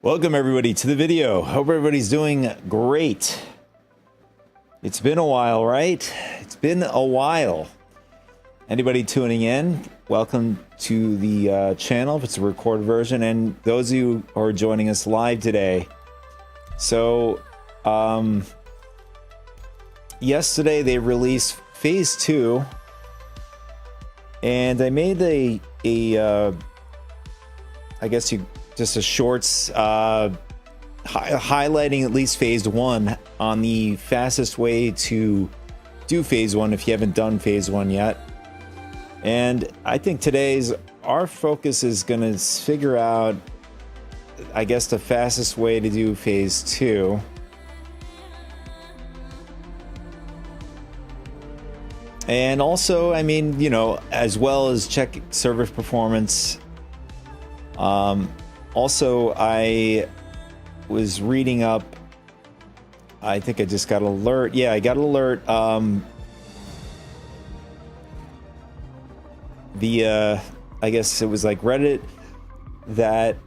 Welcome everybody to the video. Hope everybody's doing great. It's been a while, right? It's been a while. Anybody tuning in, welcome to the channel if it's a recorded version, and those of you who are joining us live today. So, yesterday they released Phase 2, and I made I guess just a shorts highlighting at least Phase 1 on the fastest way to do Phase 1 if you haven't done Phase 1 yet. And I think our focus is going to figure out, I guess, the fastest way to do Phase 2. And also, I mean, you know, as well as check server performance. Also, I was reading up, I think I just got an alert. Yeah, I got an alert. I guess it was like Reddit, that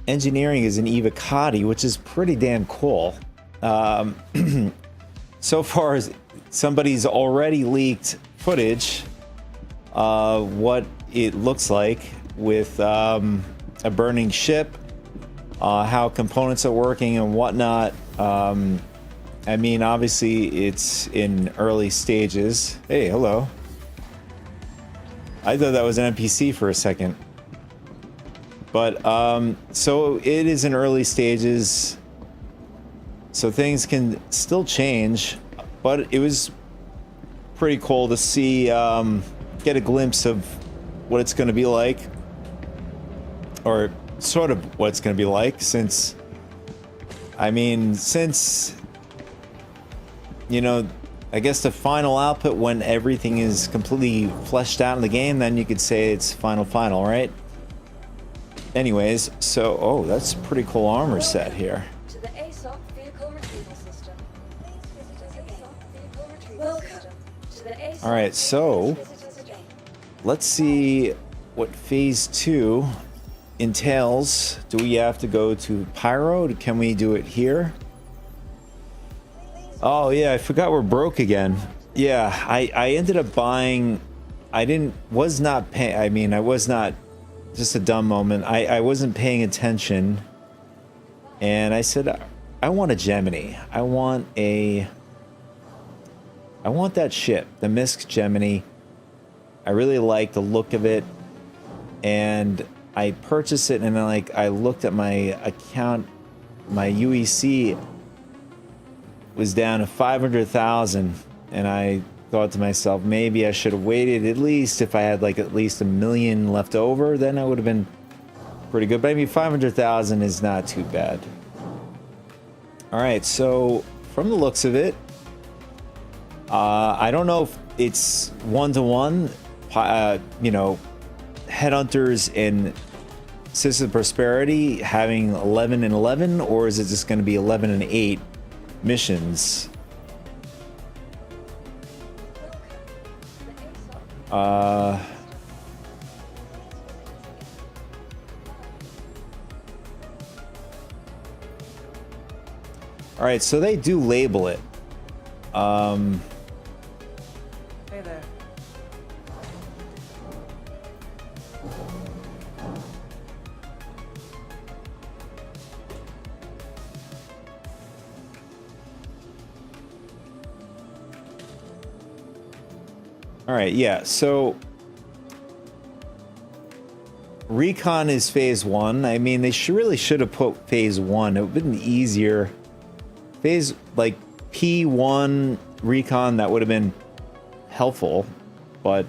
engineering is an avocado, which is pretty damn cool. So far as somebody's already leaked footage, what it looks like with a burning ship, how components are working and whatnot. I mean, obviously it's in early stages. Hey, hello. I thought that was an NPC for a second. But so it is in early stages, so things can still change, but it was pretty cool to see, get a glimpse of what it's going to be like, or sort of what it's going to be like, since, you know, I guess the final output, when everything is completely fleshed out in the game, then you could say it's final, right? Anyways, so, oh, that's a pretty cool armor set here. To the ASOC vehicle retrieval system. Welcome to the ASOC. All right, so let's see what Phase 2 entails. Do we have to go to Pyro? Can we do it here? Oh yeah, I forgot we're broke again. Yeah, I ended up buying, I was not, just a dumb moment. I wasn't paying attention, and I said, I want a Gemini. I want that ship, the Misk Gemini. I really like the look of it, and I purchased it, and then I looked at my account, my UEC was down to 500,000, and I thought to myself, maybe I should have waited. At least if I had at least $1 million left over, then I would have been pretty good. But I mean, 500,000 is not too bad. All right, so from the looks of it, I don't know if it's 1-to-1, you know, Headhunters and Sisters of Prosperity having 11 and 11, or is it just going to be 11 and 8 missions? All right, so they do label it. Hey there. All right, yeah, so Recon is Phase 1. I mean, they really should have put Phase 1. It would have been easier. Phase, like P1 Recon, that would have been helpful. But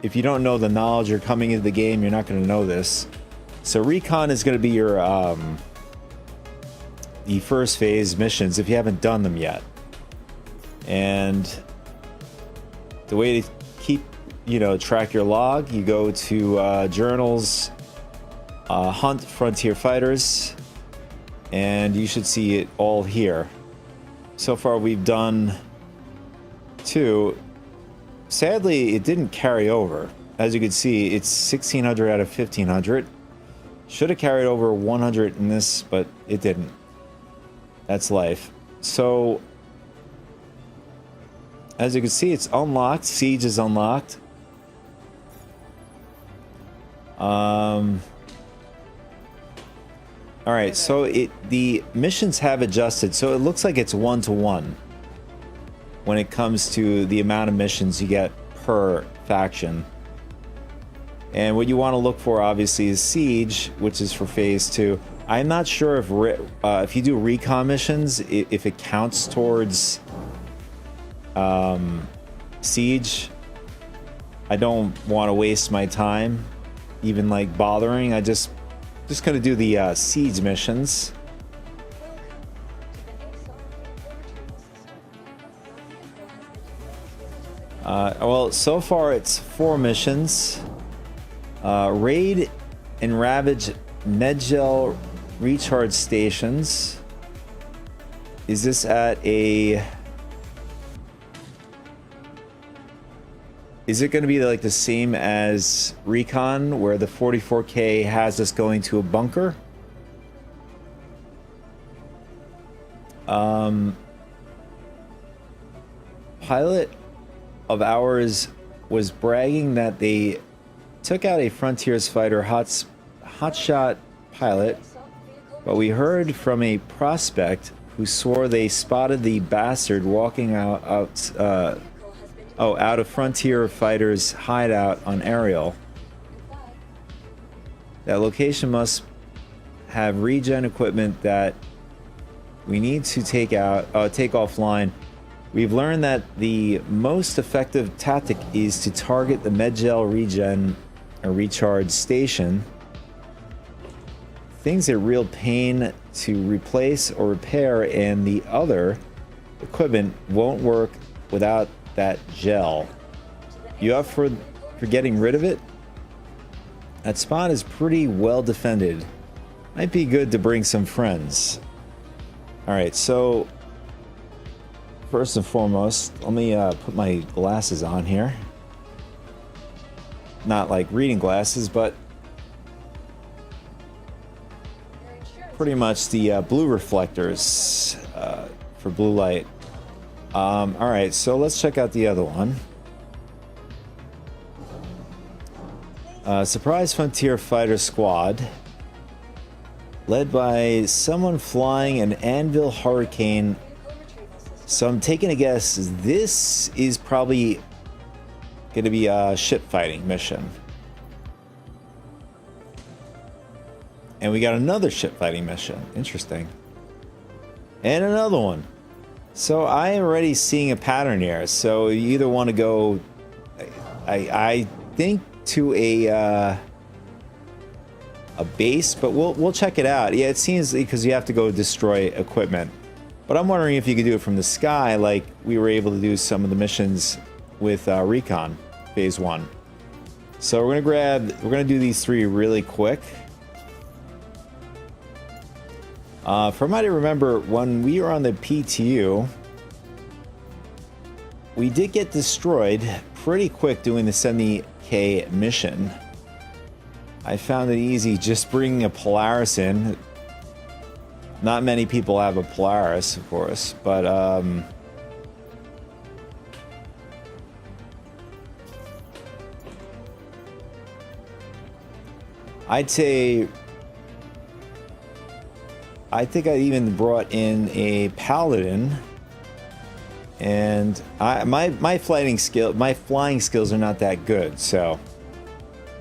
if you don't know the knowledge, you're coming into the game, you're not going to know this. So Recon is going to be your the first phase missions if you haven't done them yet. And the way to keep, you know, track your log, you go to journals, hunt frontier fighters, and you should see it all here. So far we've done 2. Sadly, it didn't carry over. As you can see, it's 1600 out of 1500. Should have carried over 100 in this, but it didn't. That's life. So, as you can see, it's unlocked. Siege is unlocked. Alright, so the missions have adjusted, so it looks like it's 1-to-1 when it comes to the amount of missions you get per faction. And what you want to look for, obviously, is Siege, which is for Phase 2. I'm not sure if you do recon missions, if it counts towards Siege. I don't want to waste my time, even like bothering. I just gonna do the Siege missions. Well, so far it's 4 missions. Raid and ravage Medgel recharge stations. Is this at a... Is it going to be like the same as Recon, where the 44K has us going to a bunker? Pilot of ours was bragging that they took out a Frontiers fighter hotshot pilot, but we heard from a prospect who swore they spotted the bastard walking out of Frontier Fighter's hideout on Ariel. That location must have regen equipment that we need to take offline. We've learned that the most effective tactic is to target the Medgel regen or recharge station. Things are real pain to replace or repair, and the other equipment won't work without that gel. You up for getting rid of it? That spot is pretty well defended. Might be good to bring some friends. Alright, so first and foremost, let me put my glasses on here. Not like reading glasses, but pretty much the blue reflectors for blue light. Alright, so let's check out the other one. Surprise Frontier Fighter Squad, led by someone flying an Anvil Hurricane. So I'm taking a guess, this is probably going to be a ship fighting mission. And we got another ship fighting mission. Interesting. And another one. So I am already seeing a pattern here. So you either want to go, I think, to a base, but we'll check it out. Yeah, it seems because you have to go destroy equipment. But I'm wondering if you could do it from the sky, like we were able to do some of the missions with Recon Phase 1. So we're gonna do these 3 really quick. From what I remember, when we were on the PTU, we did get destroyed pretty quick doing the 70K mission. I found it easy just bringing a Polaris in. Not many people have a Polaris, of course, but I'd say I think I even brought in a Paladin, and my flying skills are not that good, so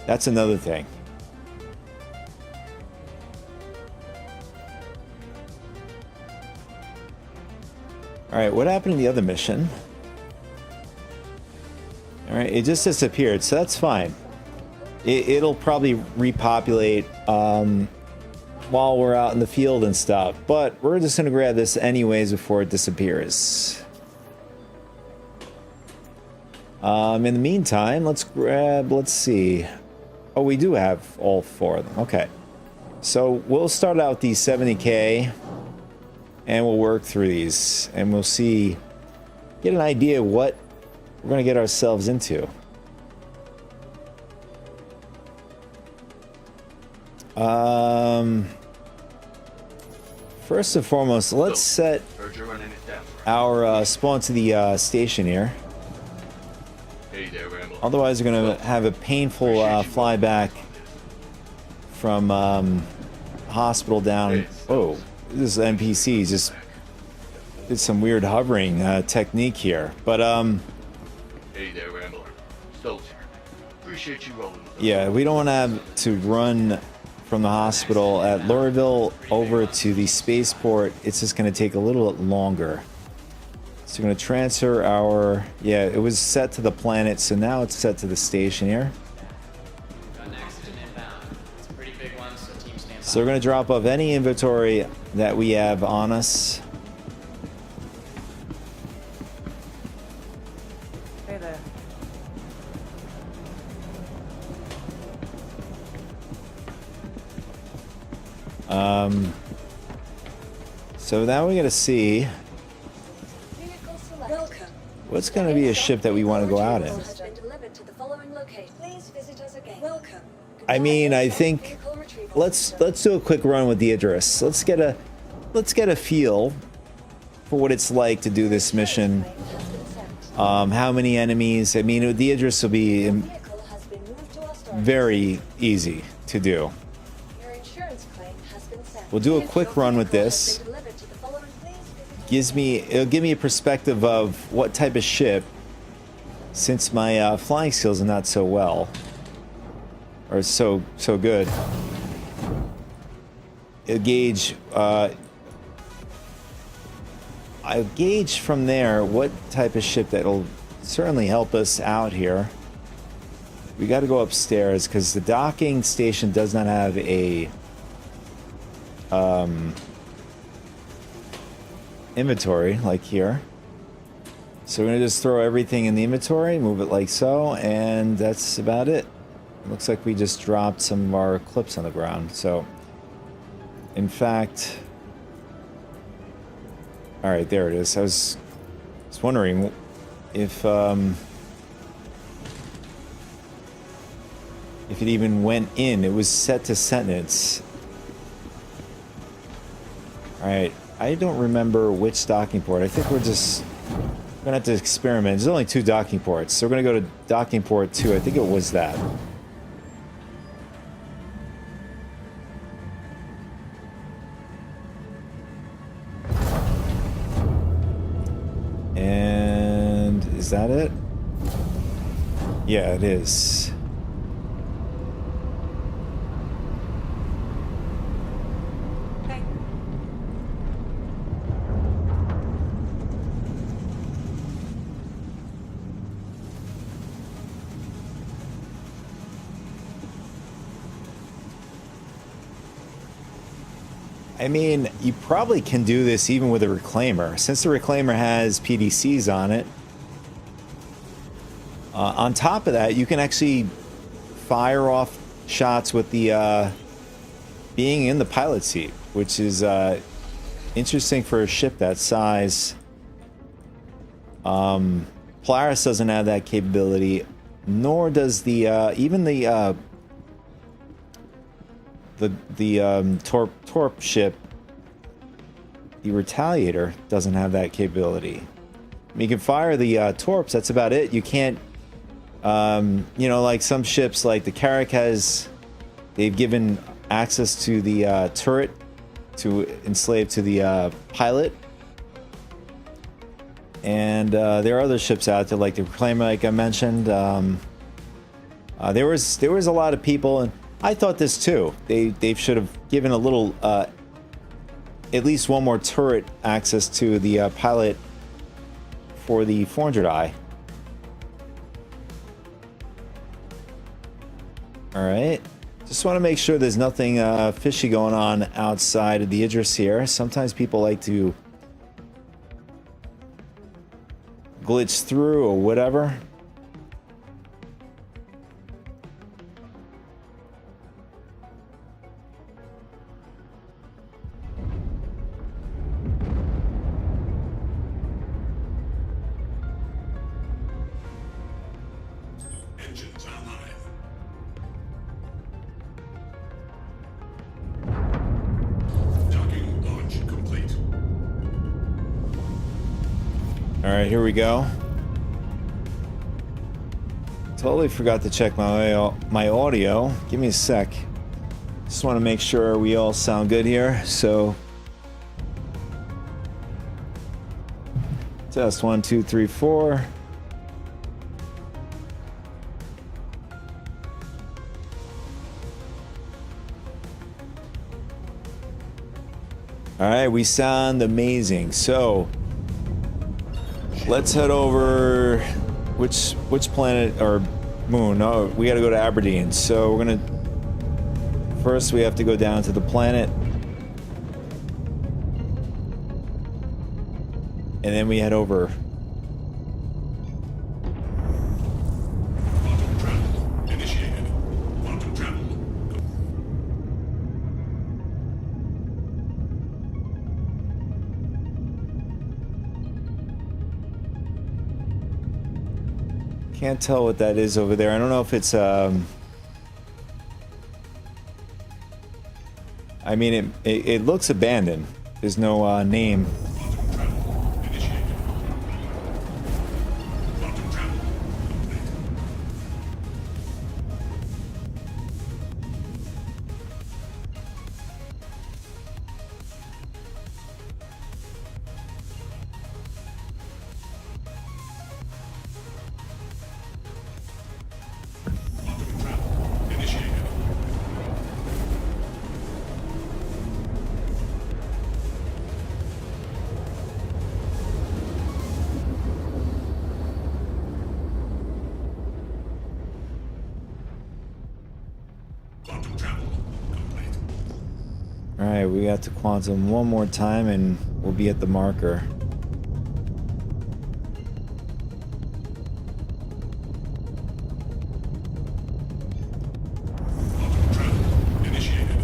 that's another thing. Alright, what happened in the other mission? Alright, it just disappeared, so that's fine. It'll probably repopulate while we're out in the field and stuff, but we're just going to grab this anyways before it disappears. In the meantime, let's see. Oh, we do have all 4 of them. Okay. So we'll start out these 70K. And we'll work through these, and we'll see, get an idea of what we're going to get ourselves into. First and foremost, let's set our spawn to the station here. Hey there, Rambler. Otherwise, we're gonna have a painful fly back from hospital down. Oh, this NPC just did some weird hovering technique here, but Hey there, Rambler. Stokes here. Appreciate you rolling with us. yeah, we don't want to have to run from the hospital at Lorville over to the spaceport. It's just going to take a little bit longer. So we're going to transfer our... Yeah, it was set to the planet, so now it's set to the station here. Got an accident inbound. It's a pretty big one, so team stand by. So we're going to drop off any inventory that we have on us. Hey there. So now we got to see Vehicle select. Welcome. what's going to be a ship that we want to go out in. Has been delivered to the following location. Please visit us again. Welcome. I mean, I think Vehicle retrieval let's system. do a quick run with the Idris. Let's get a feel for what it's like to do this mission. Claim has been sent. How many enemies? I mean, the Idris will be Vehicle has been moved to our storage. very easy to do. Your insurance claim has been sent. We'll do a quick run with Vehicle this. has been delivered to the following. Please visit It'll give me a perspective of what type of ship, since my flying skills are not so well, or so good. It'll gauge. I'll gauge from there what type of ship that'll certainly help us out here. We got to go upstairs because the docking station does not have a inventory like here. So we're gonna just throw everything in the inventory, move it like so, and that's about it. It looks like we just dropped some of our clips on the ground. So, in fact, all right, there it is. I was wondering if it even went in. It was set to sentence. All right, I don't remember which docking port. I think we're gonna have to experiment. There's only 2 docking ports, so we're gonna go to docking port 2. I think it was that. And is that it? Yeah, it is. Hey. I mean, you probably can do this even with a reclaimer, since the reclaimer has PDCs on it. On top of that, you can actually fire off shots with the being in the pilot seat, which is interesting for a ship that size. Polaris doesn't have that capability, nor does the even the Torp ship, the Retaliator, doesn't have that capability. I mean, you can fire the Torps, that's about it. You can't, you know, like some ships, like the Carrack has, they've given access to the turret to enslave to the pilot. And there are other ships out there, like the Reclaimer, like I mentioned. There was a lot of people, and I thought this too. They should have given a little, at least one more turret access to the pilot for the 400i. All right. Just want to make sure there's nothing fishy going on outside of the Idris here. Sometimes people like to glitch through or whatever. All right, here we go. Totally forgot to check my audio. Give me a sec. Just want to make sure we all sound good here. So, test 1, 2, 3, 4. All right, we sound amazing. So, let's head over. Which planet or moon? Oh, we got to go to Aberdeen. So we're gonna first we have to go down to the planet, and then we head over. Quantum travel initiated. Quantum travel. Can't tell what that is over there. I don't know if it's I mean it looks abandoned. There's no name. Quantum travel initiated. Quantum travel complete. Quantum travel initiated. Quantum travel complete. All right, we got to quantum one more time, and we'll be at the marker. Quantum travel initiated.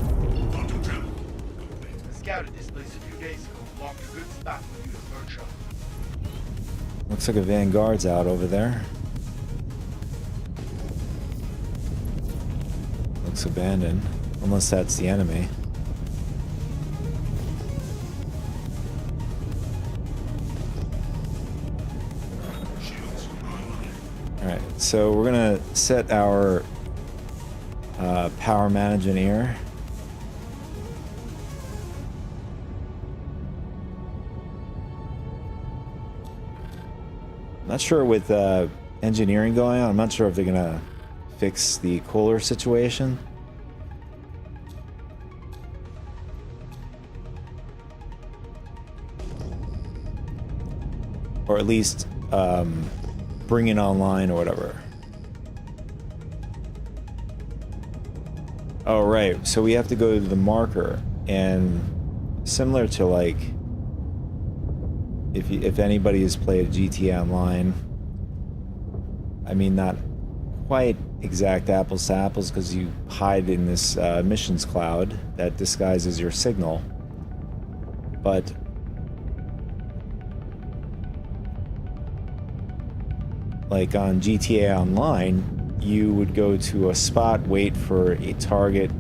Quantum travel complete. I scouted this place a few days ago. Marked a good spot for you to perch on. Looks like a Vanguard's out over there. Looks abandoned, unless that's the enemy. Shields online. Alright, so we're gonna set our power management here. Not sure with engineering going on, I'm not sure if they're gonna fix the cooler situation. Or at least bring it online or whatever. Oh, right. So we have to go to the marker, and similar to like if anybody has played GTA Online, I mean not quite exact apples to apples because you hide in this missions cloud that disguises your signal, but like on GTA Online, you would go to a spot, wait for a target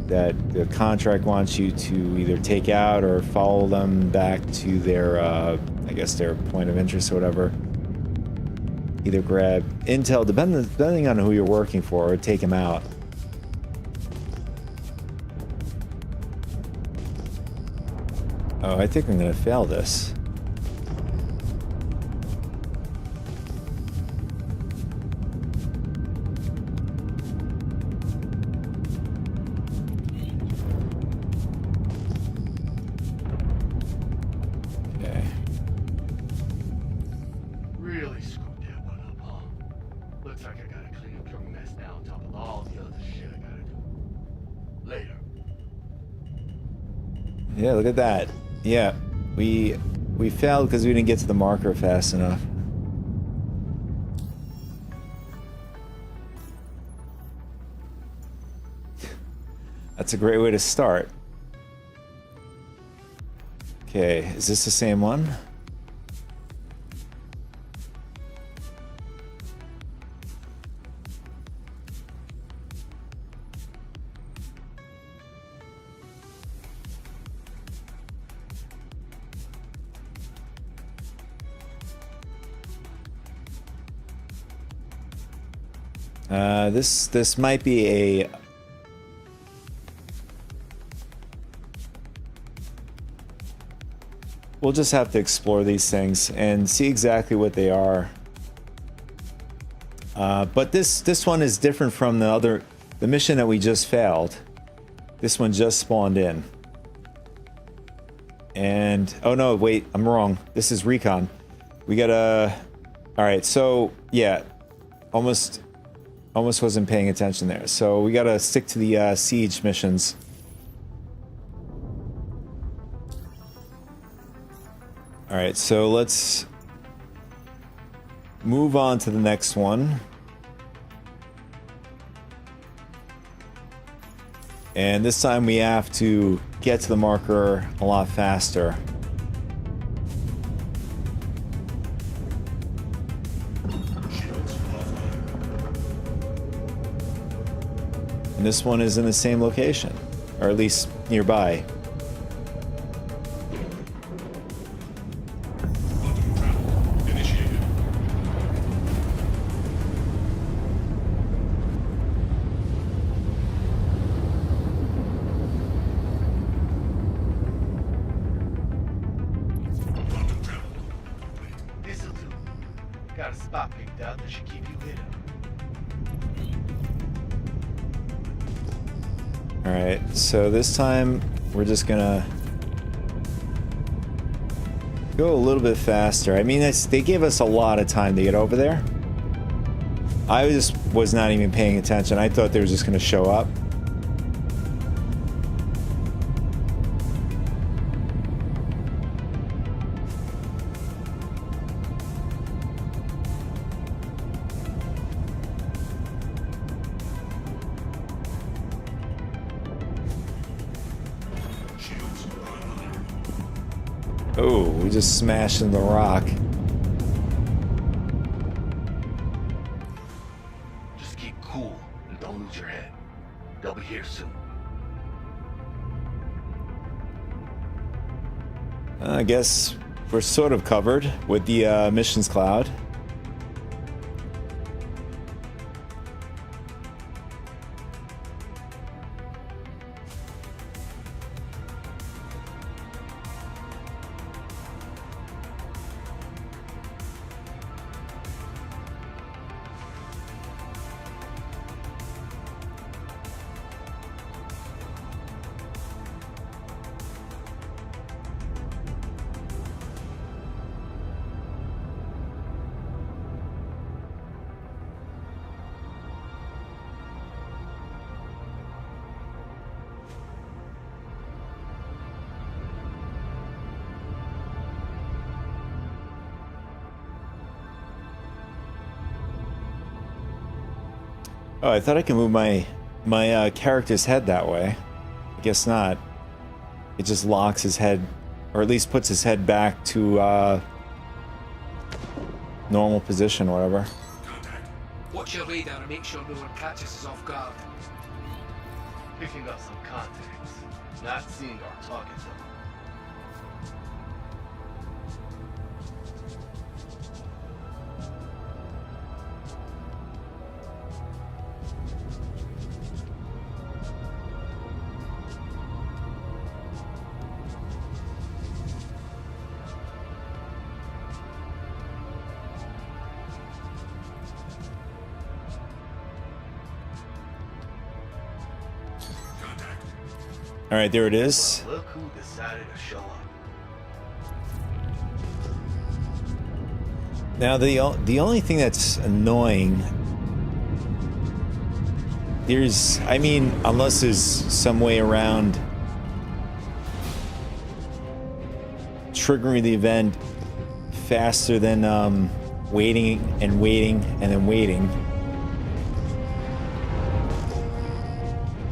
that the contract wants you to either take out or follow them back to their, I guess their point of interest or whatever. Either grab intel, depending on who you're working for, or take them out. Oh, I think I'm gonna fail this. Really screwed that one up, huh? Looks like I gotta clean up your mess now on top of all the other shit I gotta do. Later. Yeah, look at that. Yeah, we failed because we didn't get to the marker fast enough. That's a great way to start. Okay, is this the same one? This might be a... We'll just have to explore these things and see exactly what they are. But this one is different from the mission that we just failed. This one just spawned in. And, oh no, wait, I'm wrong. This is recon. We gotta... Alright, so, yeah. Almost wasn't paying attention there. So we gotta stick to the siege missions. Alright, so let's move on to the next one. And this time we have to get to the marker a lot faster. And this one is in the same location, or at least nearby. Quantum travel initiated. Quantum travel complete. This'll do. Got a spot picked out that should keep you hidden. Alright, so this time we're just gonna go a little bit faster. I mean, they gave us a lot of time to get over there. I just was not even paying attention. I thought they were just gonna show up. Shields online. Oh, we just smashed in the rock. Just keep cool and don't lose your head. They'll be here soon. I guess we're sort of covered with the missions cloud. Oh, I thought I could move my character's head that way. I guess not. It just locks his head, or at least puts his head back to normal position or whatever. Contact. Watch your radar and make sure no one catches us off guard. Picking up some contacts. Not seeing our targets though. Contact. All right, there it is. Look who decided to show up. Now the only thing that's annoying, I mean, unless there's some way around triggering the event faster than waiting and waiting and then waiting.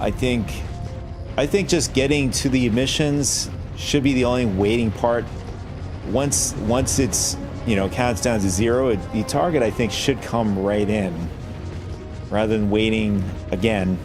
I think just getting to the missions should be the only waiting part. Once it's, you know, counts down to 0, the target, I think, should come right in rather than waiting again.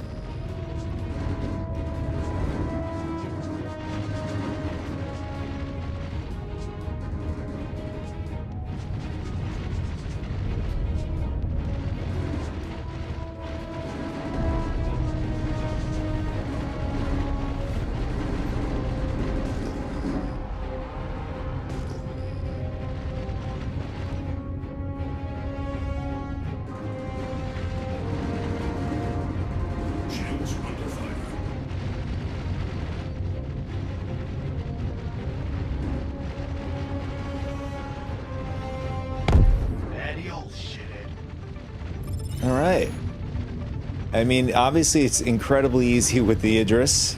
right. I mean, obviously it's incredibly easy with the Idris.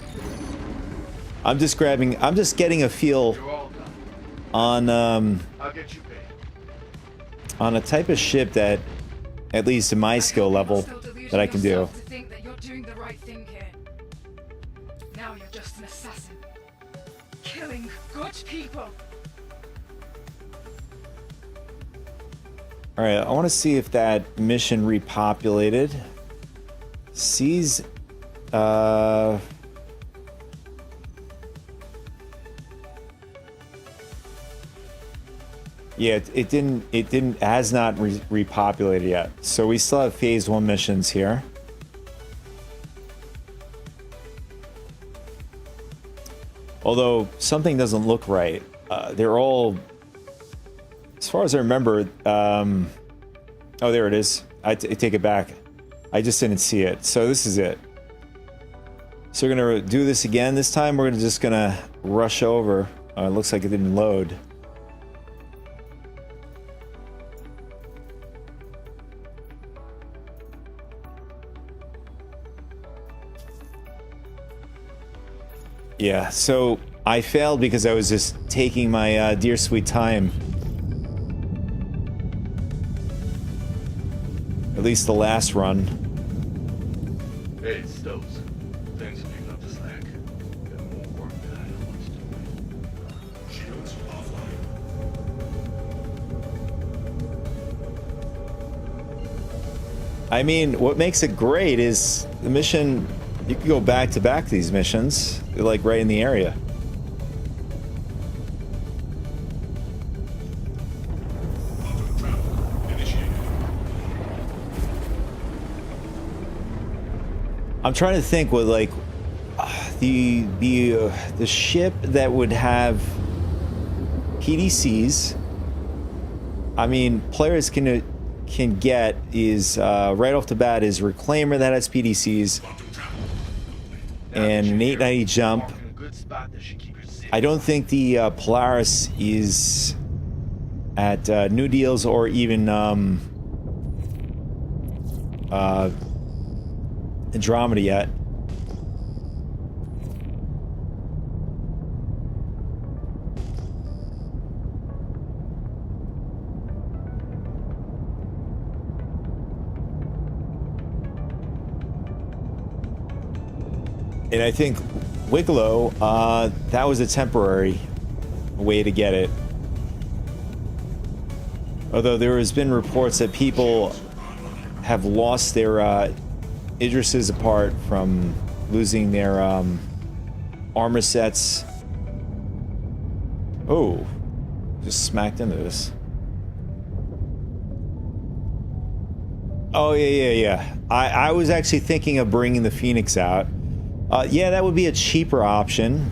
I'm just getting a feel You're all done. on I'll get you paid. on a type of ship that, at least in my skill level, that I can do. To think that you're doing the right thing here. Now you're just an assassin, killing good people. All right, I want to see if that mission repopulated. Sees, yeah, it has not repopulated yet. So we still have phase 1 missions here. Although something doesn't look right. They're all, as far as I remember, oh, there it is. I take it back. I just didn't see it. So this is it. So we're gonna do this again. This time we're just gonna rush over. It looks like it didn't load. Yeah, so I failed because I was just taking my dear sweet time. At least the last run. Hey, Stokes. Thanks for picking up the slack. Got more work than I know what to do with. Shields offline. I mean, what makes it great is the mission, you can go back to back these missions. They're like right in the area. Quantum travel initiated. I'm trying to think what like the ship that would have PDCs. I mean, players can get is right off the bat is Reclaimer that has PDCs Quantum travel. and an 890 jump. Walk in a good spot that should keep her safe. I don't think the Polaris is at New Deals or even Andromeda yet. And I think Wigglow, that was a temporary way to get it. Although there has been reports that people have lost their Idrises apart from losing their armor sets. Oh, just smacked into this. Oh, yeah. I was actually thinking of bringing the Phoenix out. Yeah, that would be a cheaper option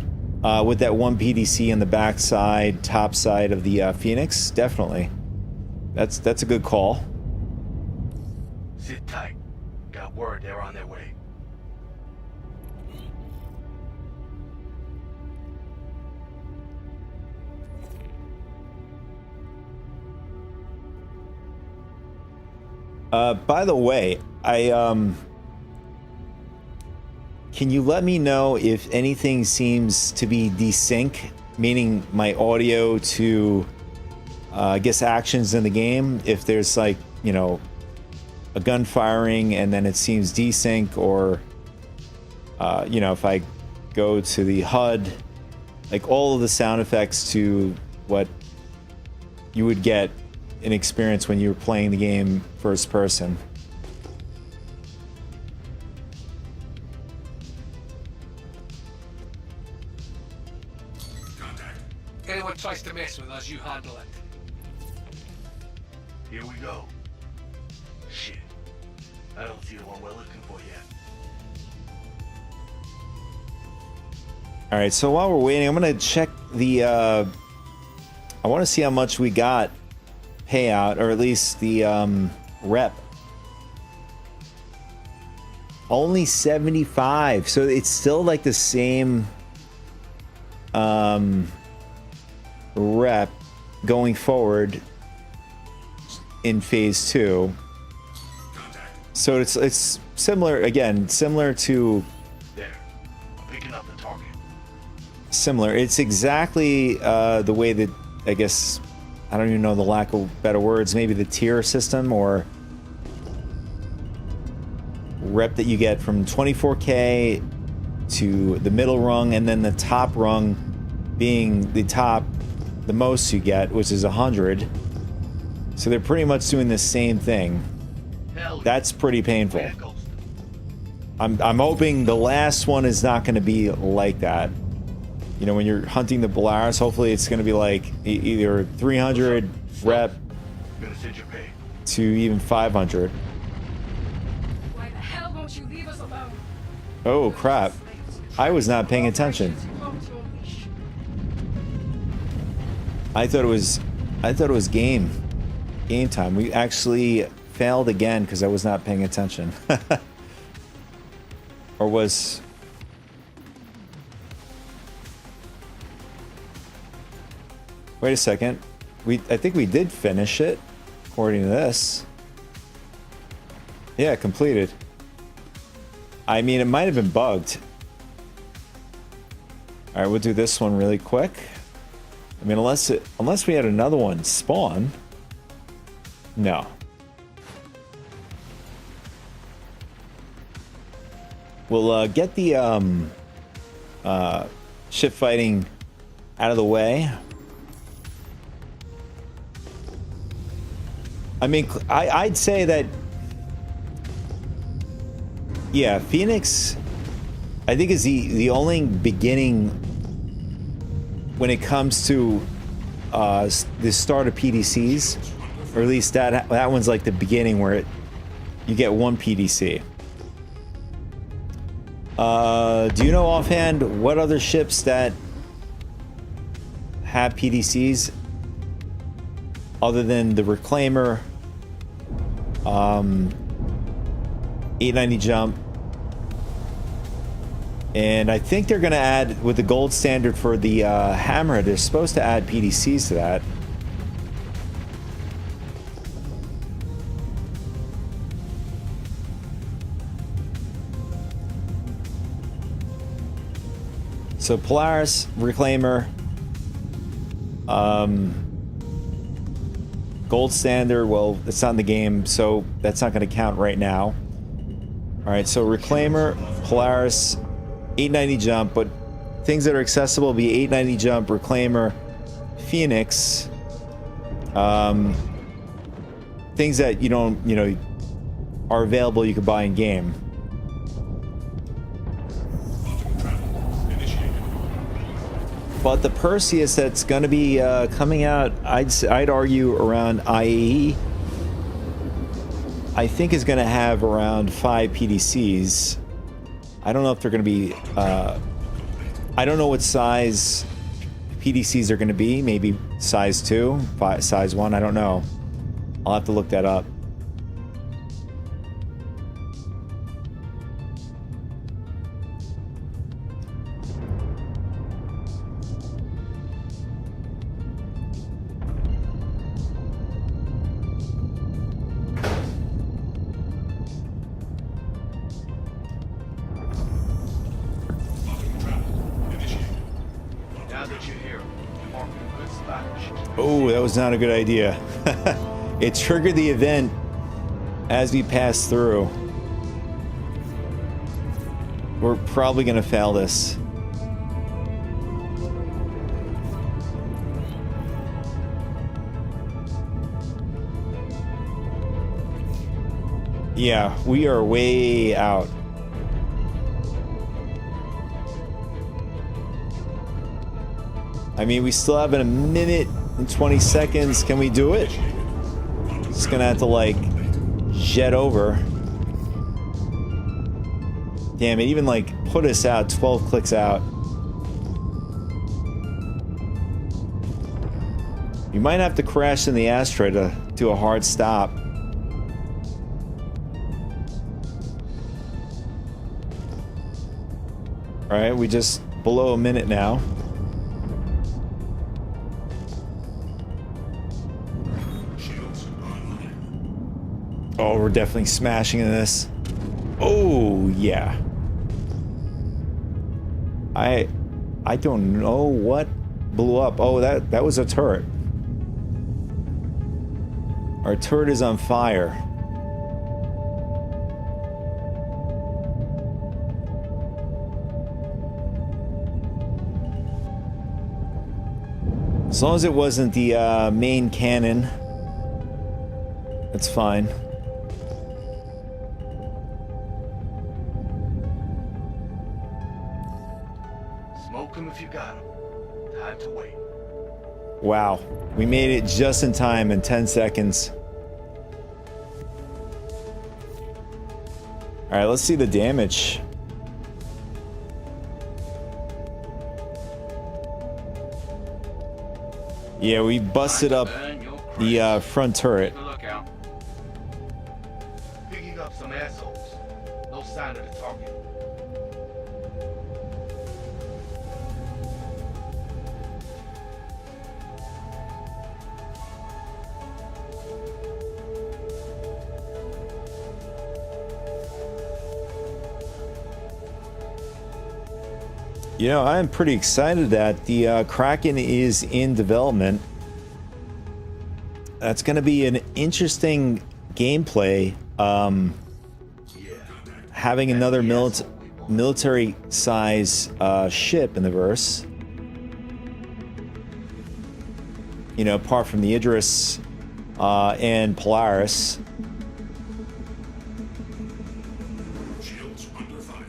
with that one PDC on the backside, top side of the Phoenix. Definitely. That's a good call. Sit tight. Got word they're on their way. By the way, can you let me know if anything seems to be desync, meaning my audio to, I guess, actions in the game? If there's like, you know, a gun firing and then it seems desync, or, you know, if I go to the HUD, like all of the sound effects to what you would get an experience when you were playing the game first person. Contact. Anyone tries to mess with us, you handle it. Here we go. Shit. I don't see the one we're looking for yet. All right, so while we're waiting, I'm gonna check the. I want to see how much we got payout, or at least the rep. Only 75, so it's still like the same rep going forward in phase 2. Contact. So it's similar, again, similar to There. Picking up the target. similar. It's exactly the way that, I guess, I don't even know the lack of better words, maybe the tier system or rep that you get from 24K to the middle rung, and then the top rung being the most you get, which is 100. So they're pretty much doing the same thing. Hell, That's pretty painful. where goes I'm hoping the last one is not going to be like that. You know, when you're hunting the Polaris, hopefully it's going to be like either 300 rep gonna send your pay. to even 500. Why the hell won't you leave us alone? Oh crap! I was not paying attention. I thought it was game time. We actually failed again because I was not paying attention. Or was... Wait a second. I think we did finish it, according to this. Yeah, completed. I mean, it might have been bugged. Alright, we'll do this one really quick. I mean, unless we had another one spawn. No. We'll get the ship fighting out of the way. I mean, I'd say that, yeah, Phoenix, I think, is the only beginning when it comes to the start of PDCs, or at least that one's like the beginning where you get one PDC. Do you know offhand what other ships that have PDCs other than the Reclaimer, 890 jump, and I think they're going to add, with the gold standard for the Hammer, they're supposed to add PDCs to that. So Polaris, Reclaimer, gold standard, well, it's not in the game, so that's not going to count right now. Alright, so Reclaimer, Polaris, 890 jump, but things that are accessible will be 890 jump, Reclaimer, Phoenix, things that you don't, are available you could buy in game. But the Perseus that's going to be coming out, I'd argue around IAE, I think is going to have around 5 PDCs. I don't know if they're going to be... I don't know what size PDCs are going to be. Maybe size 2, size 1, I don't know. I'll have to look that up. Oh, that was not a good idea. It triggered the event as we passed through. We're probably going to fail this. Yeah, we are way out. I mean, we still have a minute and 20 seconds. Can we do it? Just gonna have to, like, jet over. Damn, it even, like, put us out 12 clicks out. You might have to crash in the asteroid to do a hard stop. Alright, we just below a minute now. Oh, we're definitely smashing in this. Oh, yeah. I don't know what blew up. Oh, that was a turret. Our turret is on fire. As long as it wasn't the main cannon, that's fine. Smoke him if you got him. Time to wait. Wow, we made it just in time in 10 seconds. All right, let's see the damage. Yeah, we busted up the front turret. Keep a lookout. Picking up some assholes. No sign of the target. You know, I'm pretty excited that the Kraken is in development. That's going to be an interesting gameplay. Having another military size ship in the verse. You know, apart from the Idris and Polaris. Shields under fire.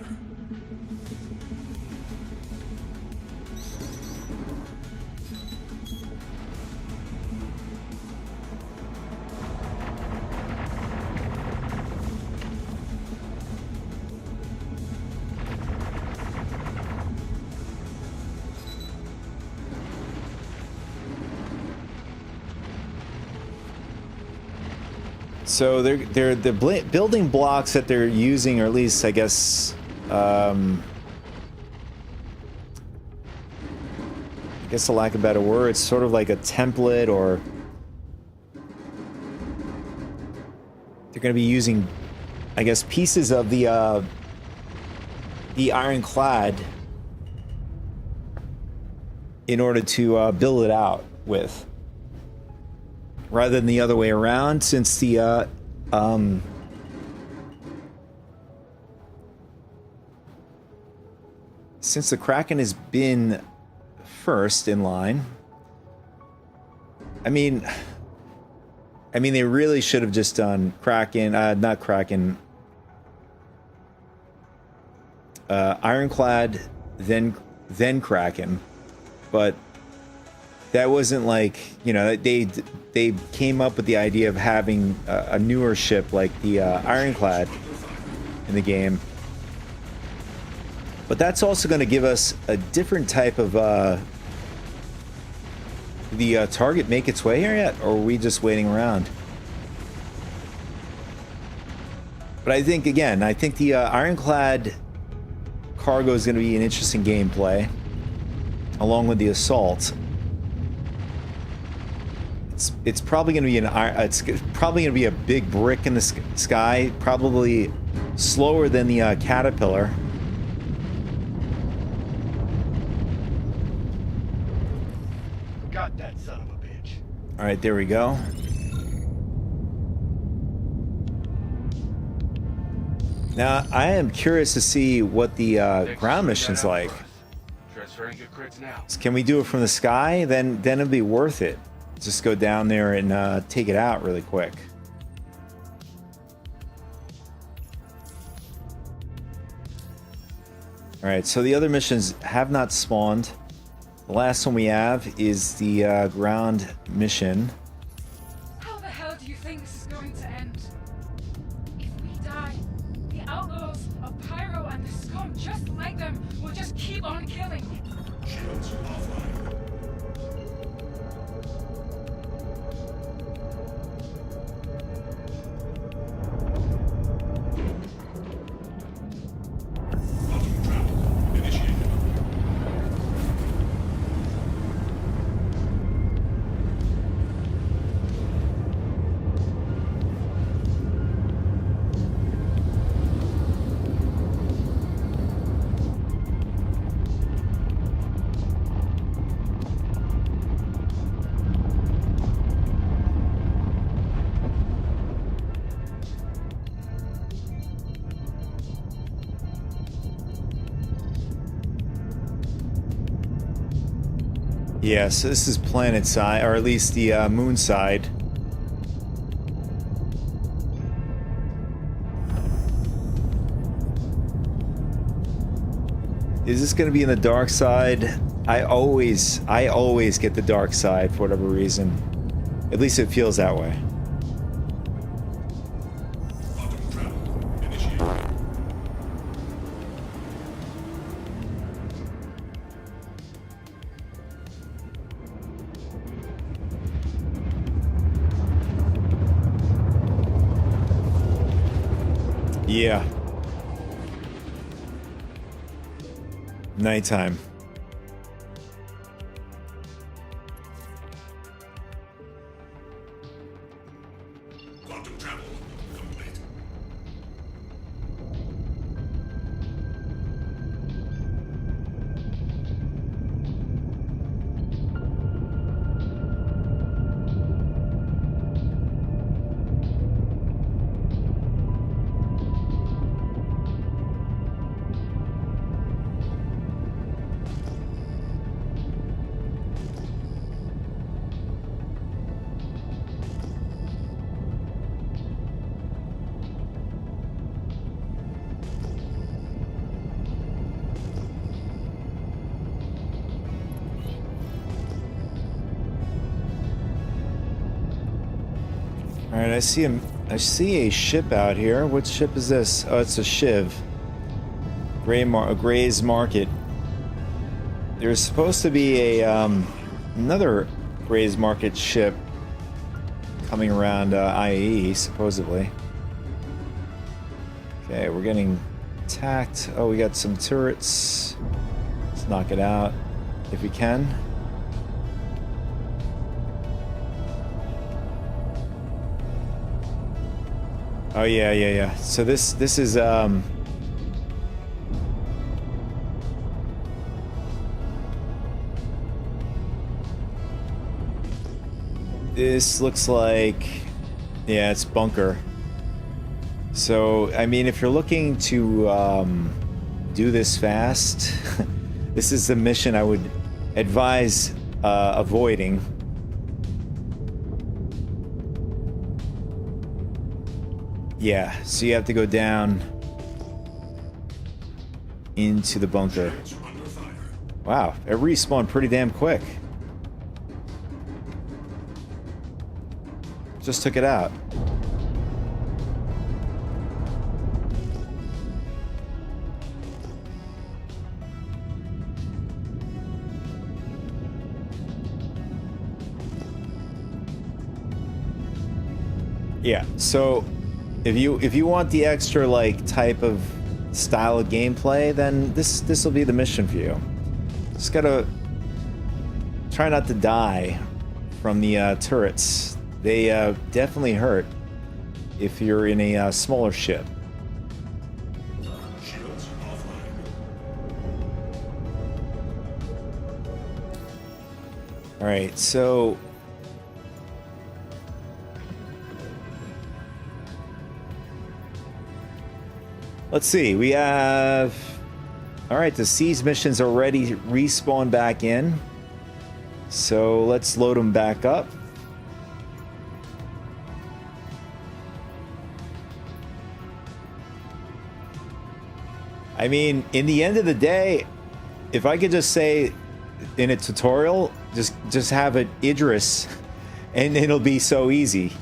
So they're the building blocks that they're using, or at least I guess, I guess a lack of a better word, it's sort of like a template, or they're going to be using, I guess, pieces of the ironclad in order to build it out with. Rather than the other way around, since the Kraken has been first in line. I mean, they really should have just done Kraken, not Kraken, Ironclad, then Kraken, but that wasn't like, you know, they came up with the idea of having a newer ship like the Ironclad in the game. But that's also going to give us a different type of... the target make its way here yet? Or are we just waiting around? But I think, again, the Ironclad cargo is going to be an interesting gameplay, along with the Assault. It's probably going to be it's probably going to be a big brick in the sky, probably slower than the Caterpillar. Got that son of a bitch. All right, there we go. Now, I am curious to see what the ground mission's like. Transferring your crits now. Can we do it from the sky? Then it'll be worth it. Just go down there and take it out really quick. All right, so the other missions have not spawned. The last one we have is the ground mission. How the hell do you think this is going to end? If we die, the outlaws of Pyro and the scum, just like them, will just keep on killing. Shields offline. Quantum travel initiated. Yeah, so this is planet side, or at least the moon side. Is this going to be in the dark side? I always get the dark side for whatever reason. At least it feels that way. Quantum travel initiated. Yeah. Nighttime. Quantum travel complete. All right, I see a ship out here. What ship is this? Oh, it's a Shiv. Gray's Market. There's supposed to be a another Gray's Market ship coming around IAE, supposedly. Okay, we're getting attacked. Oh, we got some turrets. Let's knock it out if we can. Oh yeah. So this is this looks like, yeah, it's bunker. So I mean, if you're looking to do this fast, this is the mission I would advise avoiding. Yeah, so you have to go down into the bunker. Shields under fire. Wow, it respawned pretty damn quick. Just took it out. Yeah, so if you want the extra like type of style of gameplay, then this will be the mission for you. Just gotta try not to die from the turrets. They definitely hurt if you're in a smaller ship. Shields offline. All right, so let's see. We have, all right, the siege missions already respawned back in, so let's load them back up. I mean, in the end of the day, if I could just say in a tutorial, just have an Idris, and it'll be so easy.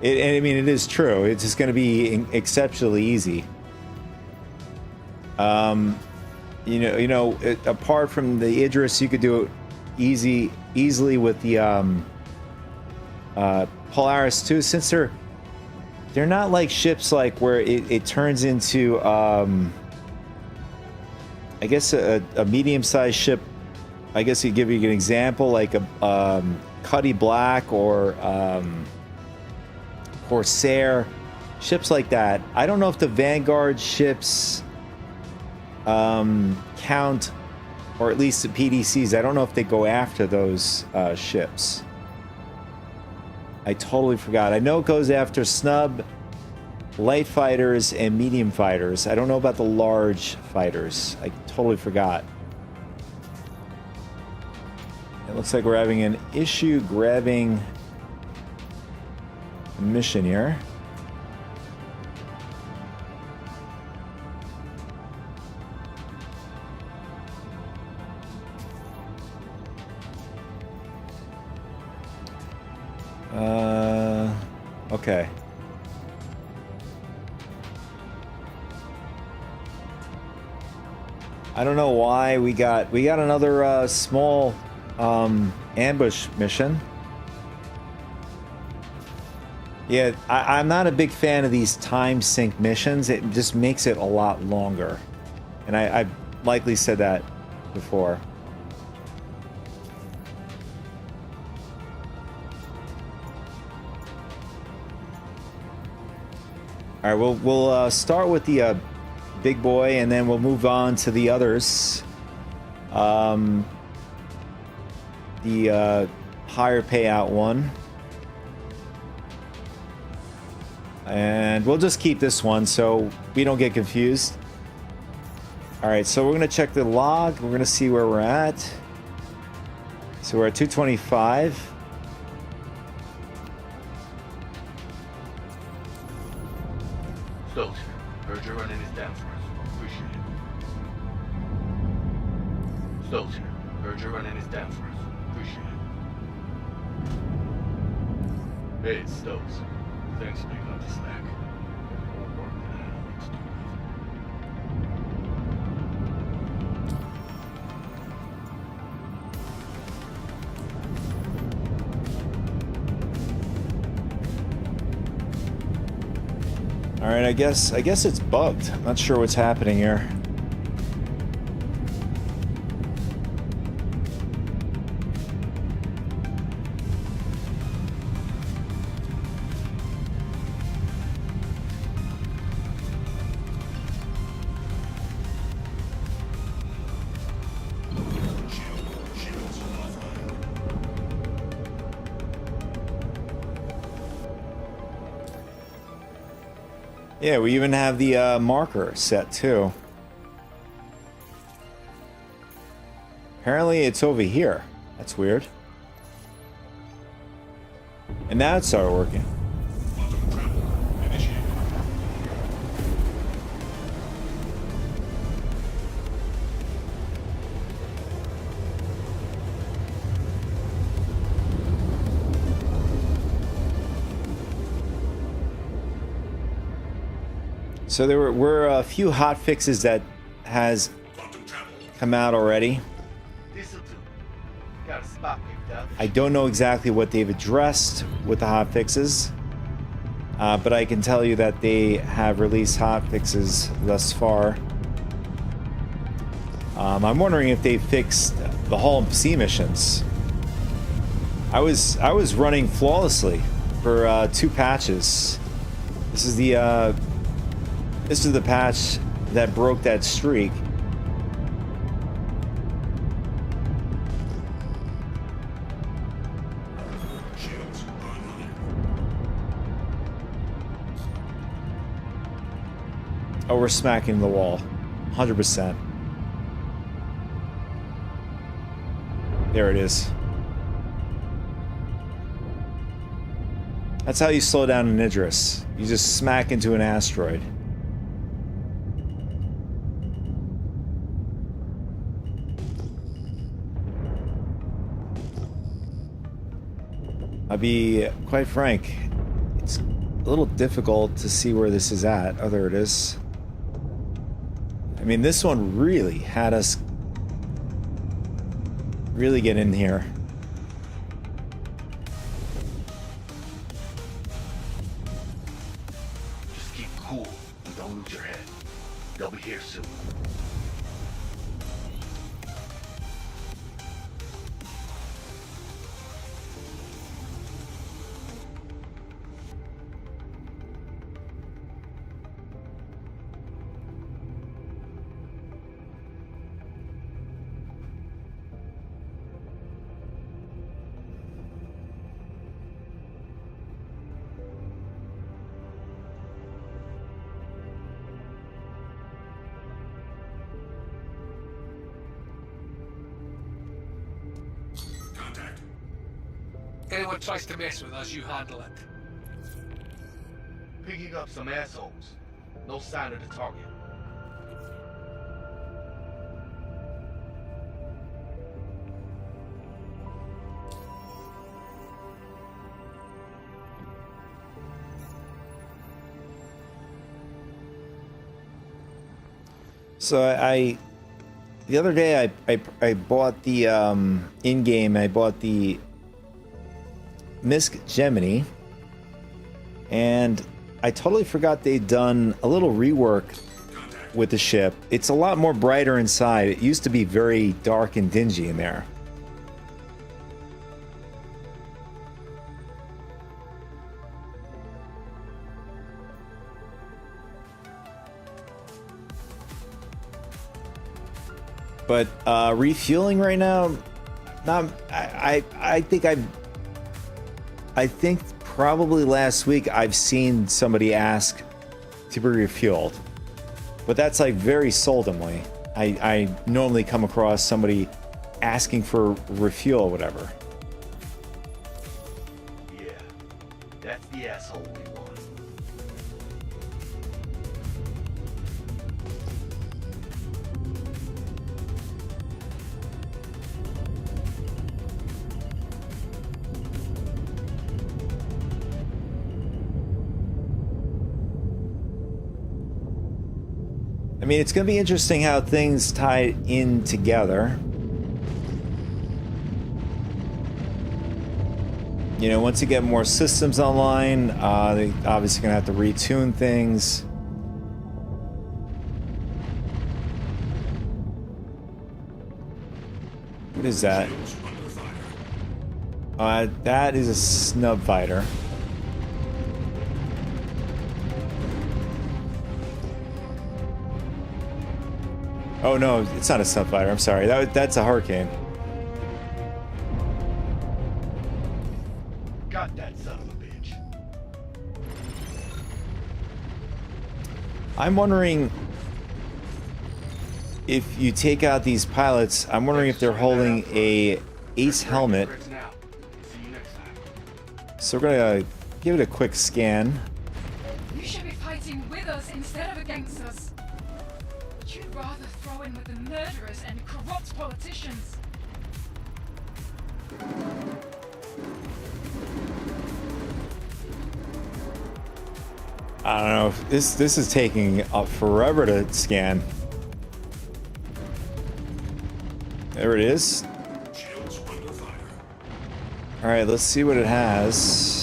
And I mean, it is true. It's just going to be exceptionally easy. Apart from the Idris, you could do it easily with the Polaris too, since they're not like ships like where it turns into I guess a medium-sized ship. I guess you give you an example, like a Cuddy Black or Corsair, ships like that. I don't know if the Vanguard ships count, or at least the PDCs. I don't know if they go after those ships. I totally forgot. I know it goes after snub, light fighters, and medium fighters. I don't know about the large fighters. I totally forgot. It looks like we're having an issue grabbing a mission here. Okay. I don't know why we got another small ambush mission. Yeah, I'm not a big fan of these time sync missions. It just makes it a lot longer, and I've likely said that before. All right, we'll start with the big boy, and then we'll move on to the others. The higher payout one. And we'll just keep this one so we don't get confused. Alright, so we're going to check the log. We're going to see where we're at. So we're at 225. Stokes, heard you're running this down for us. Appreciate it. Stokes, heard you're running this down for us. Appreciate it. Hey, it's Stokes. Thanks for picking up the slack. More work than I had to do All right, I guess it's bugged. I'm not sure what's happening here. Yeah, we even have the marker set too. Apparently it's over here. That's weird. And now it started working. Quantum travel initiated. So there were a few hot fixes that has Quantum travel. come out already. This'll do. Got a spot picked up. I don't know exactly what they've addressed with the hot fixes, but I can tell you that they have released hot fixes thus far. I'm wondering if they fixed the Hull and Sea missions. I was running flawlessly for 2 patches. This is the patch that broke that streak. Shields online. Oh, we're smacking the wall. 100%. There it is. That's how you slow down an Idris. You just smack into an asteroid. I'll be quite frank, it's a little difficult to see where this is at. Oh, there it is. I mean, this one really had us really get in here. Just keep cool and don't lose your head. They'll be here soon. Anyone tries to mess with us, you handle it. Picking up some assholes. No sign of the target. So the other day I bought the in-game, I bought the Misk Gemini, and I totally forgot they'd done a little rework with the ship. It's a lot more brighter inside. It used to be very dark and dingy in there. But refueling right now, I think probably last week I've seen somebody ask to be refueled, but that's like very seldomly. I normally come across somebody asking for refuel or whatever. Yeah, that's the asshole we want. I mean, it's going to be interesting how things tie in together. You know, once you get more systems online, they obviously going to have to retune things. What is that? Shields under fire. That is a snub fighter. Oh no, it's not a snub fighter. I'm sorry. That's a hurricane. Got that son of a bitch. I'm wondering if you take out these pilots. I'm wondering if they're holding a ace helmet. Now. See you next time. So we're gonna give it a quick scan. You should be fighting with us instead of against us. But you'd rather throw in with the murderers and corrupt politicians. I don't know. This is taking forever to scan. There it is. Shields under fire. All right, let's see what it has.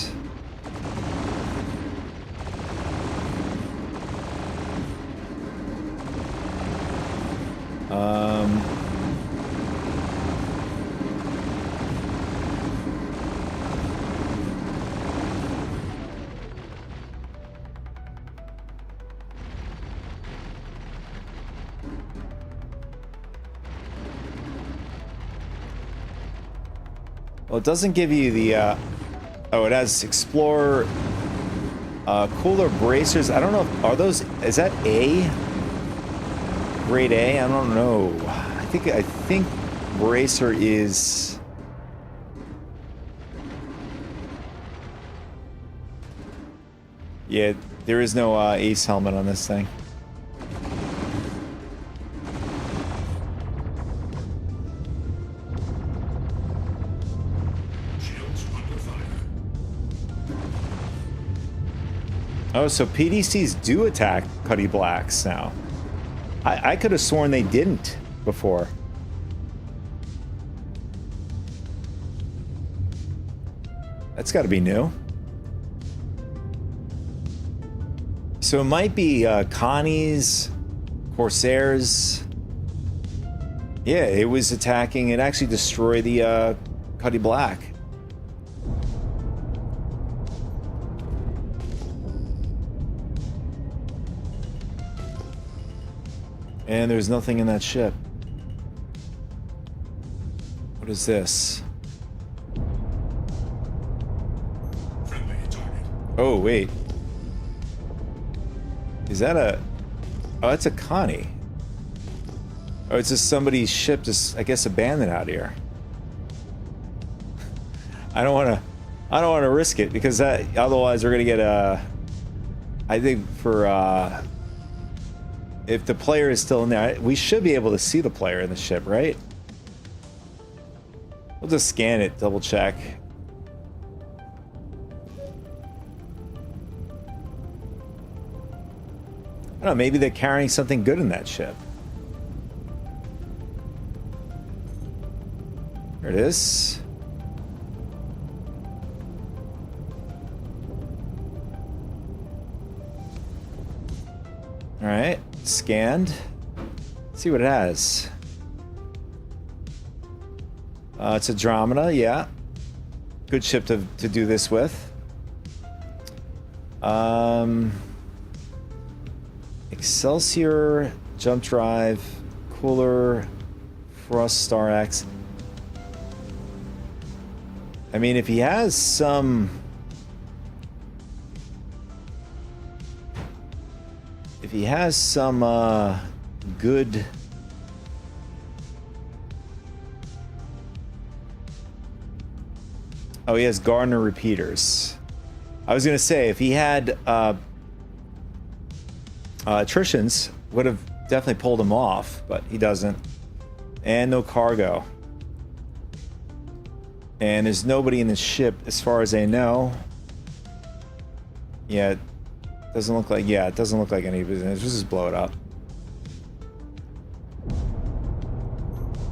Well, it doesn't give you the, oh, it has Explorer, cooler bracers. I don't know, are those, is that A? Grade A? I don't know. I think bracer is... Yeah, there is no ace helmet on this thing. Shields under fire. Oh, so PDCs do attack Cuddy Blacks now. I could have sworn they didn't before. That's got to be new. So it might be Connie's, Corsairs. Yeah, it was attacking. It actually destroyed the Cuddy Black. And there's nothing in that ship. What is this? Friendly target. Oh, wait. Is that a... Oh, that's a Connie. Oh, it's just somebody's ship just, I guess, abandoned out here. I don't want to I don't want to risk it because that otherwise we're gonna get a. I think for if the player is still in there, we should be able to see the player in the ship, right? We'll just scan it, double check. I don't know, maybe they're carrying something good in that ship. There it is. All right, scanned. Let's see what it has. It's a Andromeda, yeah. Good ship to do this with. Excelsior, jump drive, cooler, Frost Star X. I mean, if he has some... If he has some good... Oh, he has Gardner repeaters. I was gonna say, if he had attritions, would have definitely pulled him off, but he doesn't. And no cargo. And there's nobody in the ship, as far as I know. Yeah, it doesn't look like. Yeah, it doesn't look like any business. Let's just blow it up.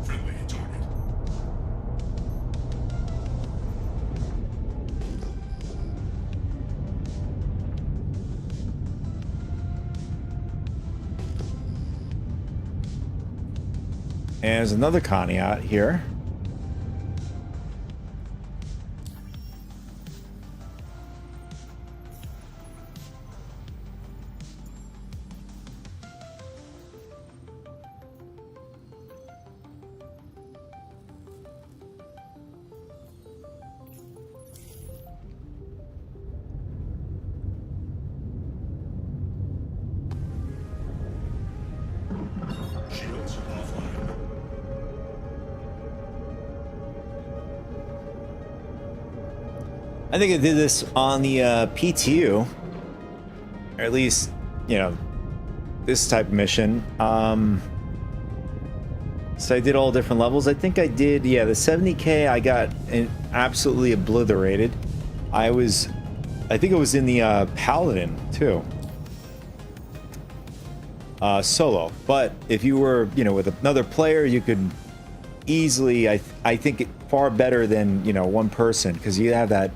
Friendly target. And there's another Connie out here. Shields offline. I think I did this on the PTU, or at least, you know, this type of mission. So I did all different levels. I think I did, yeah, the 70K I got absolutely obliterated. I think it was in the Paladin too. Solo. But if you were, you know, with another player, you could easily, I think, far better than, you know, one person, because you have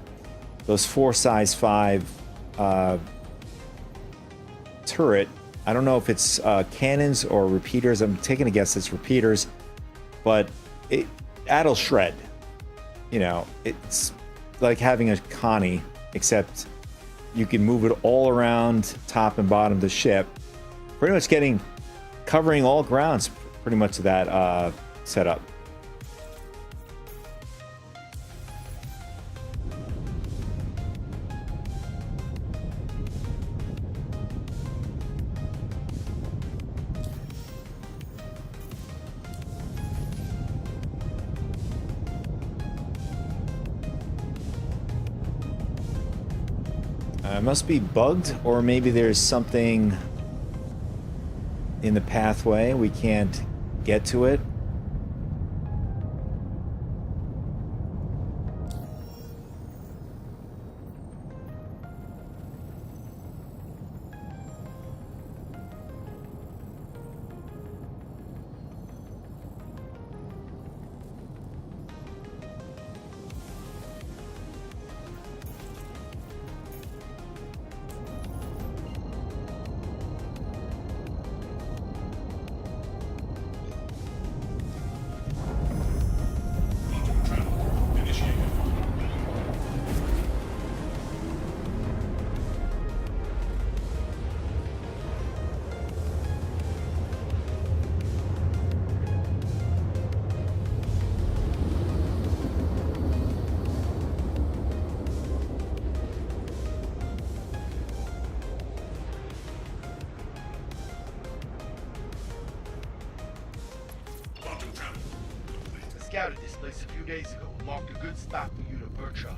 those 4 size 5 turret. I don't know if it's cannons or repeaters. I'm taking a guess it's repeaters, but that'll shred. You know, it's like having a Connie, except you can move it all around top and bottom of the ship, pretty much covering all grounds, pretty much of that setup. It must be bugged, or maybe there's something in the pathway. We can't get to it. Quantum travel initiated. Quantum travel complete. I scouted this place a few days ago and marked a good spot for you to perch on.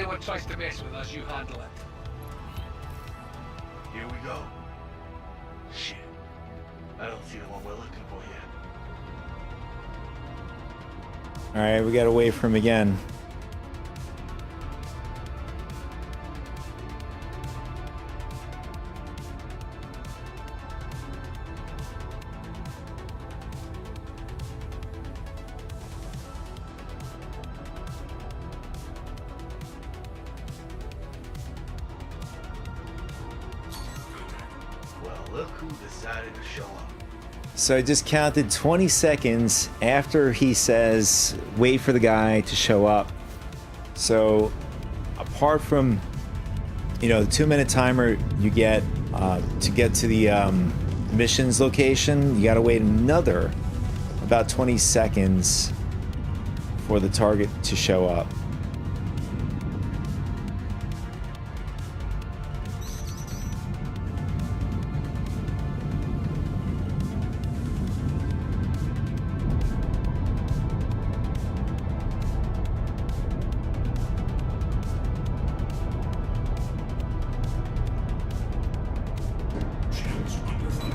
anyone tries to mess with us, you handle it. Here we go. Shit. I don't see the one we're looking for yet. All right, we gotta wait for him again. Well, look who decided to show up. So I just counted 20 seconds after he says, wait for the guy to show up. So apart from, the 2-minute timer you get to get to the missions location, you gotta wait another about 20 seconds for the target to show up. Shields under fire.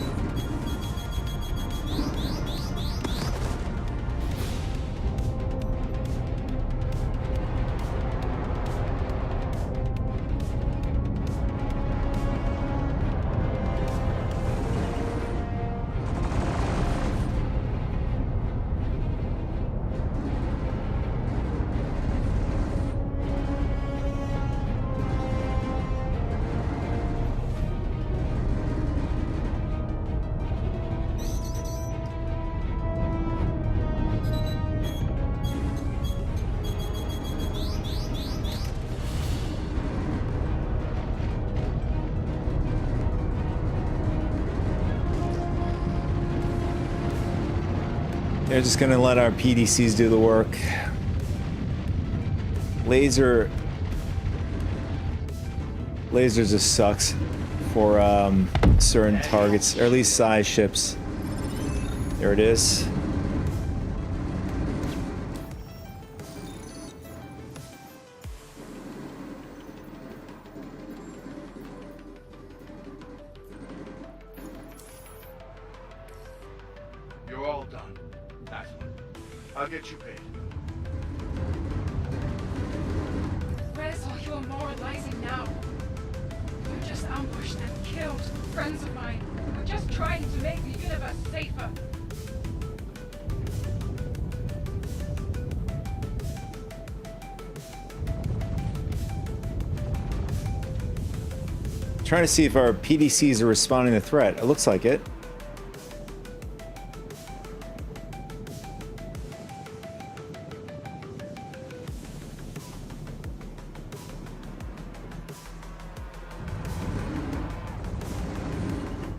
They're just gonna let our PDCs do the work. Laser just sucks for certain targets, or at least size ships. There it is. You're all done. Excellent. I'll get you paid. Where's all your moralizing now? You just ambushed and killed friends of mine who were just trying to make the universe safer. Trying to see if our PDCs are responding to the threat. It looks like it.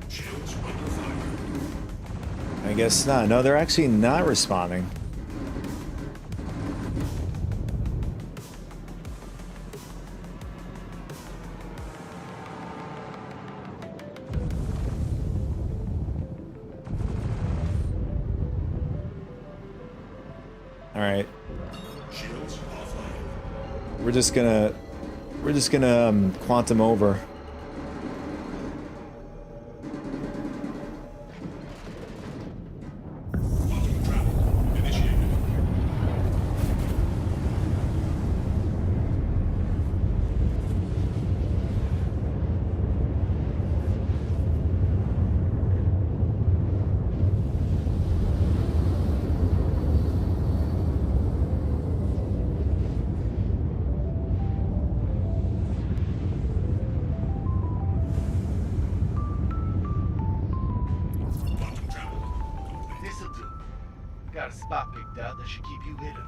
Shields under fire. I guess not. No, they're actually not responding. All right, Shields offline. we're just gonna quantum over. Quantum travel initiated. Quantum travel complete. This'll do. Got a spot picked out that should keep you hidden.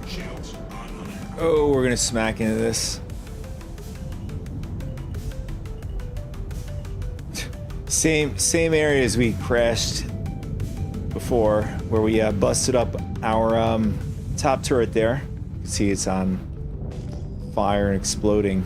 Shields online. Oh, we're gonna smack into this. Same area as we crashed before. before, where we busted up our top turret there. You can see it's on fire and exploding.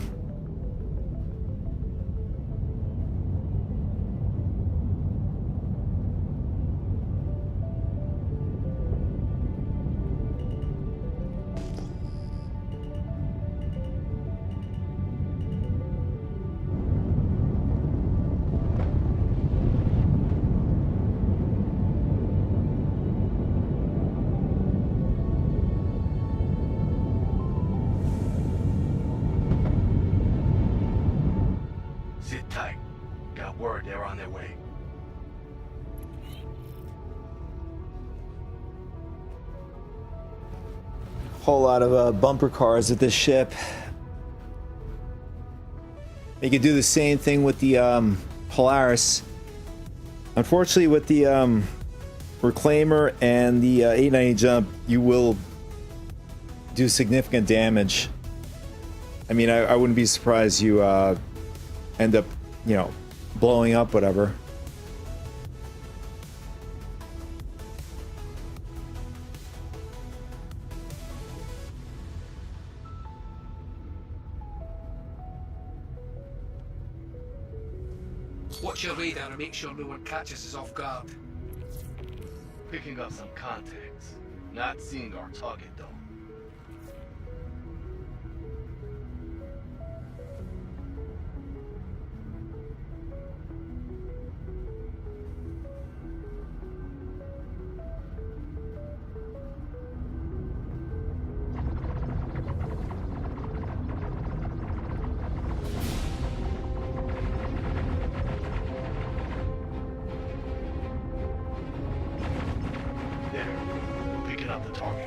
Sit tight. Got word they're on their way. Whole lot of bumper cars at this ship. You could do the same thing with the Polaris. Unfortunately, with the Reclaimer and the 890 jump, you will do significant damage. I mean, I wouldn't be surprised you end up, you know, blowing up, whatever. Watch your radar and make sure no one catches us off guard. Picking up some contacts. Not seeing our target though. Picking up the target.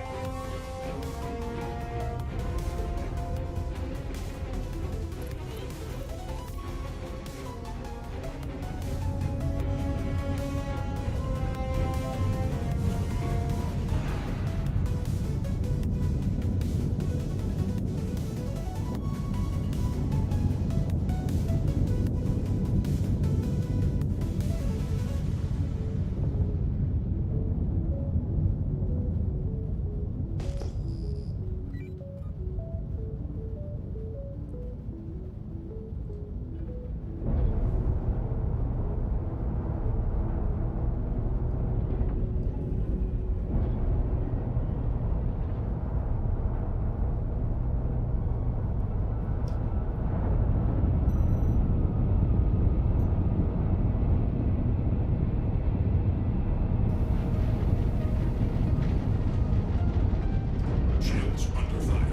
Shields under fire.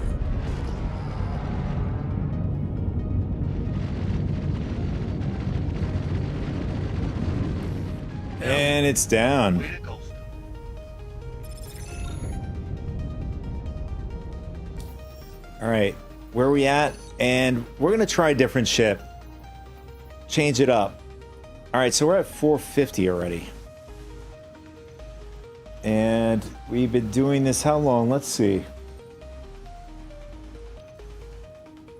And it's down. Way to go. All right, where are we at? And we're gonna try a different ship. Change it up. All right, so we're at 450 already. And we've been doing this how long? Let's see.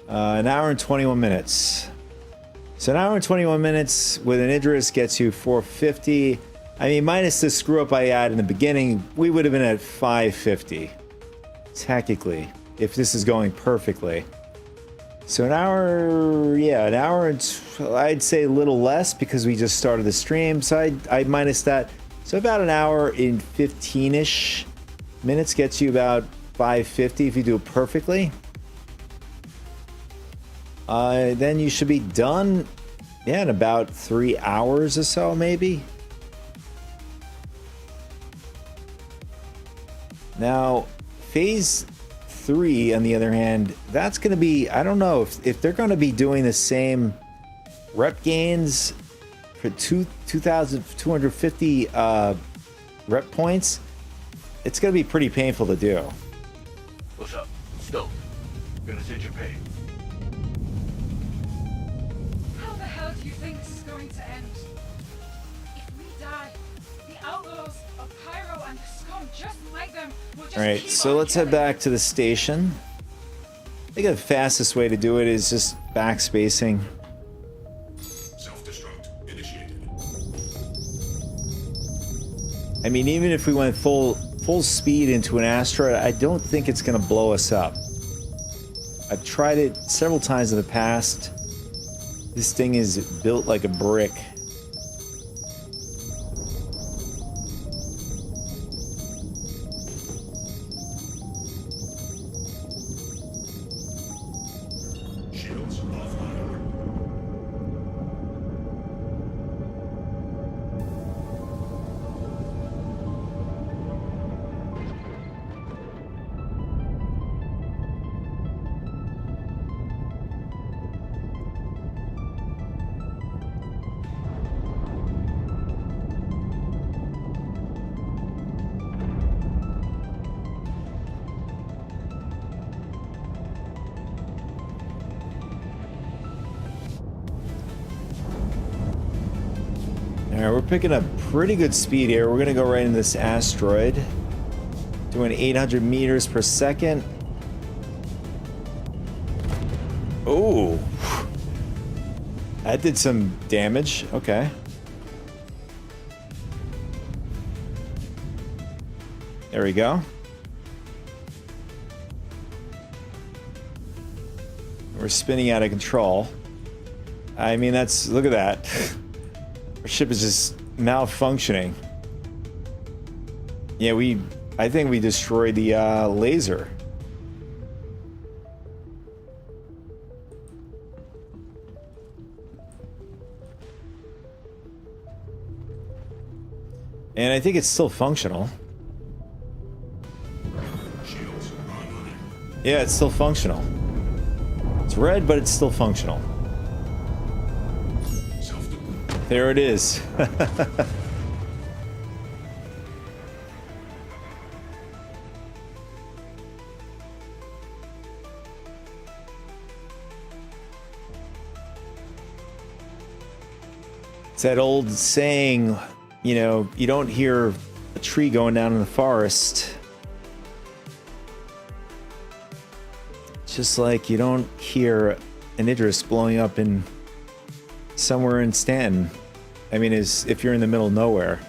An hour and 21 minutes. So an hour and 21 minutes with an Idris gets you 450. I mean, minus the screw up I had in the beginning, we would have been at 550. Technically, if this is going perfectly. So an hour, yeah, an hour and I'd say a little less because we just started the stream. So I'd minus that. So about an hour in 15-ish minutes gets you about 550 if you do it perfectly. Then you should be done, yeah, in about 3 hours or so, maybe. Now, phase 3, on the other hand, that's going to be, I don't know if they're going to be doing the same rep gains for 2,250 rep points. It's going to be pretty painful to do. What's up? Stoked. Gonna send your pay. How the hell do you think this is going to end? If we die, the outlaws of Pyro and the scum, just like them, will just Alright, keep so on let's head killing. back to the station. I think the fastest way to do it is just backspacing. Self-destruct initiated. I mean, even if we went full speed into an asteroid, I don't think it's gonna blow us up. I've tried it several times in the past. This thing is built like a brick. Shields offline. Alright, we're picking up pretty good speed here. We're gonna go right into this asteroid. Doing 800 meters per second. Oh, that did some damage. Okay. There we go. We're spinning out of control. I mean, look at that. Our ship is just malfunctioning. Yeah, I think we destroyed the laser. And I think it's still functional. Shields online. Yeah, it's still functional. It's red, but it's still functional. There it is. It's that old saying, you know, you don't hear a tree going down in the forest. Just like you don't hear an Idris blowing up in somewhere in Stanton. I mean, if you're in the middle of nowhere.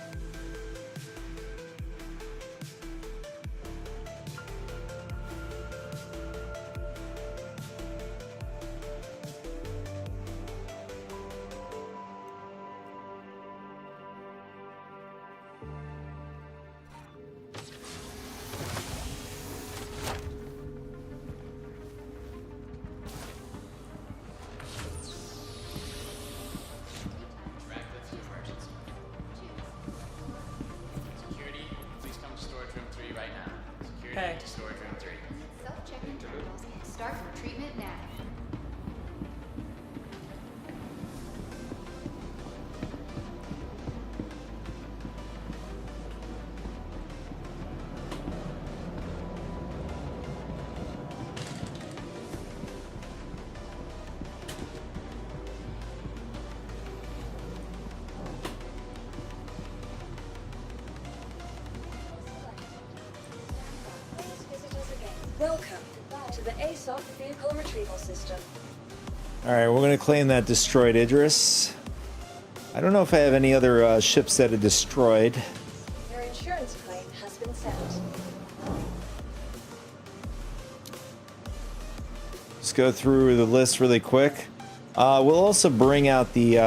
Brackets to emergency. Security, please come to storage room 3 right now. Security Hey. to storage room 3. Self-checking terminals. Start treatment now. Please visit us again. Welcome to the ASOC Vehicle Retrieval System. Alright, we're gonna claim that destroyed Idris. I don't know if I have any other ships that are destroyed. Your insurance claim has been sent. Let's go through the list really quick. We'll also bring out the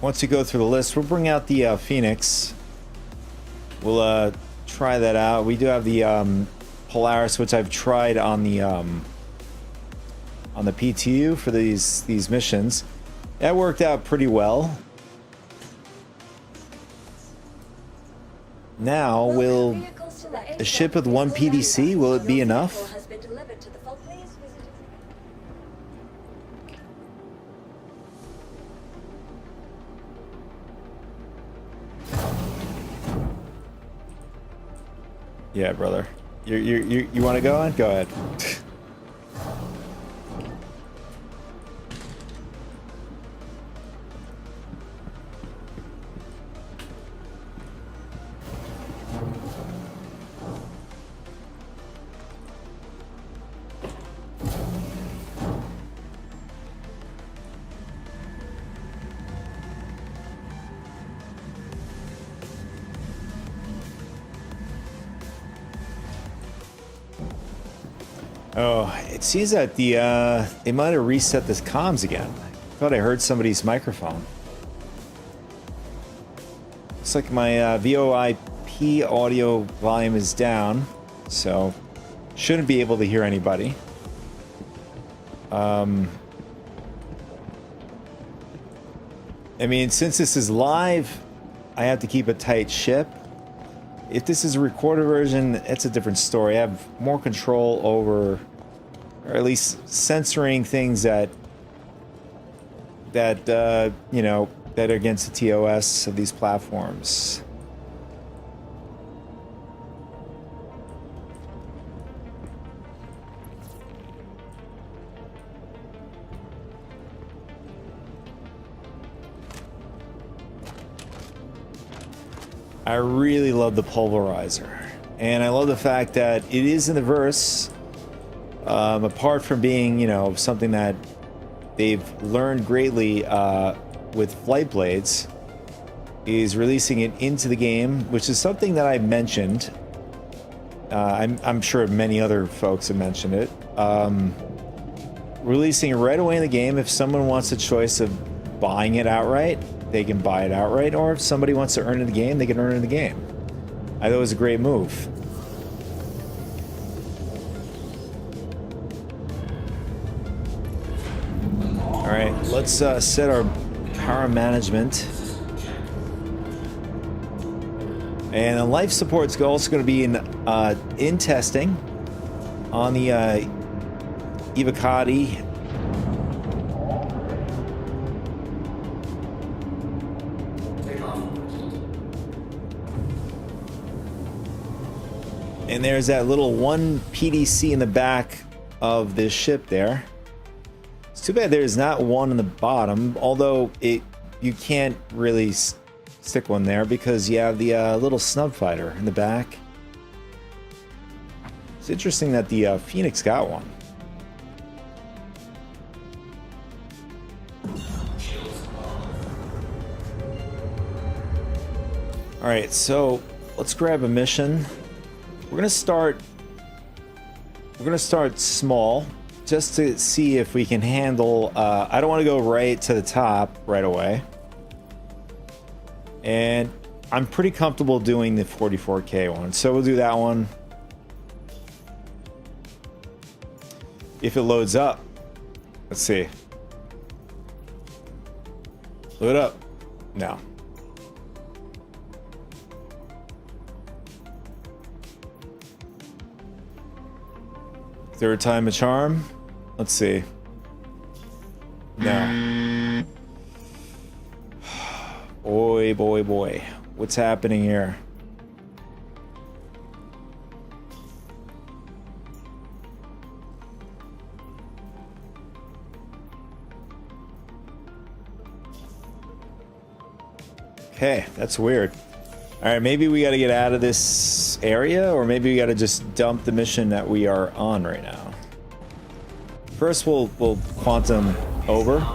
once you go through the list, we'll bring out the Phoenix. We'll try that out. We do have the Polaris, which I've tried on the PTU for these missions. That worked out pretty well. Now, will a ship with one PDC, will it be enough? Has been delivered to the Please visit us Yeah, brother. You want to go on? Go ahead. Oh, it seems that they might have reset the comms again. I thought I heard somebody's microphone. Looks like my VoIP audio volume is down, so shouldn't be able to hear anybody. I mean, since this is live, I have to keep a tight ship. If this is a recorded version, it's a different story. I have more control over, or at least censoring things that you know, that are against the TOS of these platforms. I really love the pulverizer, and I love the fact that it is in the verse. Apart from being, you know, something that they've learned greatly with Flight Blades, is releasing it into the game, which is something that I mentioned. I'm sure many other folks have mentioned it. Releasing it right away in the game. If someone wants a choice of buying it outright, they can buy it outright, or if somebody wants to earn it in the game, they can earn it in the game. I thought it was a great move. Alright, let's set our power management. And the life support's also going to be in testing on the Evocati. And there's that little one PDC in the back of this ship there. It's too bad there's not one in the bottom, although you can't really stick one there because you have the little snub fighter in the back. It's interesting that the Phoenix got one. Alright, so let's grab a mission. We're gonna start small, just to see if we can handle. I don't want to go right to the top right away, and I'm pretty comfortable doing the 44K one, so we'll do that one. If it loads up, let's see. Load up. No. Third time a charm. Let's see. No. Boy, boy, boy. What's happening here? Okay, that's weird. Alright, maybe we gotta get out of this area, or maybe we gotta just dump the mission that we are on right now. First, we'll quantum over.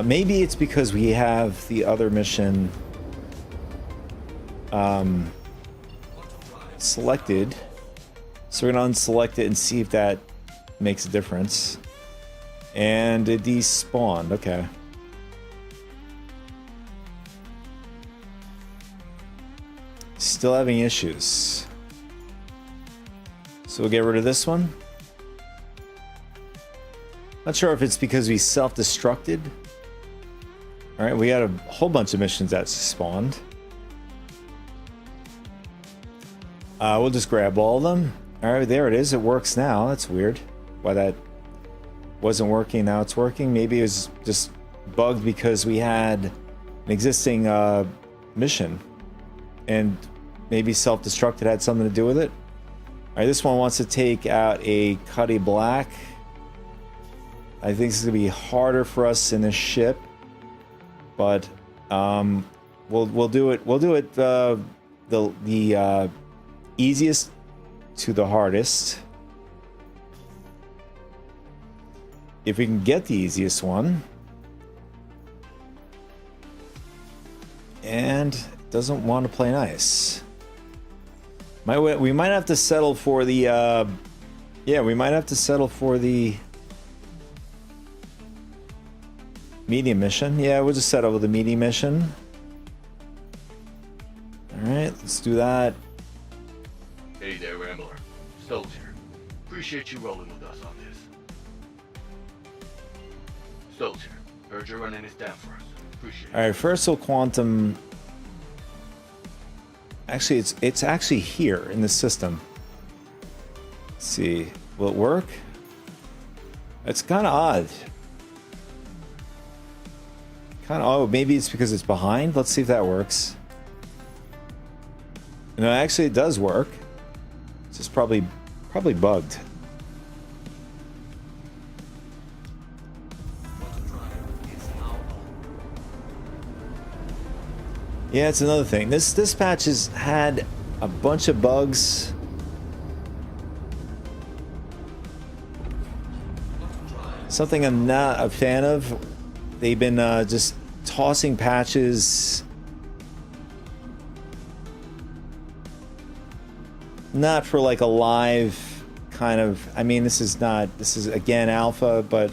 Maybe it's because we have the other mission selected. So we're gonna unselect it and see if that makes a difference. And it despawned, okay. Still having issues. So we'll get rid of this one. Not sure if it's because we self-destructed. Alright, we got a whole bunch of missions that spawned. We'll just grab all of them. Alright, there it is. It works now. That's weird. Why that wasn't working, now it's working. Maybe it was just bugged because we had an existing mission. And maybe self-destructed had something to do with it. Alright, this one wants to take out a Cuddy Black. I think this is gonna be harder for us in this ship, but we'll do it. We'll do it the easiest to the hardest. If we can get the easiest one, and it doesn't want to play nice. We might have to settle for the Yeah, we might have to settle for the medium mission. Yeah, we'll just settle with the medium mission. Alright, let's do that. Hey there, Rambler. Stokes here. Appreciate you rolling with us on this. Stokes here. Heard you're running this down for us. Appreciate it. Alright, first we'll quantum... Actually, it's actually here in the system. Let's see. Will it work? It's kind of odd. Oh, maybe it's because it's behind. Let's see if that works. No, actually it does work. It's just probably bugged. Yeah, it's another thing. This patch has had a bunch of bugs. Something I'm not a fan of. They've been just tossing patches. Not for like a live kind of... I mean, this is again alpha, but...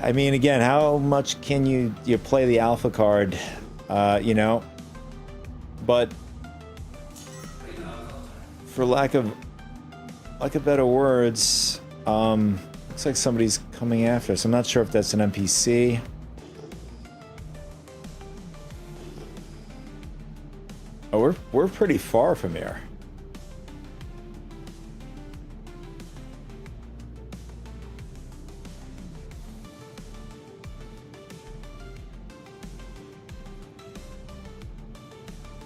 I mean, again, how much can you play the alpha card? You know? But... For lack of better words... looks like somebody's coming after us. I'm not sure if that's an NPC. Oh, we're pretty far from here.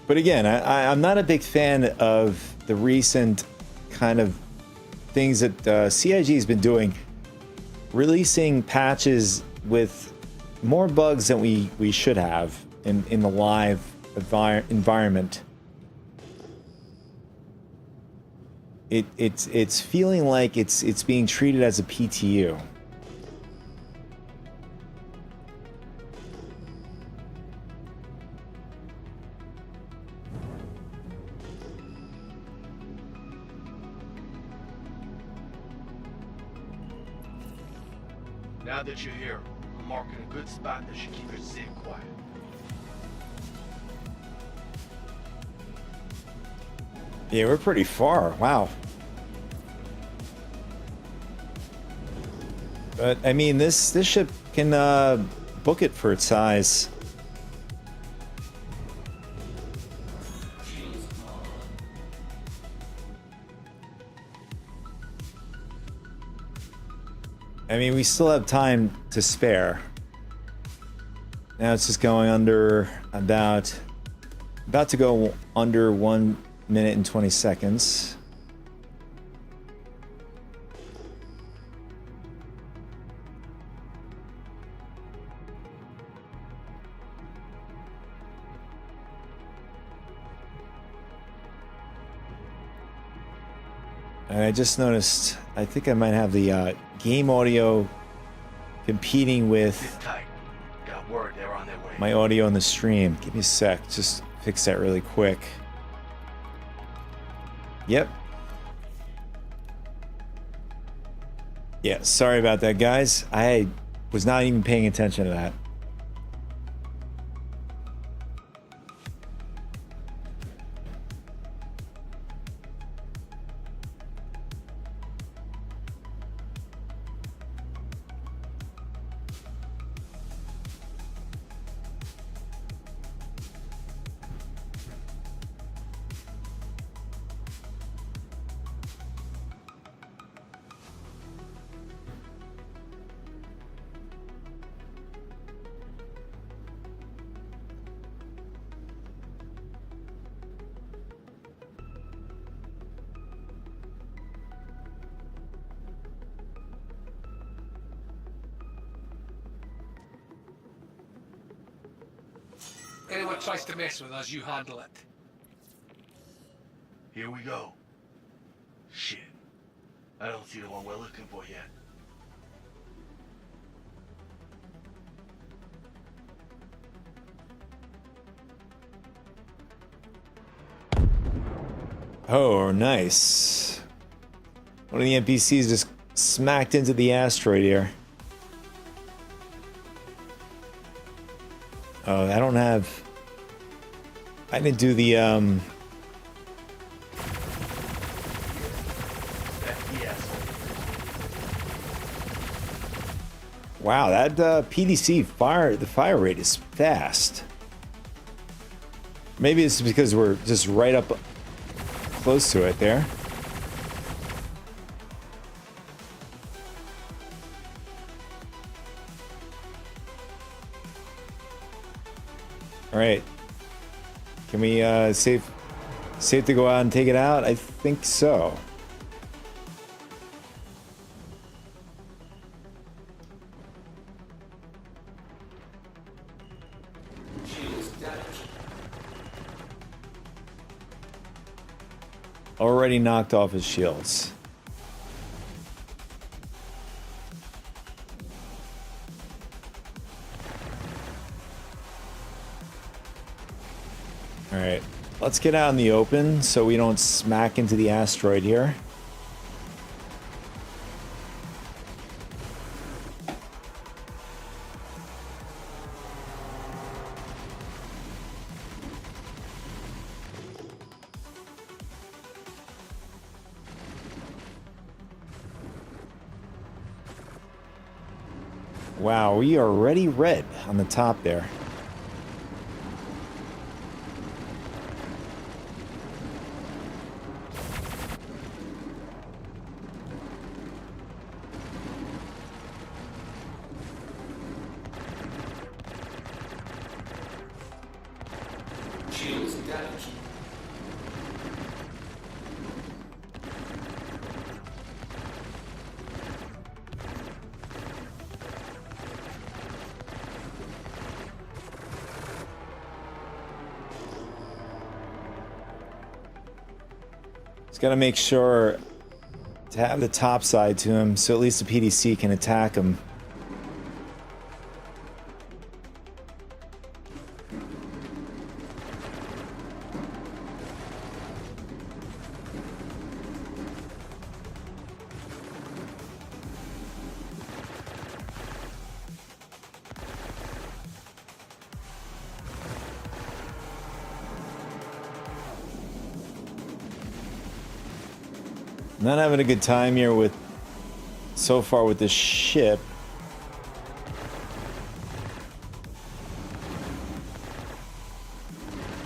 But again, I'm not a big fan of the recent kind of things that CIG has been doing. Releasing patches with more bugs than we should have in the live environment. It's feeling like it's being treated as a PTU. Now that you're here, I'm marking a good spot that should keep your Sig quiet. Yeah, we're pretty far. Wow. But I mean, this ship can book it for its size. I mean, we still have time to spare. Now it's just going under about to go under 1 minute and 20 seconds. And I just noticed, I think I might have the game audio competing with Sit tight. Got word they're on their way. my audio in the stream. Give me a sec, just fix that really quick. Yep. Yeah, sorry about that, guys. I was not even paying attention to that. Anyone tries to mess with us, you handle it. Here we go. Shit. I don't see the one we're looking for yet. Oh, nice. One of the NPCs just smacked into the asteroid here. Oh, I don't have... I didn't do the, Wow, that PDC fire, the fire rate is fast. Maybe it's because we're just right up close to it there. All right. Can we safe to go out and take it out? I think so. Already knocked off his shields. All right, let's get out in the open so we don't smack into the asteroid here. Wow, we are already red on the top there. Shields damaged. Just gotta make sure to have the top side to him so at least the PDC can attack him. Not having a good time here with so far with this ship.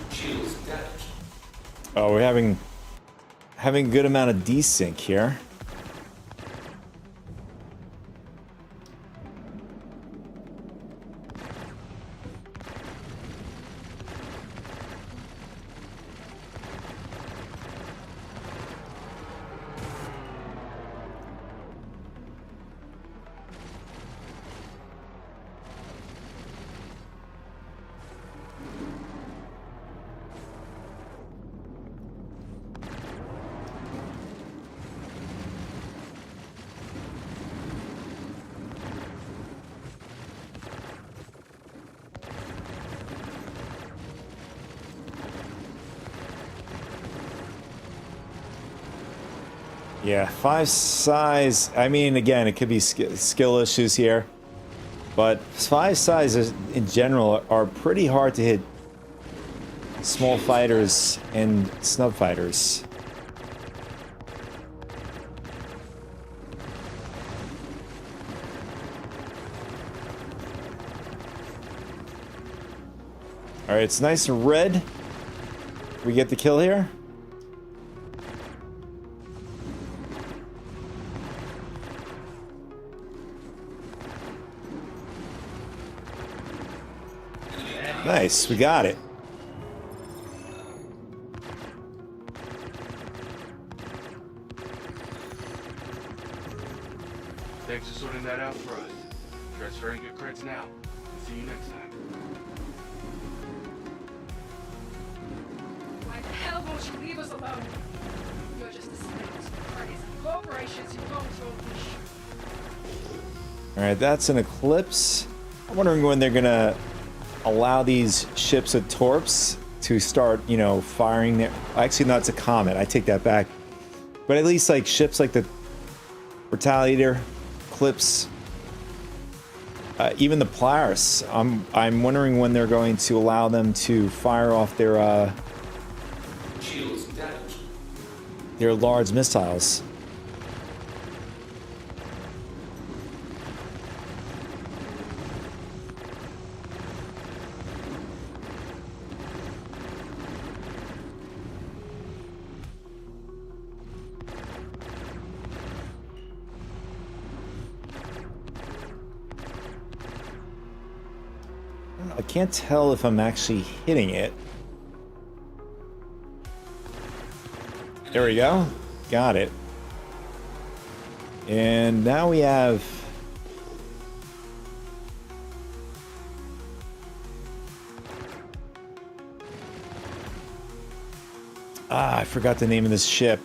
Shields damaged. Oh, we're having a good amount of desync here. Yeah, 5 size. I mean, again, it could be skill issues here, but 5 sizes in general are pretty hard to hit small fighters and snub fighters. All right, it's nice and red. We get the kill here. Nice, we got it. Thanks for sorting that out for us. Transferring your creds now. See you next time. Why the hell won't you leave us alone? You're just a slave to parties and corporations who won't unleash. All right, that's an eclipse. I'm wondering when they're gonna allow these ships of torps to start, you know, firing their... Actually, no, it's a comet. I take that back. But at least, like, ships like the Retaliator, clips, even the Polaris. I'm wondering when they're going to allow them to fire off their large missiles. I can't tell if I'm actually hitting it. There we go. Got it. And now we have... I forgot the name of this ship.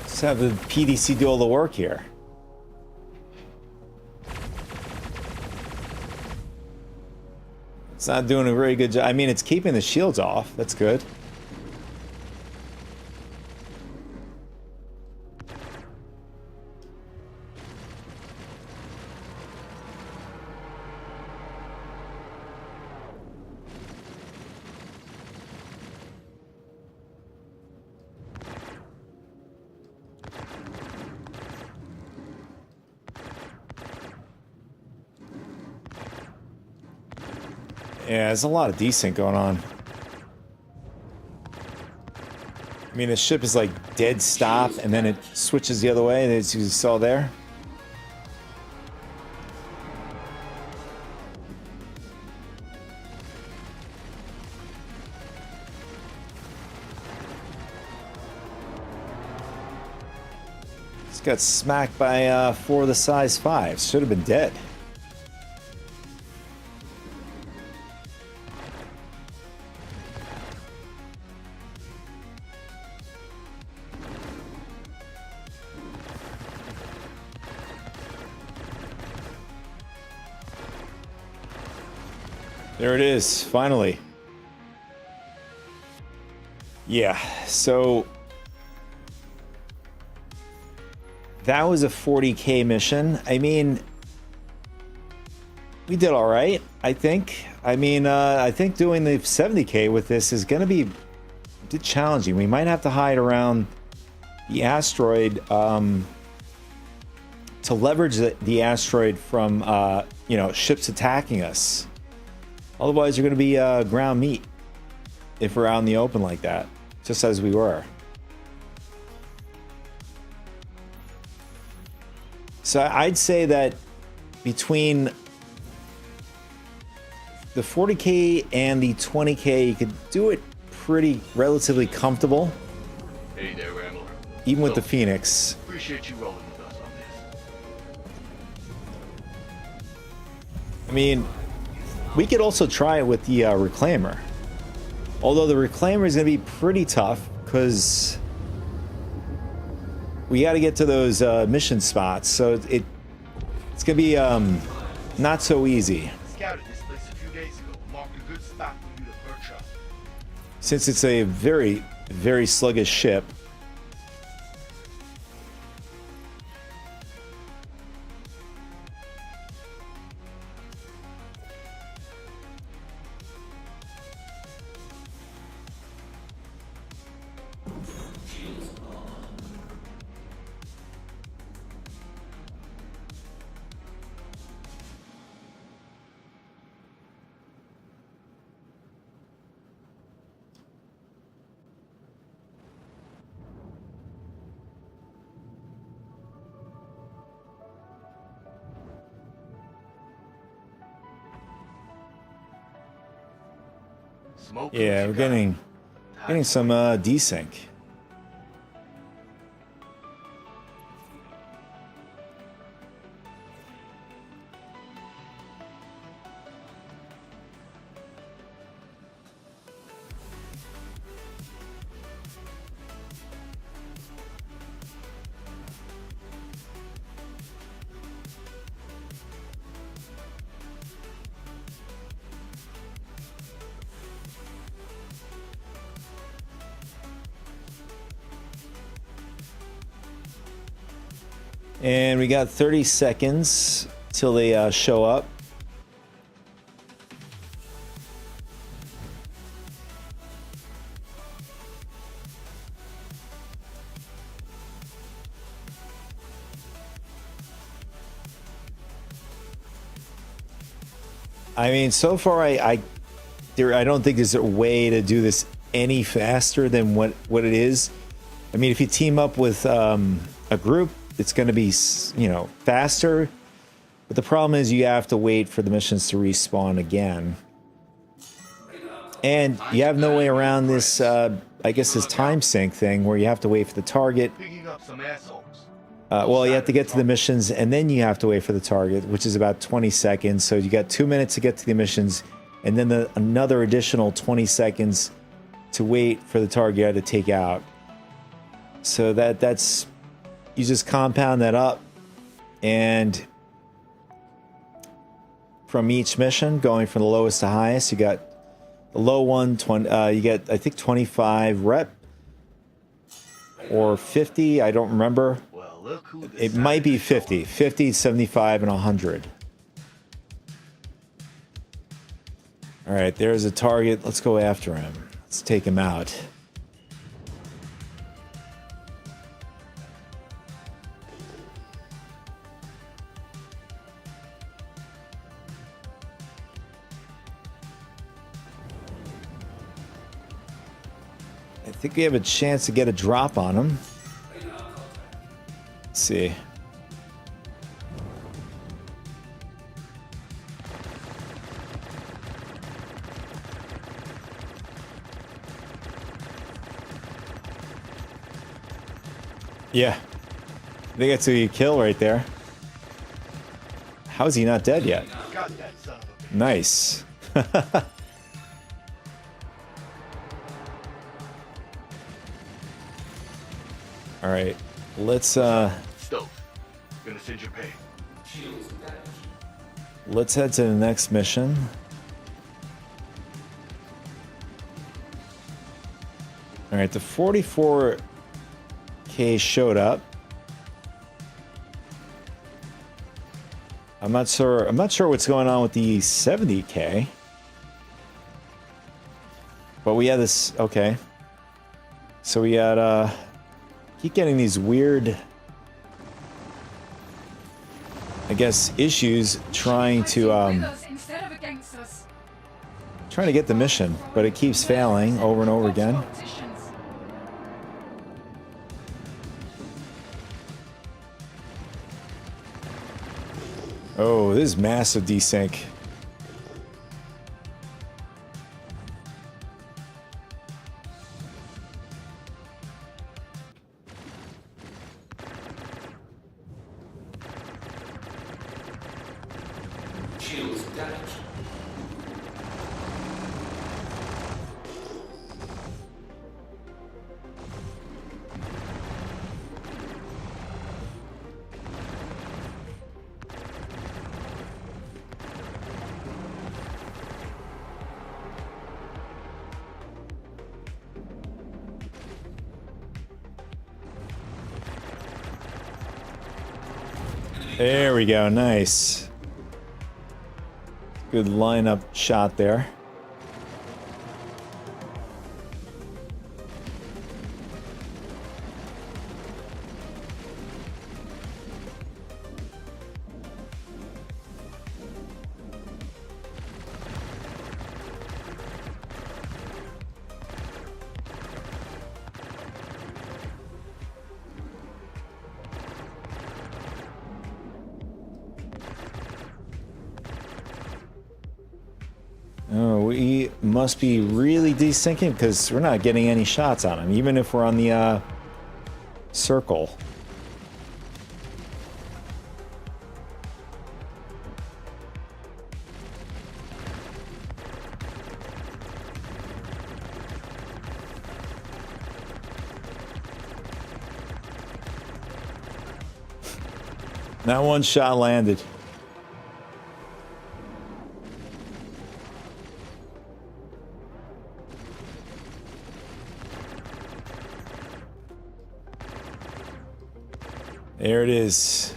Let's have the PDC do all the work here. It's not doing a very good job. I mean, it's keeping the shields off. That's good. Yeah, there's a lot of desync going on. I mean, the ship is like dead stop, and then it switches the other way, as you saw there. Just got smacked by 4 of the size 5s. Should have been dead. There it is, finally. Yeah, so that was a 40K mission. I mean, we did all right, I think. I mean, I think doing the 70K with this is going to be a bit challenging. We might have to hide around the asteroid to leverage the asteroid from, you know, ships attacking us. Otherwise, you're going to be ground meat if we're out in the open like that, just as we were. So I'd say that between the 40K and the 20K, you could do it pretty relatively comfortable. Hey there, Rambler. Even with the Phoenix. Appreciate you rolling with us on this. I mean, we could also try it with the Reclaimer. Although the Reclaimer is going to be pretty tough because we got to get to those mission spots. So it's going to be not so easy. Scouted this place a few days ago. Marked a good spot for you to perch up. Since it's a very, very sluggish ship. Smoke. Yeah, what we're you got. getting some desync. And we got 30 seconds till they show up. I mean, so far, I don't think there's a way to do this any faster than what it is. I mean, if you team up with a group, it's going to be, you know, faster. But the problem is you have to wait for the missions to respawn again. And you have no way around this, I guess, this time sync thing where you have to wait for the target. Picking up some assholes. Well, you have to get to the missions, and then you have to wait for the target, which is about 20 seconds. So you got 2 minutes to get to the missions, and then another additional 20 seconds to wait for the target you had to take out. So that's... You just compound that up, and from each mission, going from the lowest to highest, you got the low one, you get, I think, 25 rep, or 50, I don't remember. Well, look who It might be 50, 75, and 100. All right, there's a target. Let's go after him. Let's take him out. I think we have a chance to get a drop on him. Let's see. Yeah. I think that's who you kill right there. How is he not dead yet? got that son of a bitch. Nice. All right, let's Stokes. Gonna send your pay. let's head to the next mission. All right, the 44K showed up. I'm not sure what's going on with the 70K. But we had this, okay. So we had keep getting these weird, I guess, issues trying to get the mission, but it keeps failing over and over again. Oh, this is massive desync. There we go, nice. Good lineup shot there. we must be really desyncing because we're not getting any shots on him, even if we're on the circle. Not one shot landed. There it is.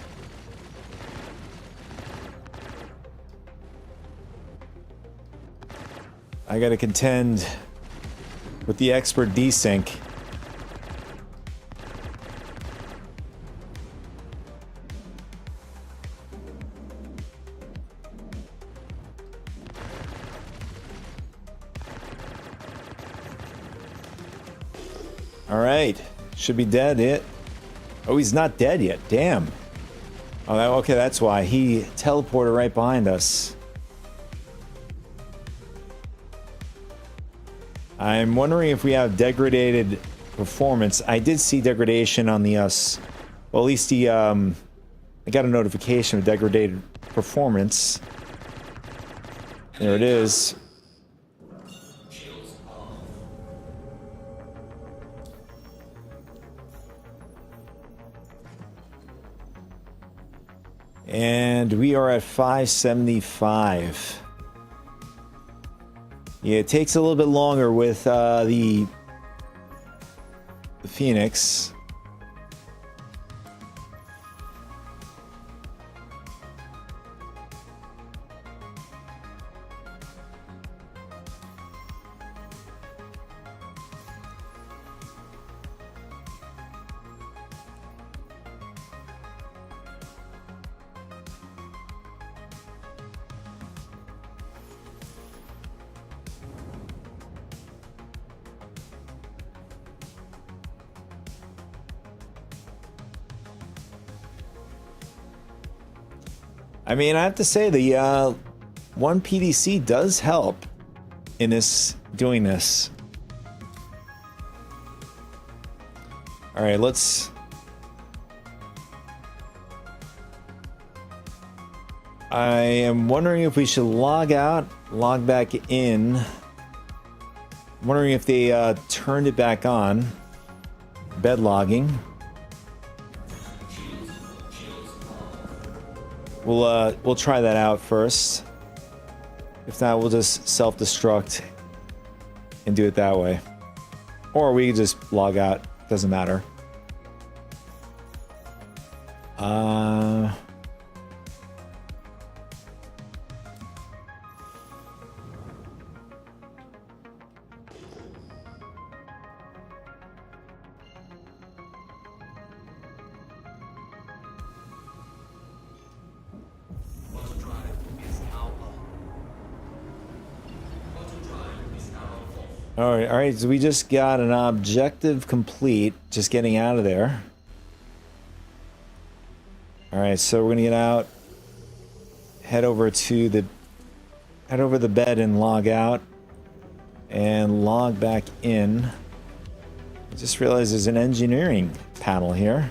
I gotta contend with the expert desync. All right, should be dead. Oh, he's not dead yet. Damn. Oh, okay, that's why he teleported right behind us. I'm wondering if we have degraded performance. I did see degradation on the well, at least the I got a notification of degraded performance. There it is. And we are at 575. Yeah, it takes a little bit longer with the Phoenix. I mean, I have to say the one PDC does help in doing this. All right, let's. I am wondering if we should log out, log back in. I'm wondering if they turned it back on. Bed logging. We'll try that out first. If not, we'll just self-destruct and do it that way. Or we can just log out. Doesn't matter. All right, so we just got an objective complete, just getting out of there. All right, so we're gonna get out, head over the bed and log out, and log back in. I just realized there's an engineering panel here.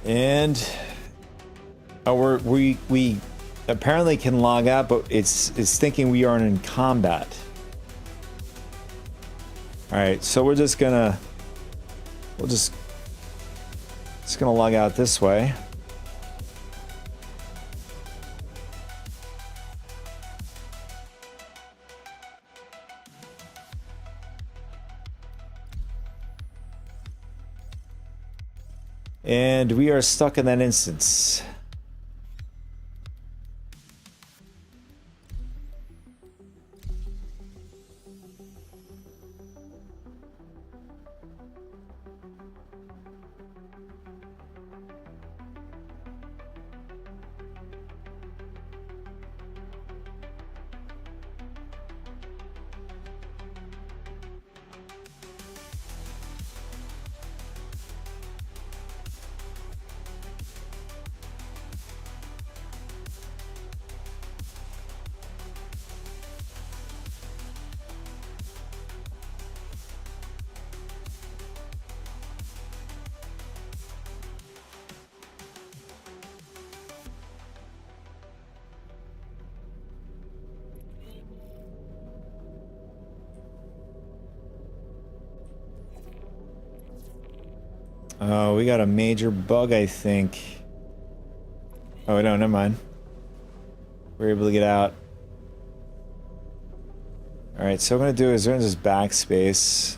And we apparently can log out, but it's thinking we aren't in combat. All right, so we're just gonna log out this way. And we are stuck in that instance. Oh, we got a major bug, I think. Oh, no, never mind. We're able to get out. Alright, so what I'm going to do is we're in this backspace.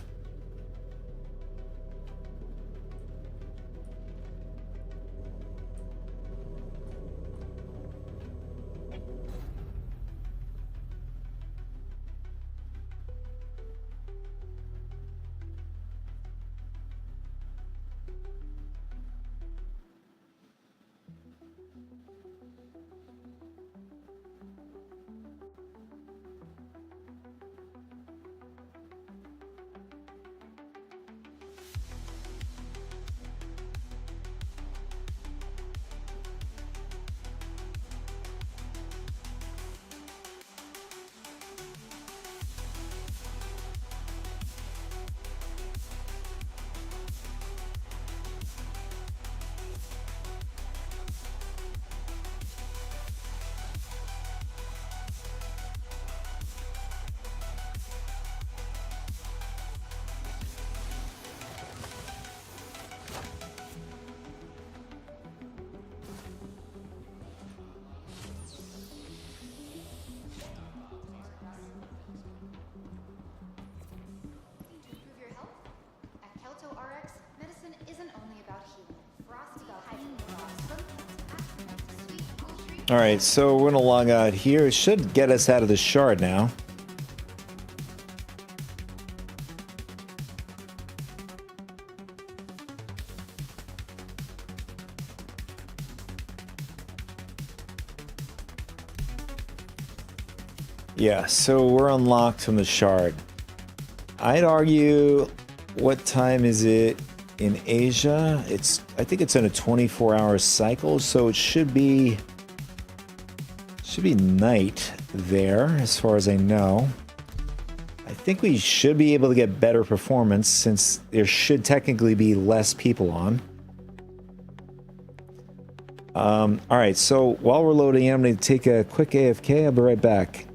To improve your health? At Kelto RX, medicine isn't only about healing. Frost about clean sweet, poultry. Alright, so we're gonna log out here. It should get us out of the shard now. Yeah, so we're unlocked from the shard. I'd argue, what time is it in Asia? I think it's in a 24-hour cycle, so it should be night there, as far as I know. I think we should be able to get better performance since there should technically be less people on. Alright, so while we're loading, I'm going to take a quick AFK. I'll be right back.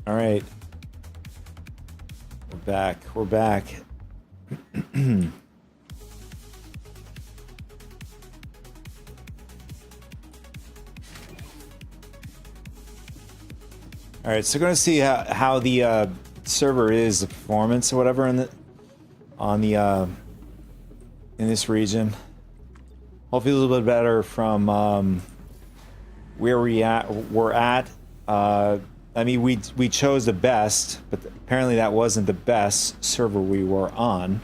All right. We're back. We're back. All right, so we're going to see how the server is, the performance or whatever in this region. Hopefully a little bit better from where we're at. I mean, we chose the best, but apparently that wasn't the best server we were on.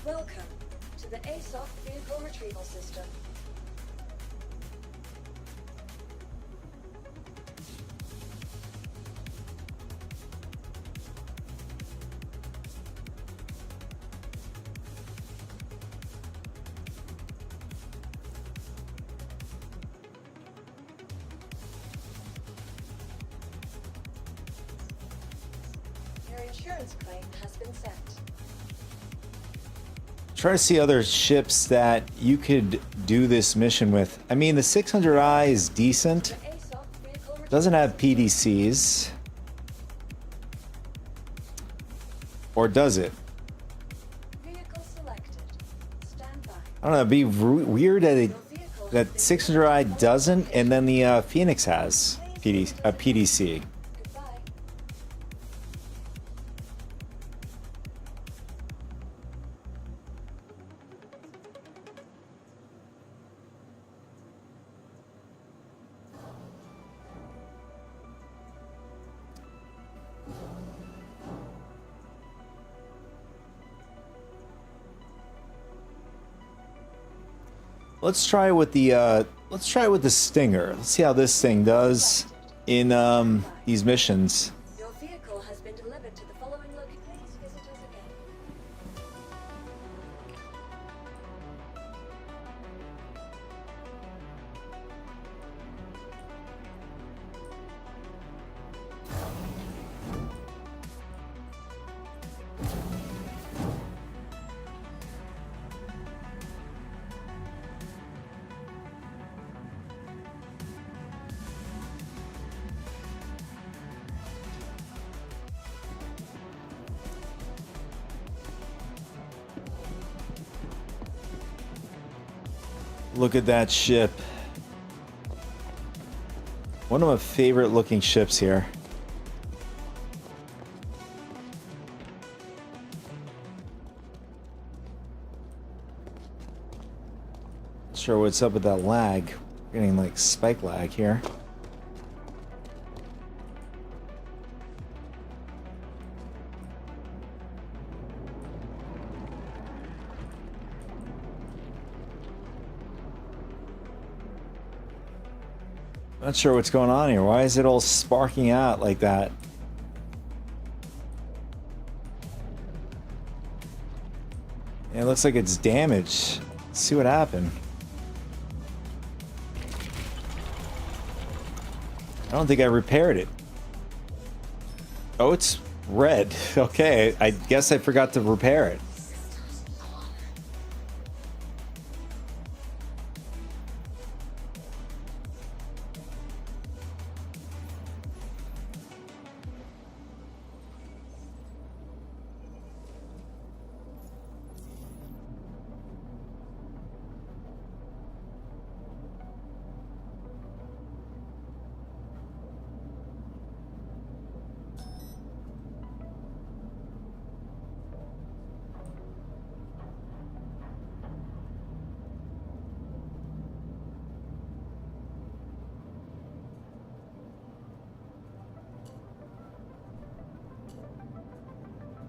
Welcome to the ASOC vehicle retrieval system. Your insurance claim has been sent. Try to see other ships that you could do this mission with. I mean, the 600i is decent. The ASOC vehicle Doesn't have PDCs. Or does it? vehicle selected. Stand by. I don't know. It'd be weird that Your vehicle that 600i doesn't, and then the Phoenix has a PDC. Goodbye. Let's try it with the Stinger. Let's see how this thing does in these missions. Your vehicle has been delivered to the following location. Please visit us again. Look at that ship. One of my favorite looking ships here. Not sure what's up with that lag. We're getting like spike lag here. Not sure what's going on here. Why is it all sparking out like that? It looks like it's damaged. Let's see what happened. I don't think I repaired it. Oh, it's red. Okay, I guess I forgot to repair it.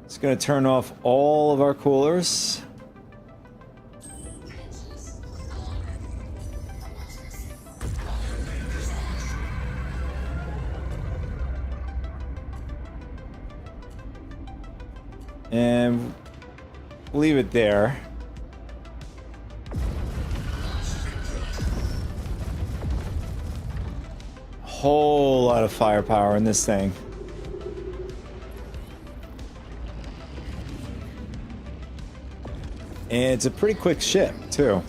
It's going to turn off all of our coolers. And leave it there. whole lot of firepower in this thing. And it's a pretty quick ship, too.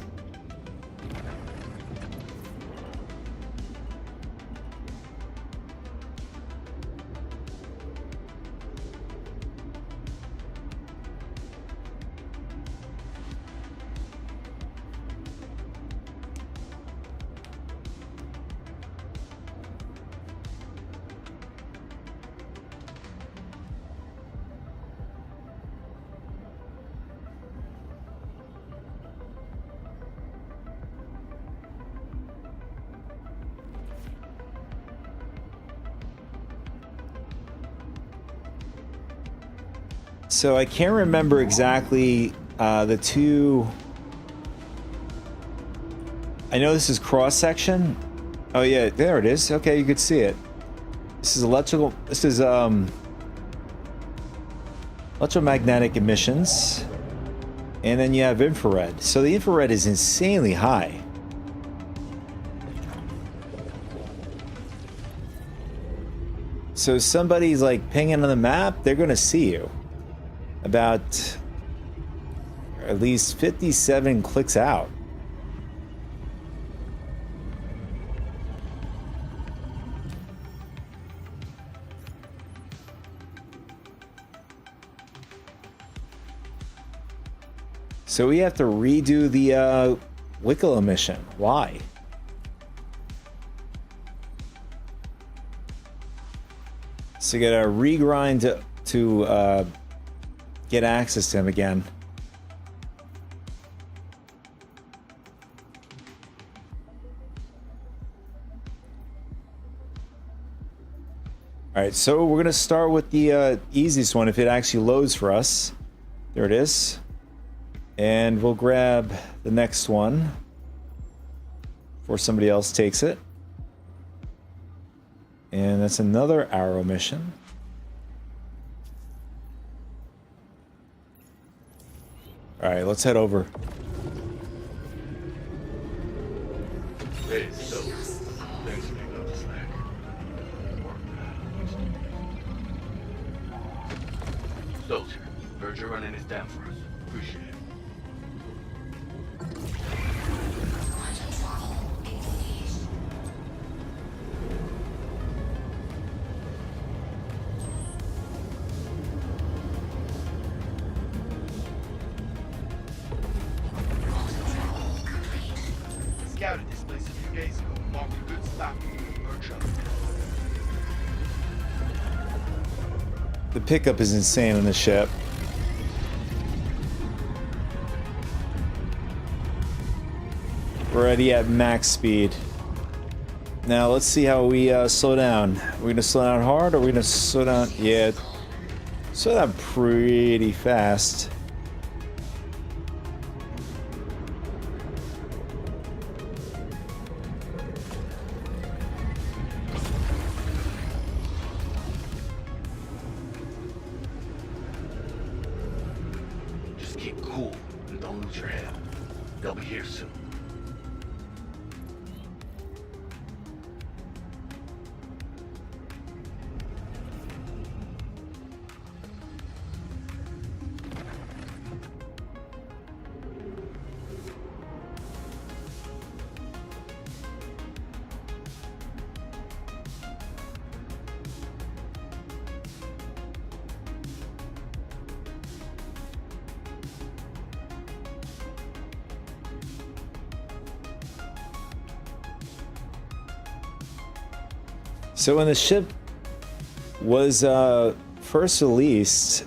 So I can't remember exactly the two. I know this is cross section. Oh yeah, there it is. Okay, you could see it. This is electrical. This is electromagnetic emissions, and then you have infrared. So the infrared is insanely high. So if somebody's like pinging on the map, they're gonna see you. About at least 57 clicks out. So we have to redo the Wickle emission. Why? So you gotta regrind to get access to him again. Alright, so we're gonna start with the easiest one if it actually loads for us. There it is. And we'll grab the next one before somebody else takes it. And that's another arrow mission. Alright, let's head over. Hey, so, thanks for picking up the slack. Soldier, heard you're running this down for us. Appreciate it. Scouted this place a few days ago and marked a good spot for workshop. The pickup is insane on the ship. We're already at max speed. Now let's see how we slow down. We're gonna slow down hard, or we're gonna slow down? Yeah, slow down pretty fast. Just keep cool and don't lose your head. They'll be here soon. So when the ship was first released,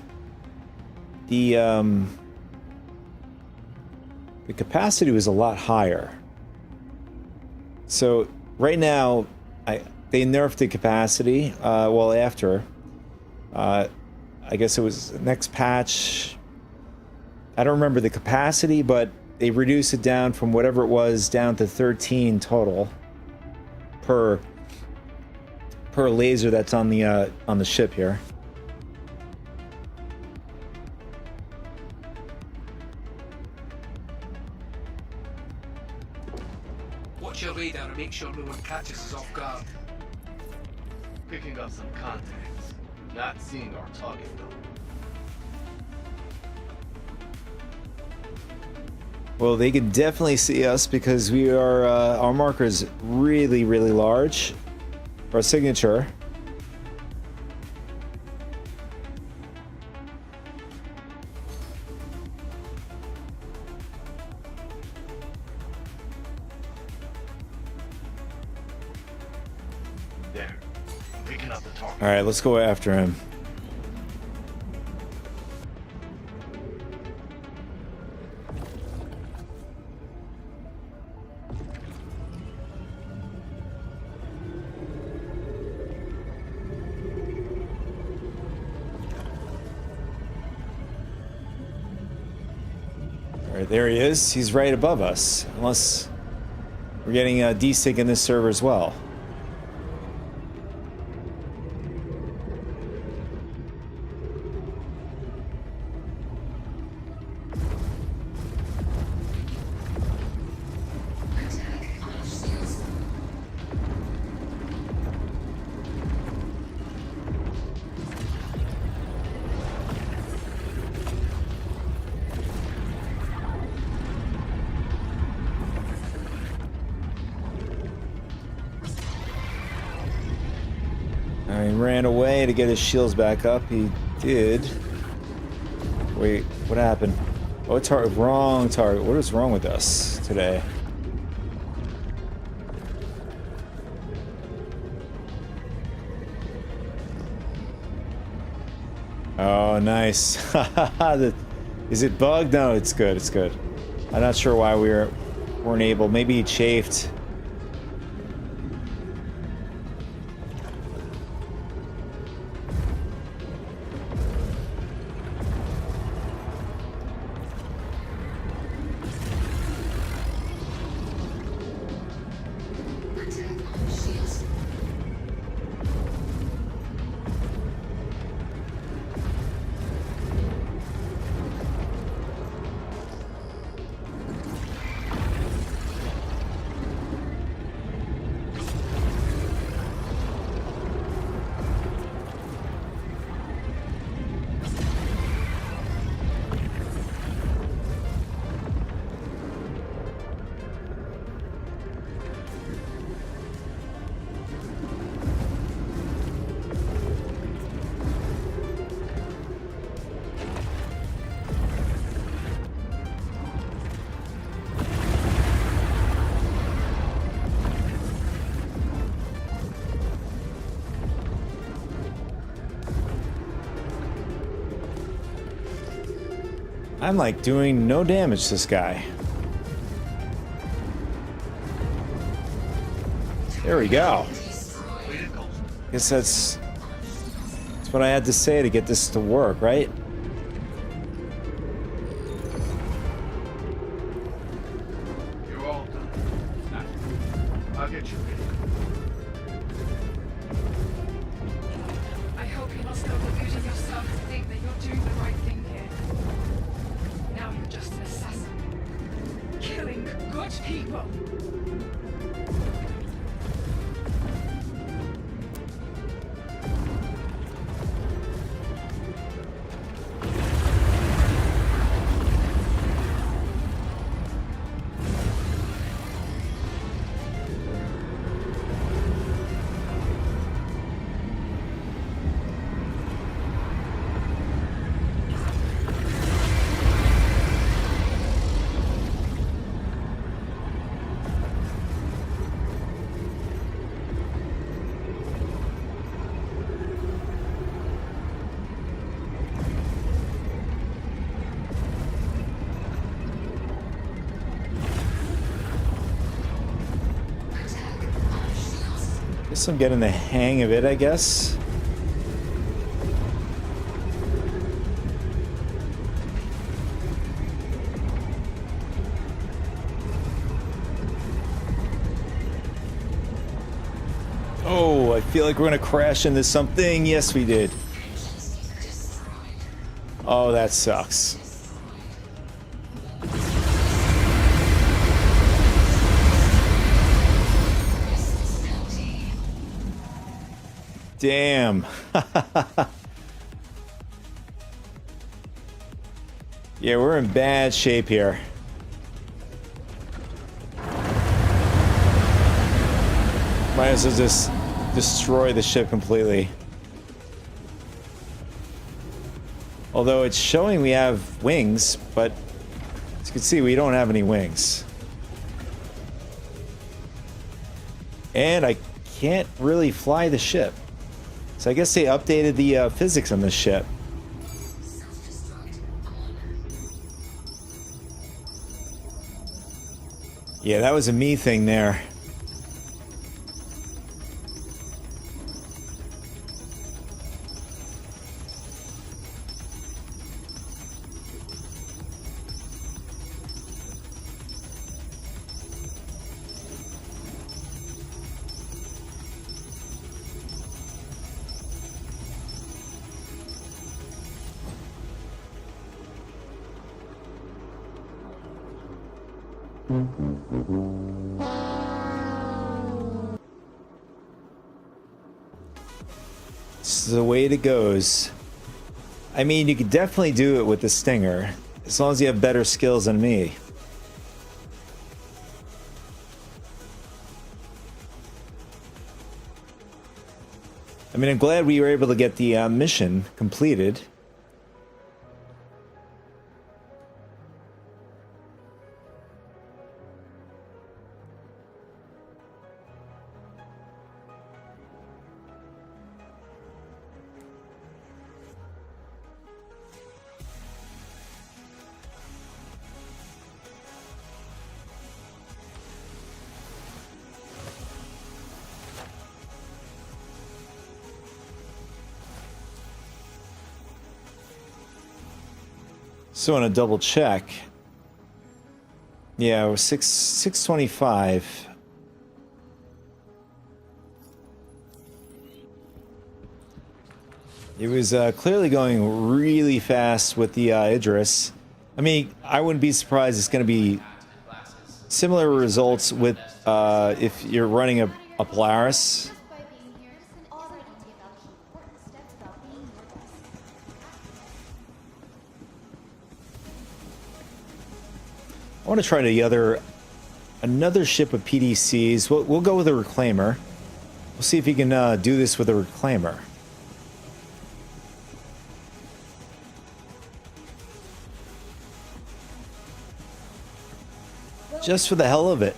the capacity was a lot higher. So right now, they nerfed the capacity. Well, after I guess it was the next patch. I don't remember the capacity, but they reduced it down from whatever it was down to 13 total per laser that's on the ship here. Watch your radar and make sure no one catches us off guard. Picking up some contacts. Not seeing our target though. Well, they can definitely see us because we are, our marker is really, really large. Our signature. There. I'm picking up the target. All right, let's go after him. All right, there he is. He's right above us. Unless we're getting a desync in this server as well. He ran away to get his shields back up. He did. Wait, what happened? Oh, wrong target. What is wrong with us today? Oh, nice. Is it bugged? No, it's good. It's good. I'm not sure why we weren't able. Maybe he chafed. I'm like doing no damage to this guy. There we go. Guess that's what I had to say to get this to work, right? You're all done. I'll get you ready. I hope you're not still deluding yourself to think that you're doing the right thing here. Now you're just an assassin. Killing good people. Guess I'm getting the hang of it, I guess. Oh, I feel like we're gonna crash into something. Yes, we did. Oh, that sucks. Damn. Yeah, we're in bad shape here. Might as well just destroy the ship completely. Although it's showing we have wings, but as you can see, we don't have any wings. And I can't really fly the ship. So I guess they updated the physics on this ship. Yeah, that was a me thing there. This is the way it goes. I mean, you could definitely do it with the Stinger, as long as you have better skills than me. I mean, I'm glad we were able to get the mission completed. So on a double check, yeah, it was 625. It was clearly going really fast with the Idris. I mean, I wouldn't be surprised it's going to be similar results with if you're running a Polaris. Just by being here, Medicine already take out the important steps about being your best. I want to try another ship of PDCs. We'll go with a Reclaimer. We'll see if you can do this with a Reclaimer. Just for the hell of it.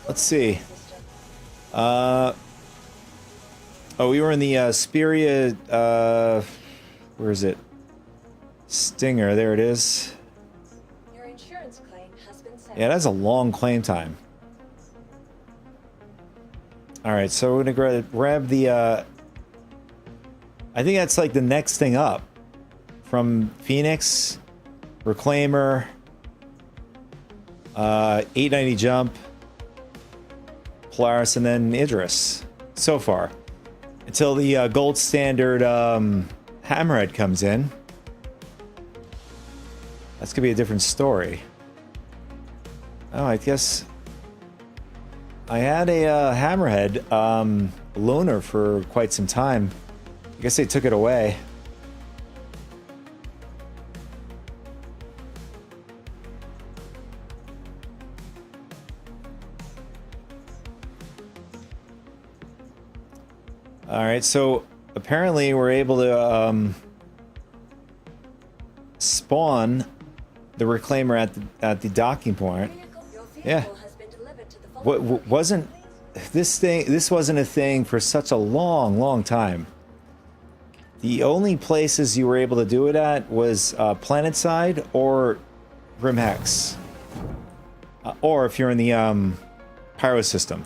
Let's see. Oh, we were in the Speria, where is it? Stinger, there it is. Your insurance claim has been sent. Yeah, that's a long claim time. Alright, so we're gonna grab the, I think that's like the next thing up. From Phoenix, Reclaimer, 890 jump, Polaris, and then Idris. So far. Until the gold standard Hammerhead comes in. That's gonna be a different story. Oh, I guess I had a Hammerhead loaner for quite some time. I guess they took it away. Alright, so apparently we're able to spawn the Reclaimer at the docking point. Yeah. Wasn't this wasn't a thing for such a long time. The only places you were able to do it at was Planetside or Grimhex. Or if you're in the Pyro system.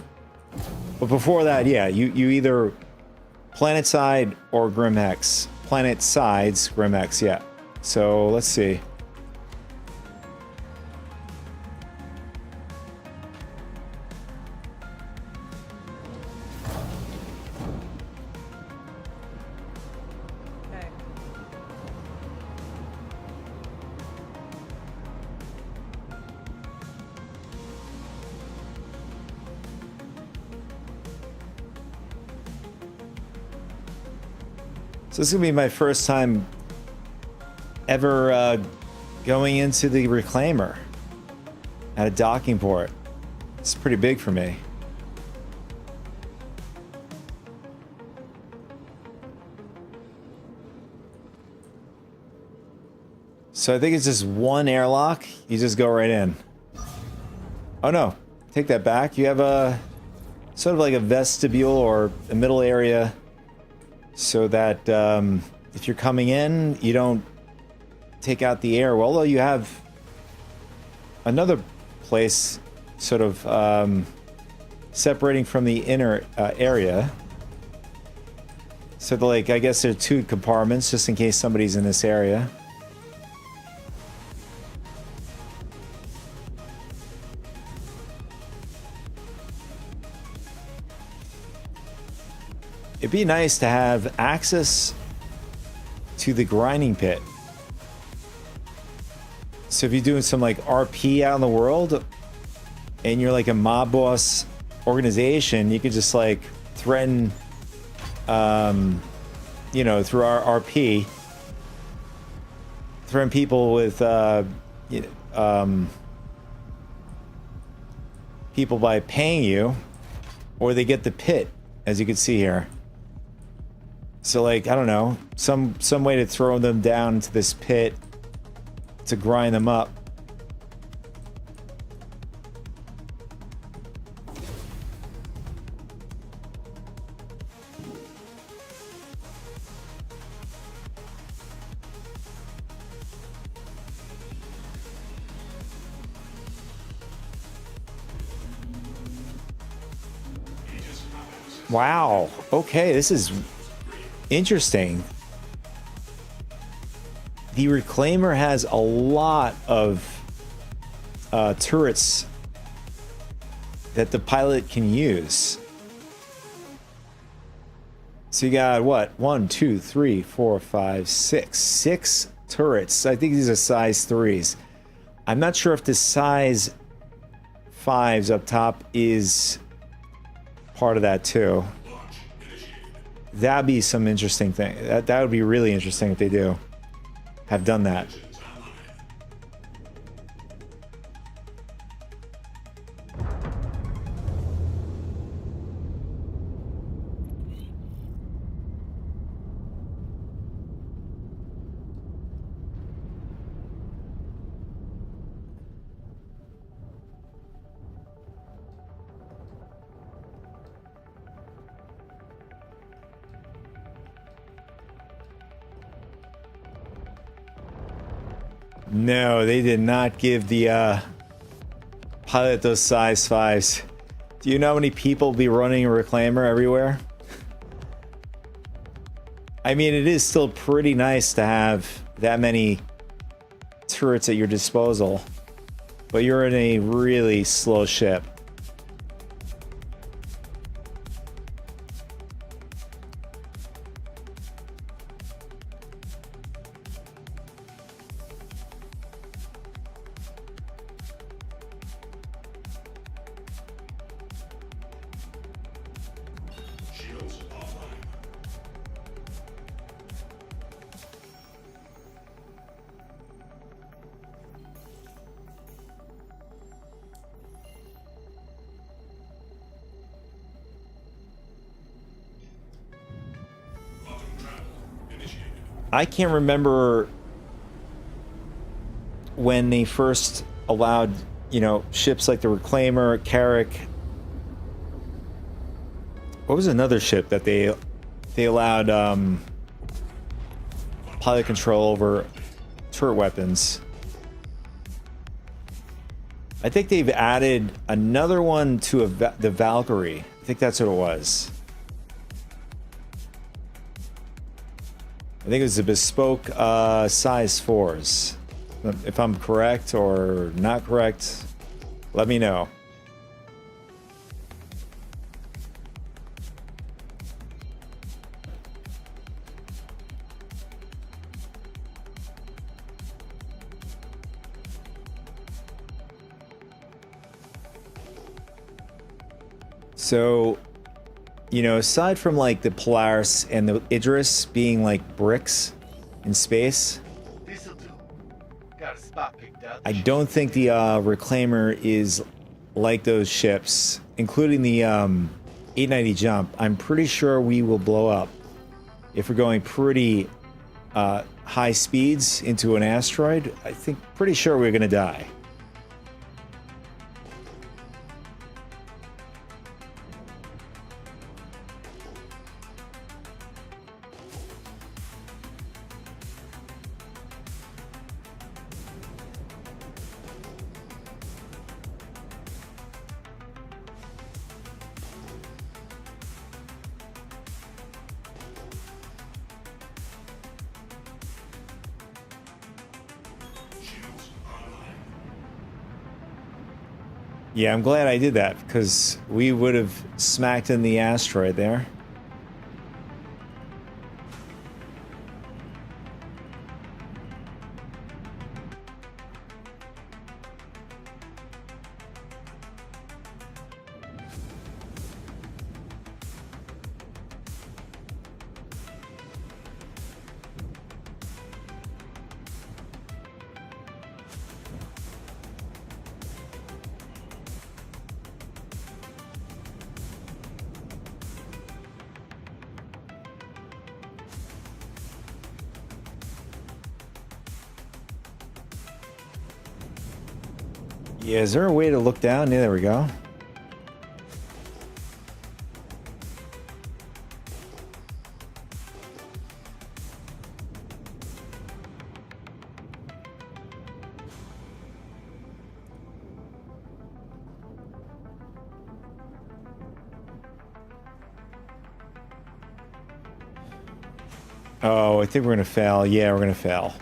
But before that, yeah, you either Planetside or Grimhex. Planetside, Grimhex, yeah. So let's see. Okay. So this is gonna be my first time ever going into the reclaimer at a docking port. It's pretty big for me. So I think it's just one airlock. You just go right in. Oh no, take that back. You have a sort of like a vestibule or a middle area so that if you're coming in, you don't take out the air. Well, although you have another place sort of separating from the inner area. So like, I guess there are two compartments just in case somebody's in this area. It'd be nice to have access to the grinding pit. So if you're doing some like RP out in the world and you're like a mob boss organization, you could just like threaten, you know, through our RP, threaten people with, people by paying you, or they get the pit, as you can see here. So like, I don't know, some way to throw them down into this pit to grind them up. Wow. Okay, this is interesting. The Reclaimer has a lot of turrets that the pilot can use. So you got what? 1, 2, 3, 4, 5, 6. 6 turrets. I think these are size 3s. I'm not sure if the size 5s up top is part of that too. That'd be some interesting thing. That would be really interesting if they do have done that. No, they did not give the pilot those size 5s. Do you know how many people be running a Reclaimer everywhere? I mean, it is still pretty nice to have that many turrets at your disposal, but you're in a really slow ship. I can't remember when they first allowed, you know, ships like the Reclaimer, Carrack. What was another ship that they allowed pilot control over turret weapons? I think they've added another one to the Valkyrie. I think that's what it was. I think it was the bespoke size 4s. If I'm correct or not correct, let me know. So You know, aside from like the Polaris and the Idris being like bricks in space, This'll do. Got a spot picked out. I don't think the Reclaimer is like those ships, including the 890 jump. I'm pretty sure we will blow up if we're going pretty high speeds into an asteroid. I think pretty sure we're gonna die. Yeah, I'm glad I did that because we would have smacked in the asteroid there. Yeah, is there a way to look down? Yeah, there we go. Oh, I think we're gonna fail. Yeah, we're gonna fail.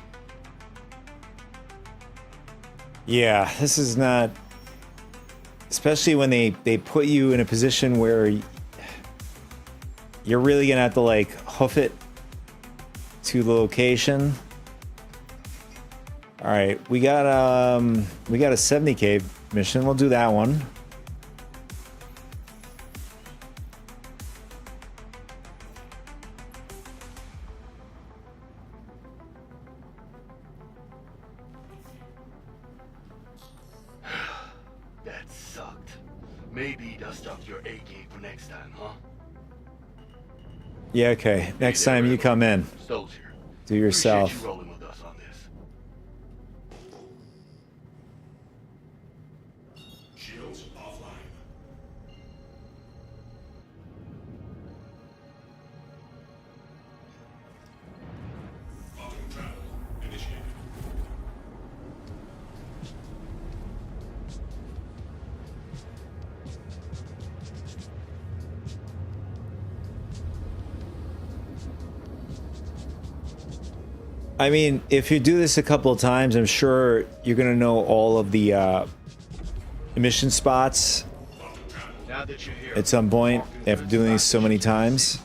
Yeah, this is not... Especially when they put you in a position where you're really gonna have to, like, hoof it to the location. Alright, we got a 70K mission. We'll do that one. That sucked. Maybe dust off your A game for next time, huh? Yeah, okay. Next time you come in. Soldier. Do yourself. Appreciate you rolling with us on this. Shields offline. Quantum travel initiated. I mean, if you do this a couple of times, I'm sure you're gonna know all of the emission spots Now that you're here, at some point after doing these so many times.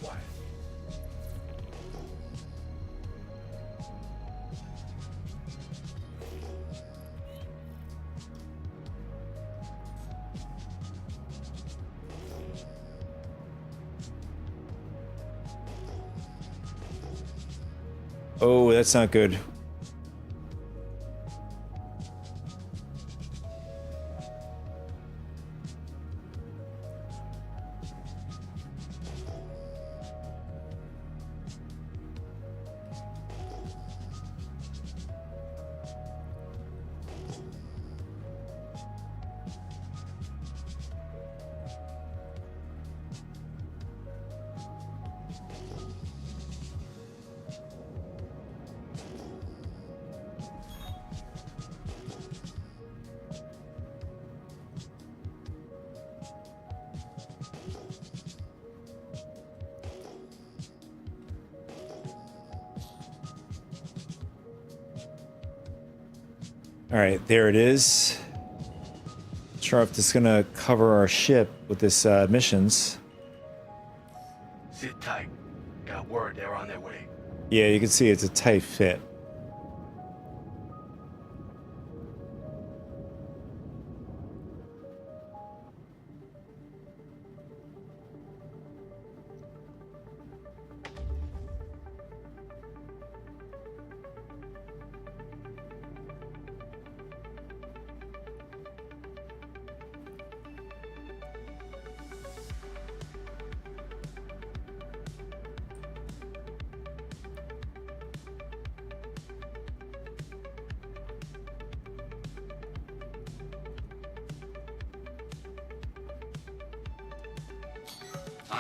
Oh, that's not good. All right, there it is. Not sure if this is gonna cover our ship with this missions. sit tight. Got word they're on their way. Yeah, you can see it's a tight fit.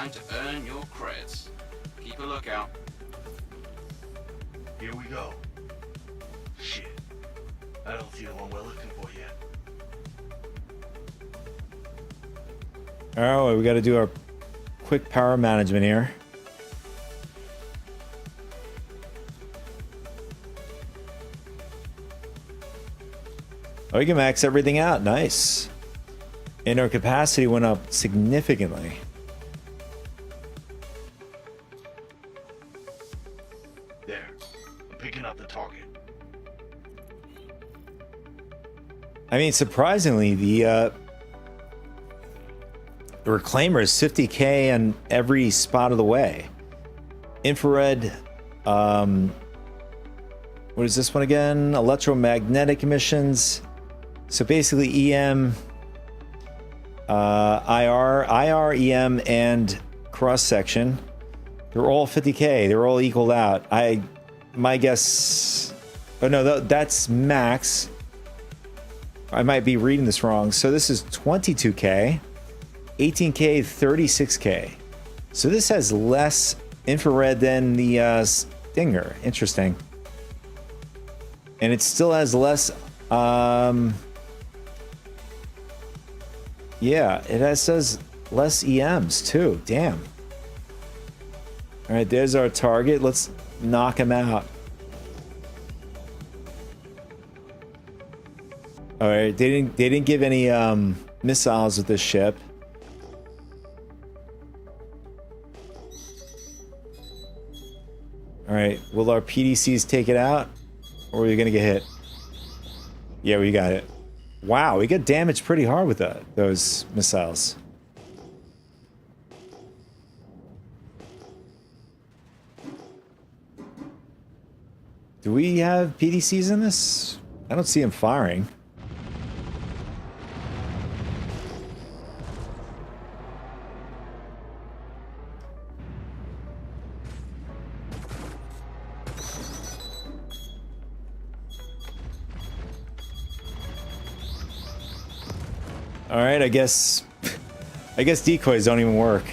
time to earn your credits. Keep a lookout. Here we go. Shit. I don't see the one we're looking for yet. All right, we got to do our quick power management here. Oh, you can max everything out. Nice. And our capacity went up significantly. There. I'm picking up the target. I mean, surprisingly, the Reclaimer is 50k on every spot of the way. Infrared, what is this one again? Electromagnetic emissions. So basically EM, IR, EM, and cross-section. They're all 50k. They're all equaled out. My guess... Oh no, that's max. I might be reading this wrong. So this is 22k, 18k, 36k. So this has less infrared than the Stinger. Interesting. And it still has less... yeah, it says less EMs too. Damn. All right, there's our target. Let's knock him out. All right, they didn't give any missiles with this ship. All right, will our PDCs take it out, or are we gonna get hit? Yeah, we got it. Wow, we got damaged pretty hard with those missiles. Do we have PDCs in this? I don't see them firing. All right, I guess decoys don't even work.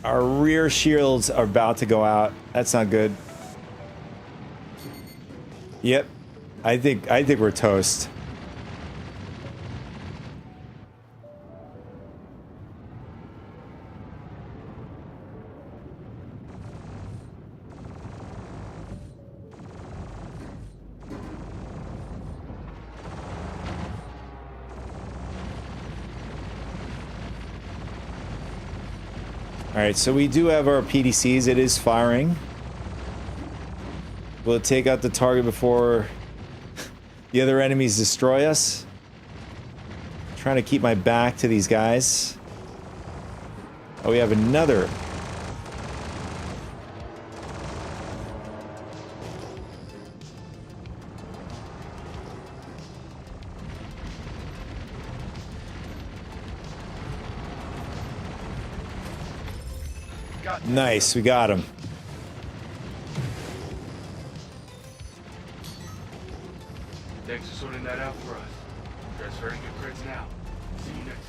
Our rear shields are about to go out. That's not good. Yep. I think we're toast. Alright, so we do have our PDCs. It is firing. Will it take out the target before the other enemies destroy us? Trying to keep my back to these guys. Oh, we have another. Nice, we got him. Thanks for sorting that out for us. Transferring your crits now. See you next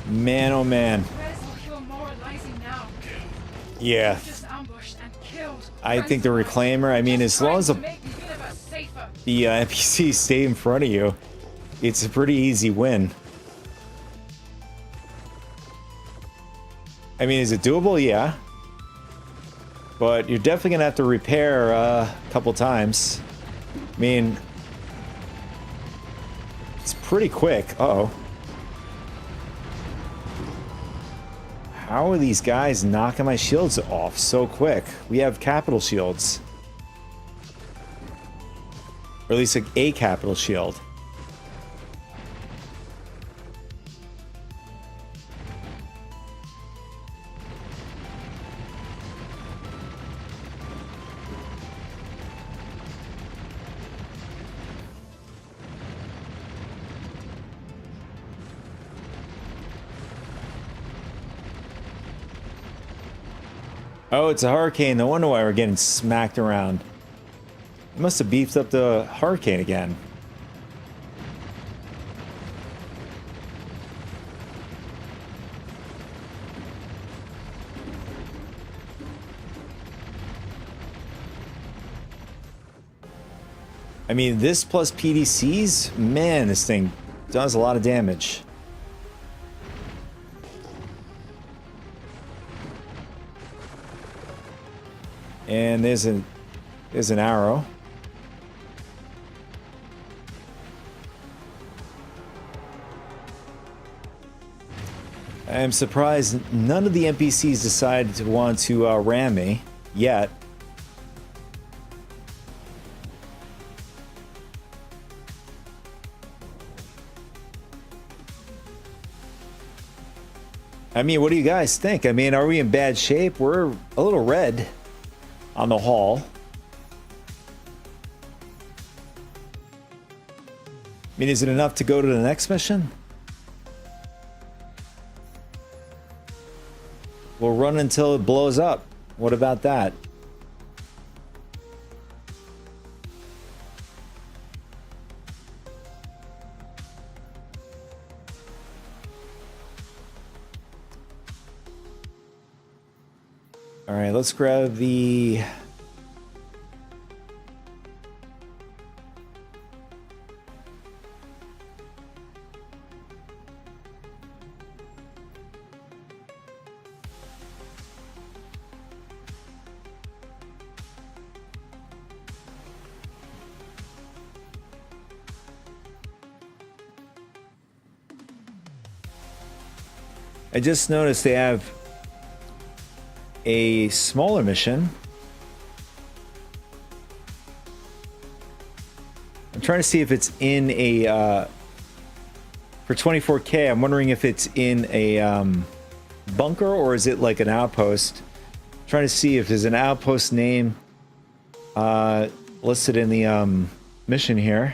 time. Man, oh man. Yeah. I think the Reclaimer, I mean, as long as the NPCs stay in front of you, it's a pretty easy win. I mean, is it doable? Yeah. But you're definitely going to have to repair a couple times. I mean, it's pretty quick. Uh-oh. How are these guys knocking my shields off so quick? We have capital shields. Or at least like a capital shield. Oh, it's a hurricane. No wonder why we're getting smacked around. It must have beefed up the hurricane again. I mean, this plus PDCs, man, this thing does a lot of damage. And there's an arrow. I'm surprised none of the NPCs decided to want to ram me yet. I mean, what do you guys think? I mean, are we in bad shape? We're a little red on the hall. I mean, is it enough to go to the next mission? We'll run until it blows up. What about that? All right, let's grab the... I just noticed they have a smaller mission. I'm trying to see if it's in a for 24K. I'm wondering if it's in a bunker or is it like an outpost. I'm trying to see if there's an outpost name listed in the mission here.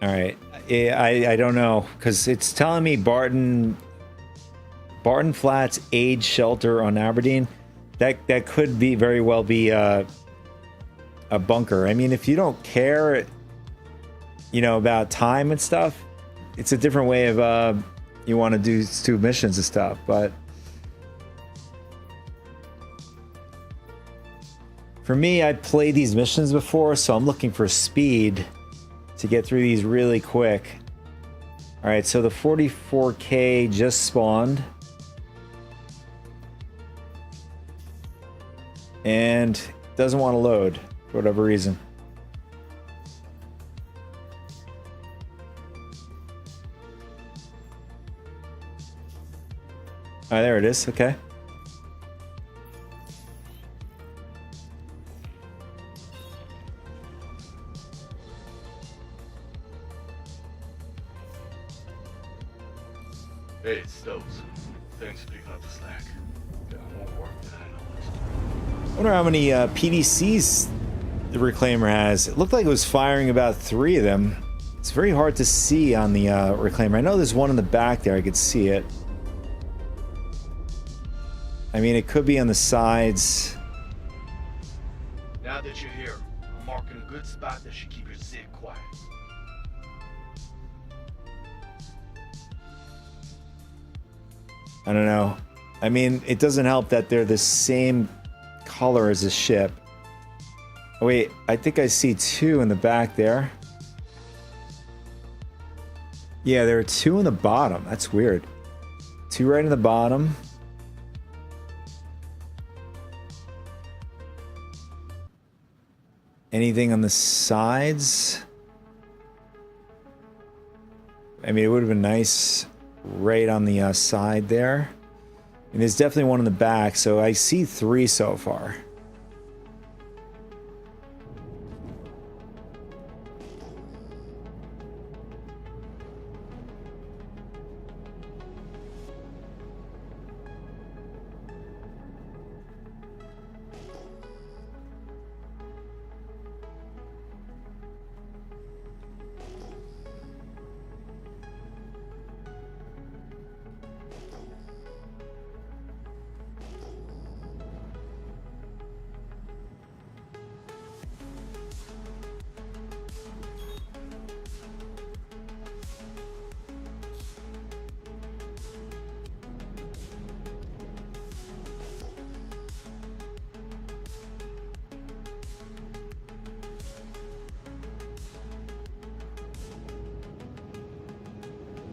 All right, I don't know because it's telling me Barton Flats Age Shelter on Aberdeen. That could be very well be a bunker. I mean, if you don't care, you know, about time and stuff, it's a different way of you want to do missions and stuff. But for me, I played these missions before, so I'm looking for speed to get through these really quick. All right, so the 44K just spawned. And doesn't want to load for whatever reason. All right, there it is. Okay. Hey, it's Stokes. Thanks for picking up the slack. Got more work than I noticed. I wonder how many PDCs the Reclaimer has. It looked like it was firing about 3 of them. It's very hard to see on the Reclaimer. I know there's one in the back there. I could see it. I mean, it could be on the sides. Now that you're here, I'm marking a good spot that should keep your Zig quiet. I don't know. I mean, it doesn't help that they're the same color as the ship. Oh, wait, I think I see 2 in the back there. Yeah, there are 2 in the bottom. That's weird. 2 right in the bottom. Anything on the sides? I mean, it would have been nice right on the side there. And there's definitely one in the back, so I see 3 so far.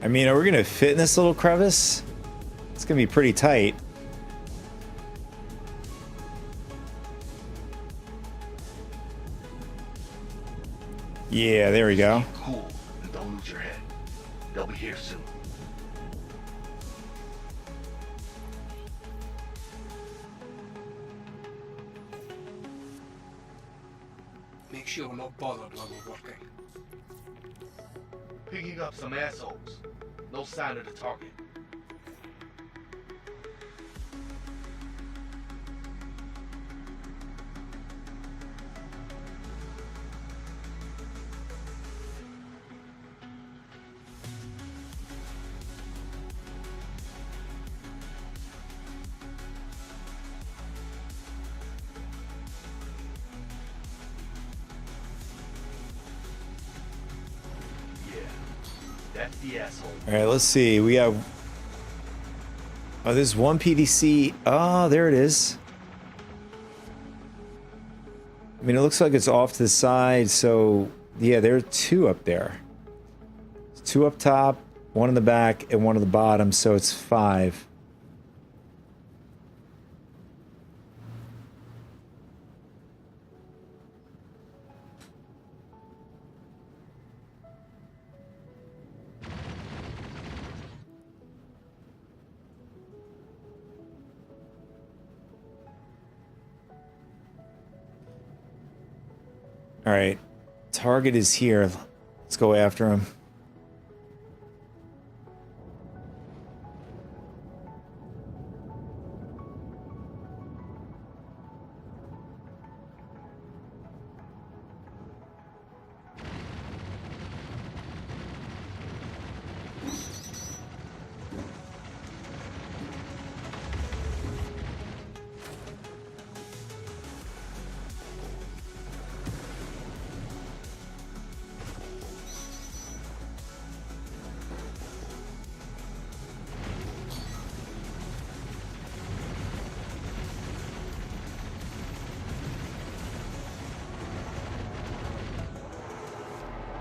I mean, are we gonna fit in this little crevice? It's gonna be pretty tight. Yeah, there we go. Cool, and don't lose your head. They'll be here soon. Make sure we're not bothered while we're working. Picking up some assholes. No sign of the target. That's the asshole. All right, let's see. We have. Oh, there's one PDC. Oh, there it is. I mean, it looks like it's off to the side. So, yeah, there are two up there. Two up top, one in the back, and one at the bottom. So it's 5. All right, target is here. Let's go after him.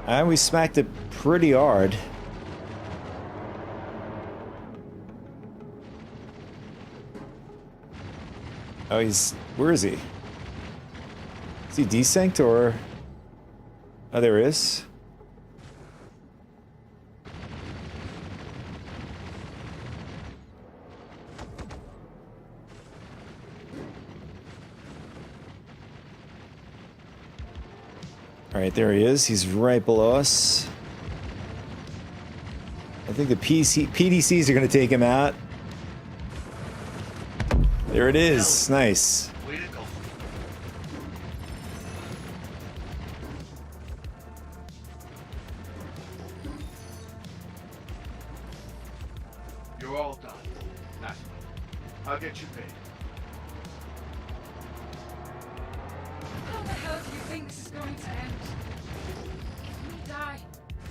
And we smacked it pretty hard. Oh, he's... Where is he? Is he desynced or... Oh, there he is. All right, there he is. He's right below us. I think the PDCs are going to take him out. There it is. Nice. Way to go. You're all done. Nice. I'll get you paid. How the hell do you think this is going to end? If we die,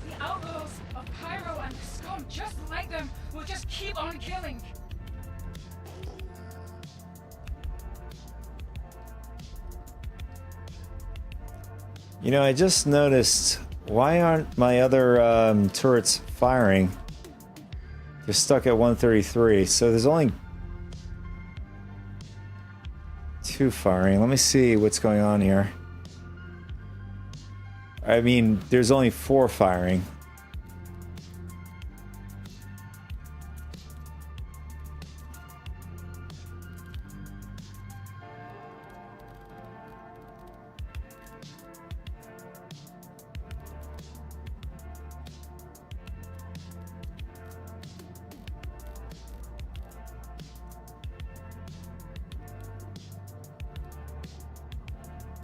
the outlaws of Pyro and the scum, just like them, will just keep on killing. You know, I just noticed, why aren't my other turrets firing? They're stuck at 133, so there's only 2 firing. Let me see what's going on here. I mean, there's only 4 firing.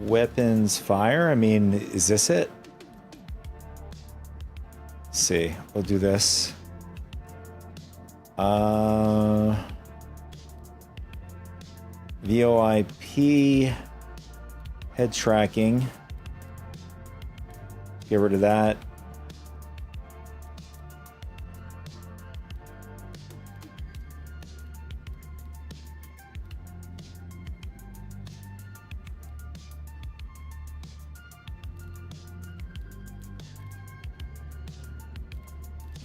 Weapons fire? I mean, is this it? Let's see. We'll do this. VoIP. Head tracking. Get rid of that.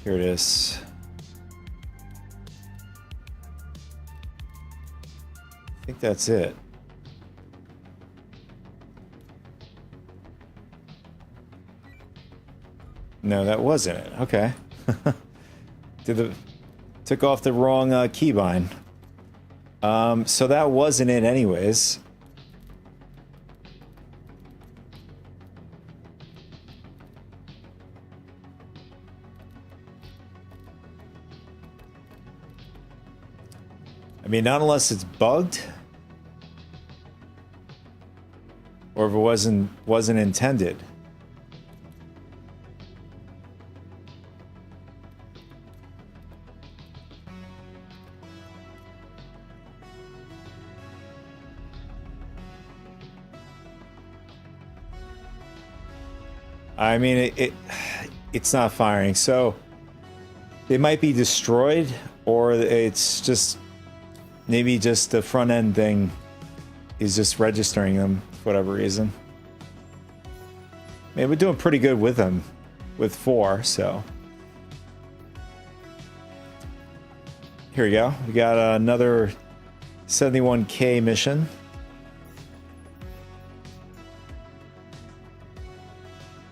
Here it is. I think that's it. No, that wasn't it. Okay. Took off the wrong keybind. So that wasn't it anyways. I mean, not unless it's bugged. Or if it wasn't intended. I mean, it's not firing, so they might be destroyed, or it's just maybe just the front end thing is just registering them for whatever reason. I mean, we're doing pretty good with them, with 4, so. Here we go. We got another 71K mission.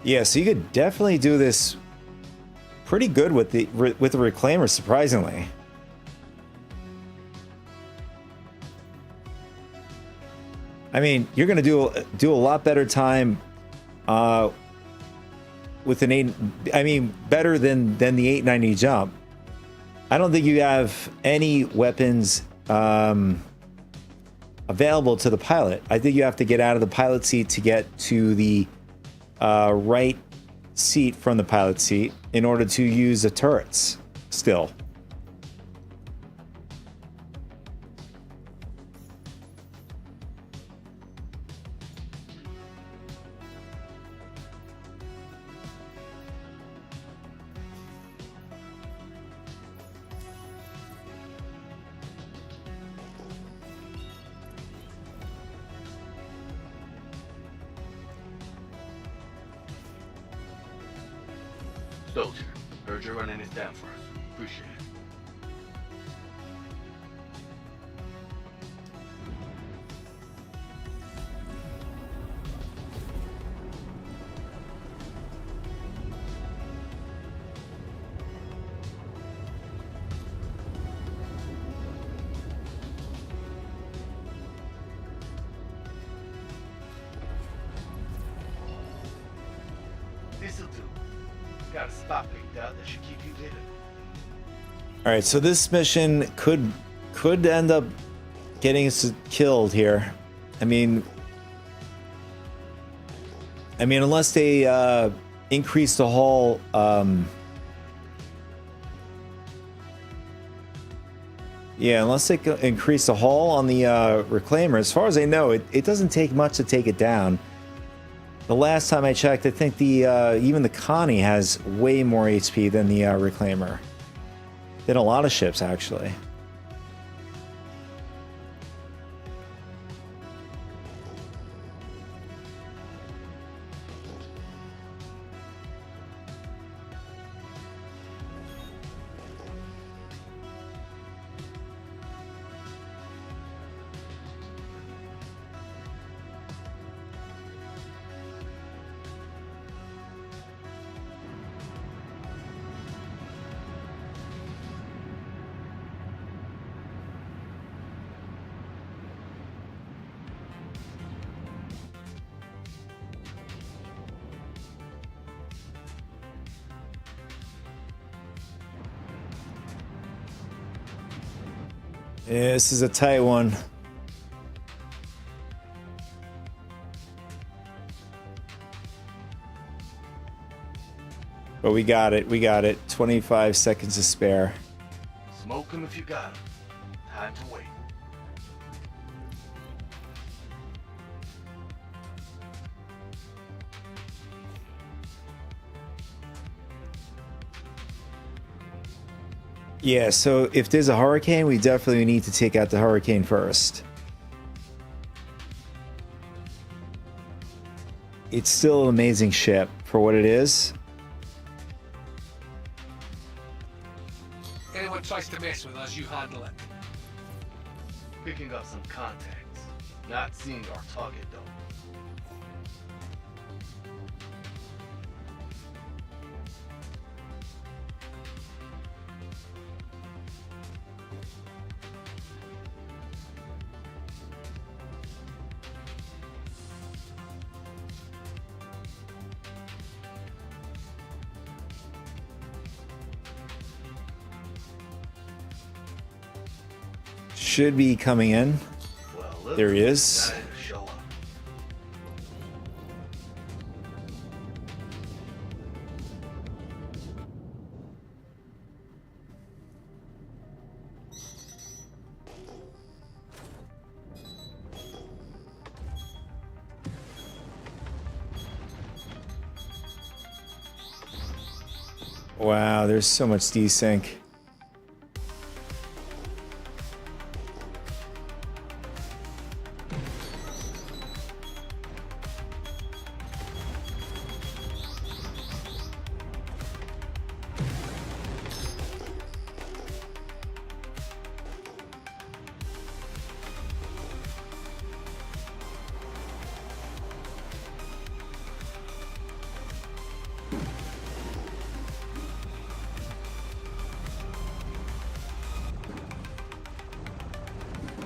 Yeah, so you could definitely do this pretty good with the Reclaimer, surprisingly. I mean, you're gonna do a lot better time with an 8. I mean, better than the 890 jump. I don't think you have any weapons available to the pilot. I think you have to get out of the pilot seat to get to the right seat from the pilot seat in order to use the turrets still. Soldier, heard you're running this down for us. Appreciate it. This'll do. Got a spot picked out that should keep you hidden. All right, so this mission could end up getting us killed here. I mean, unless they increase the hull. Yeah, unless they increase the hull on the Reclaimer. As far as I know, it doesn't take much to take it down. The last time I checked, I think the even the Connie has way more HP than the Reclaimer. Than a lot of ships, actually. Yeah, this is a tight one. But we got it. We got it. 25 seconds to spare. Smoke him if you got him. Time to wait. Yeah, so if there's a hurricane, we definitely need to take out the hurricane first. It's still an amazing ship for what it is. choice to mess with us, you handle it. Picking up some contacts. Not seeing our target though. Should be coming in. Well, look, There he is. decided to show up. Wow, there's so much desync.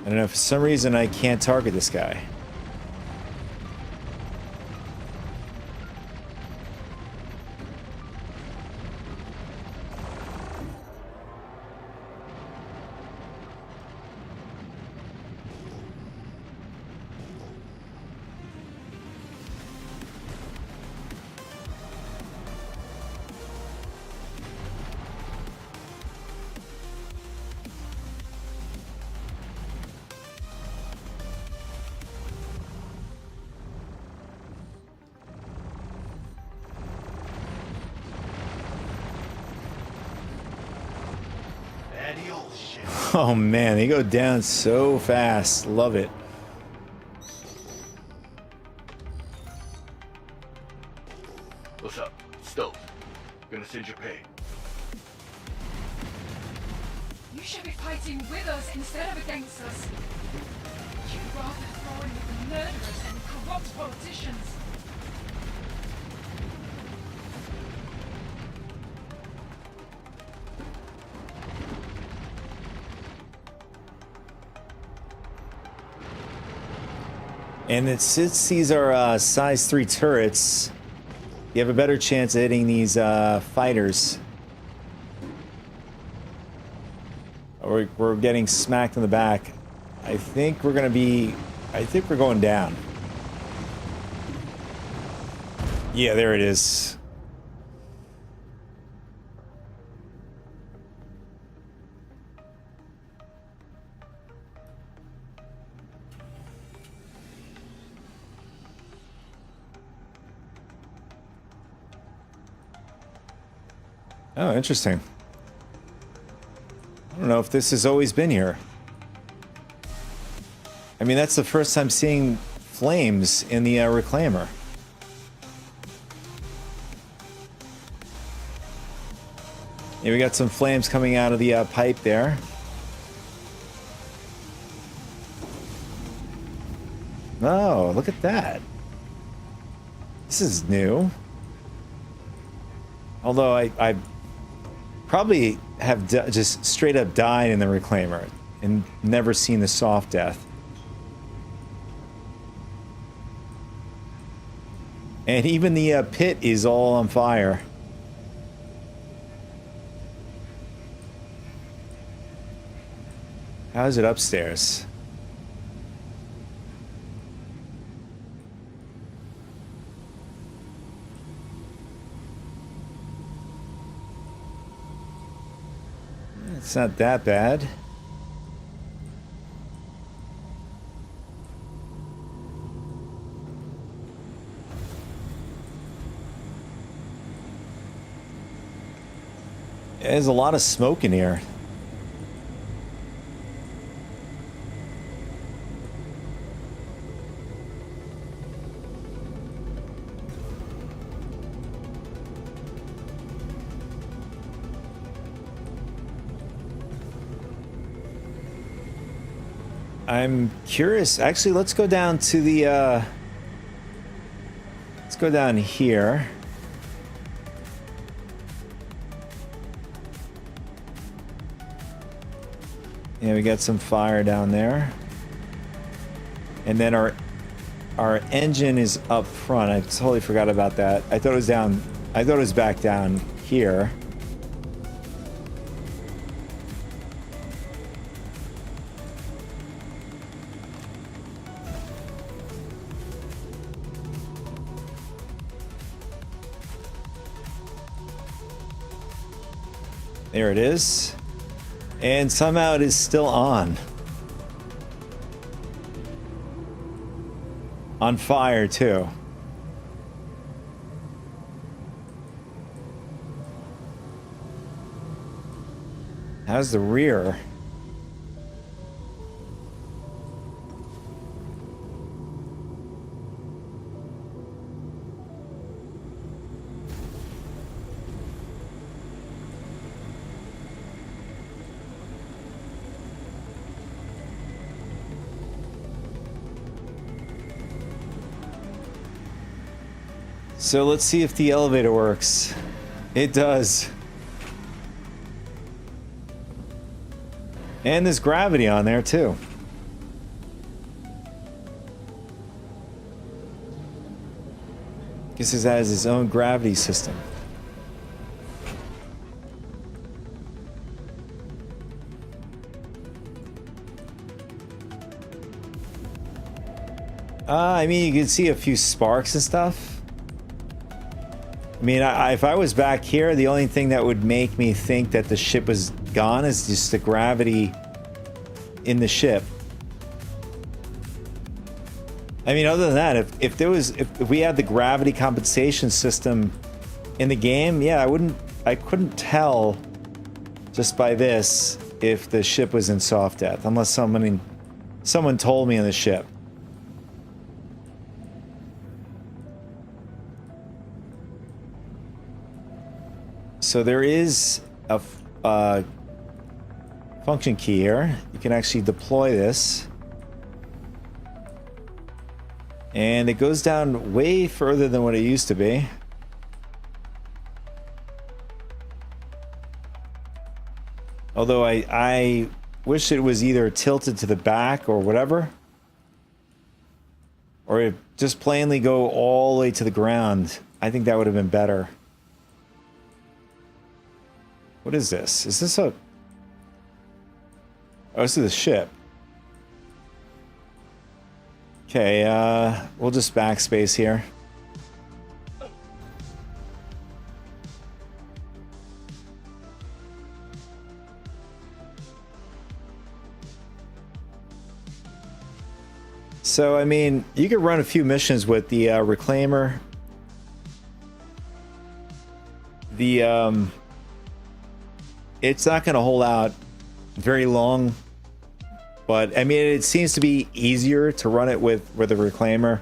I don't know, for some reason I can't target this guy. Adios, shit. Oh man, they go down so fast. Love it. What's up? Stove. Gonna send your pay. You should be fighting with us instead of against us. You'd rather throw in with the murderers and corrupt politicians. And since these are size 3 turrets, you have a better chance of hitting these fighters. We're getting smacked in the back. I think we're going down. Yeah, there it is. Oh, interesting. I don't know if this has always been here. I mean, that's the first time seeing flames in the reclaimer. Yeah, we got some flames coming out of the pipe there. Oh, look at that. This is new. Although I probably have just straight up died in the reclaimer and never seen the soft death. And even the pit is all on fire. How is it upstairs? It's not that bad. There's a lot of smoke in here. I'm curious. Actually, let's go down to the, let's go down here. Yeah, we got some fire down there. And then our engine is up front. I totally forgot about that. I thought it was down, I thought it was back down here. There it is. And somehow it is still on. On fire, too. How's the rear? So let's see if the elevator works. It does. And there's gravity on there too. Guess it has its own gravity system. I mean, you can see a few sparks and stuff. I mean, if I was back here, the only thing that would make me think that the ship was gone is just the gravity in the ship. I mean, other than that, if we had the gravity compensation system in the game, yeah, I couldn't tell just by this if the ship was in soft death, unless someone told me on the ship. So there is a function key here. You can actually deploy this. And it goes down way further than what it used to be. Although I wish it was either tilted to the back or whatever. Or just plainly go all the way to the ground. I think that would have been better. What is this? Is this a... Oh, this is the ship. Okay, we'll just backspace here. So, I mean, you could run a few missions with the Reclaimer. It's not going to hold out very long, but I mean, it seems to be easier to run it with a Reclaimer.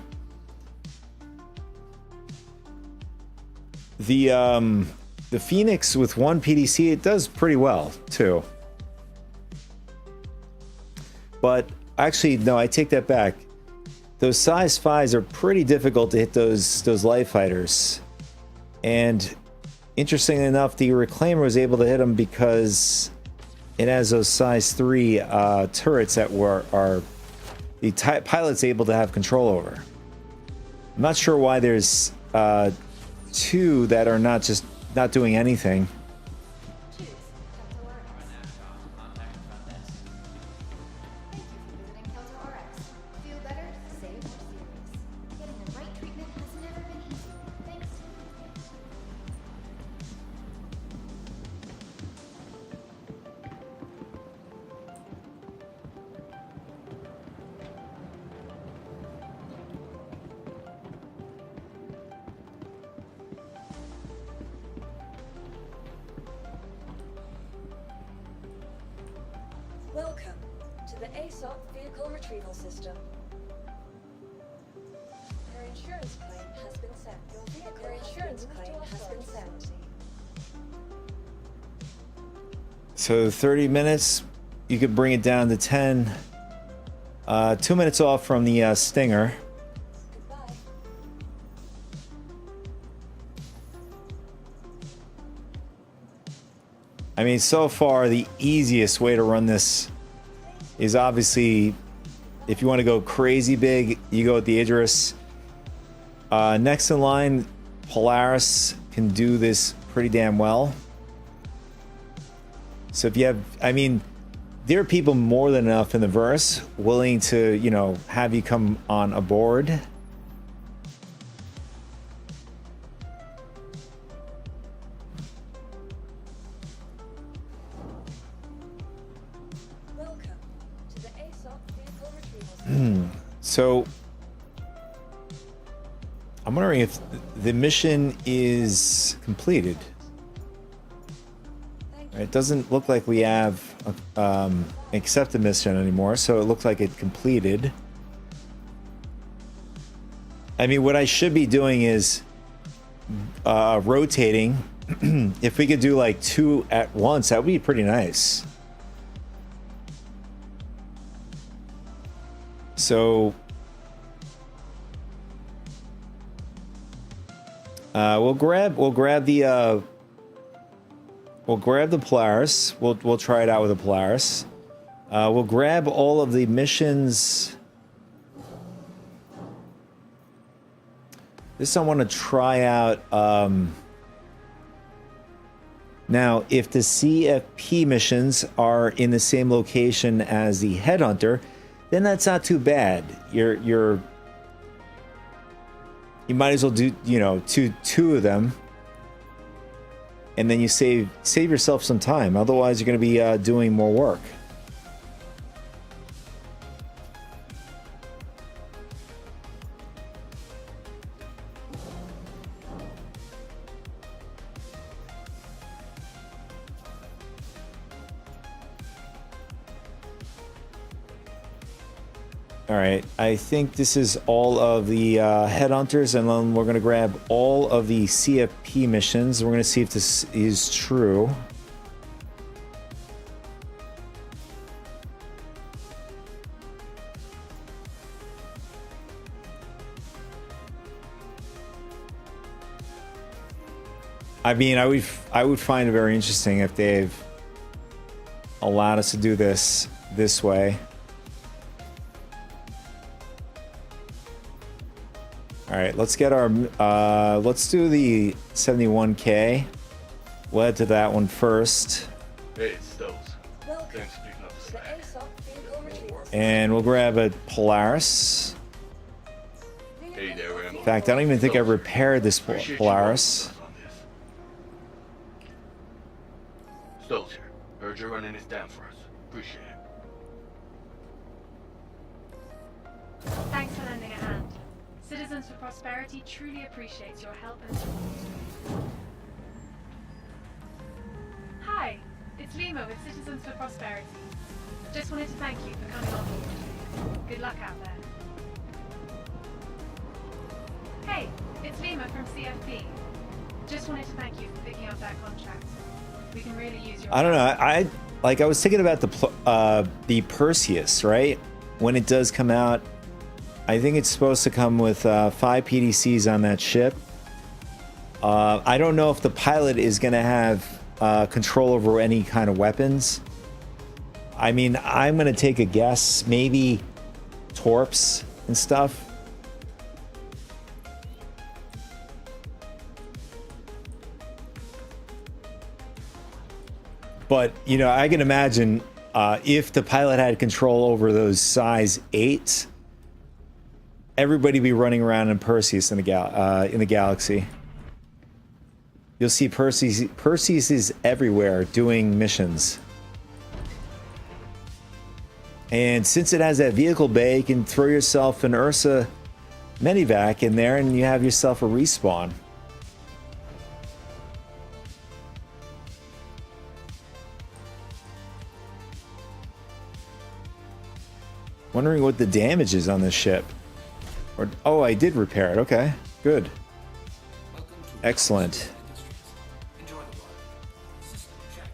The Phoenix with one PDC, it does pretty well too. But actually, no, I take that back. Those size 5s are pretty difficult to hit those light fighters, and interestingly enough, the Reclaimer was able to hit them because it has those size 3 turrets that are the pilot's able to have control over. I'm not sure why there's 2 that are not doing anything. Welcome to the ASOP vehicle retrieval system. Your insurance claim has been sent. Your insurance claim has been sent. So 30 minutes, you could bring it down to 10. 2 minutes off from the Stinger. Goodbye. I mean, so far, the easiest way to run this is obviously, if you want to go crazy big, you go with the Idris. Next in line, Polaris can do this pretty damn well. So if you have, I mean, there are people more than enough in the verse willing to, you know, have you come on aboard. Welcome to the ASOP vehicle retrieval. So I'm wondering if the mission is completed. It doesn't look like we have accepted mission anymore, so it looks like it completed. I mean, what I should be doing is rotating. If we could do like 2 at once, that would be pretty nice. So we'll grab the Polaris. We'll try it out with the Polaris. We'll grab all of the missions. This I want to try out. Now, if the CFP missions are in the same location as the Headhunter, then that's not too bad. You might as well do, you know, two of them. And then you save yourself some time. Otherwise, you're going to be doing more work. All right, I think this is all of the Headhunters, and then we're going to grab all of the CFP missions. We're going to see if this is true. I mean, I would find it very interesting if they've allowed us to do this way. All right, let's get our, let's do the 71K. We'll head to that one first. Hey, it's Stokes. Welcome Thanks for picking up the to the slack. ASOP vehicle retrieval. And we'll grab a Polaris. Hey there, Rambo. In fact, I don't even think I've repaired this Appreciate you Polaris. working with us on this. Stokes here. Heard you're running this down for us. Appreciate it. Thanks for lending a hand. Citizens for Prosperity truly appreciates your help and support. Hi, it's Lima with Citizens for Prosperity. Just wanted to thank you for coming on board. Good luck out there. Hey, it's Lima from CFP. Just wanted to thank you for picking up that contract. We can really use your... I don't know. I was thinking about the Perseus, right? When it does come out, I think it's supposed to come with 5 PDCs on that ship. I don't know if the pilot is going to have control over any kind of weapons. I mean, I'm going to take a guess. Maybe torps and stuff. But, you know, I can imagine if the pilot had control over those size 8s, everybody be running around in Perseus in the galaxy. You'll see Perseus is everywhere doing missions. And since it has that vehicle bay, you can throw yourself an Ursa Medivac in there and you have yourself a respawn. Wondering what the damage is on this ship. Or, oh, I did repair it. Okay, good. Excellent. Enjoy the water. System check.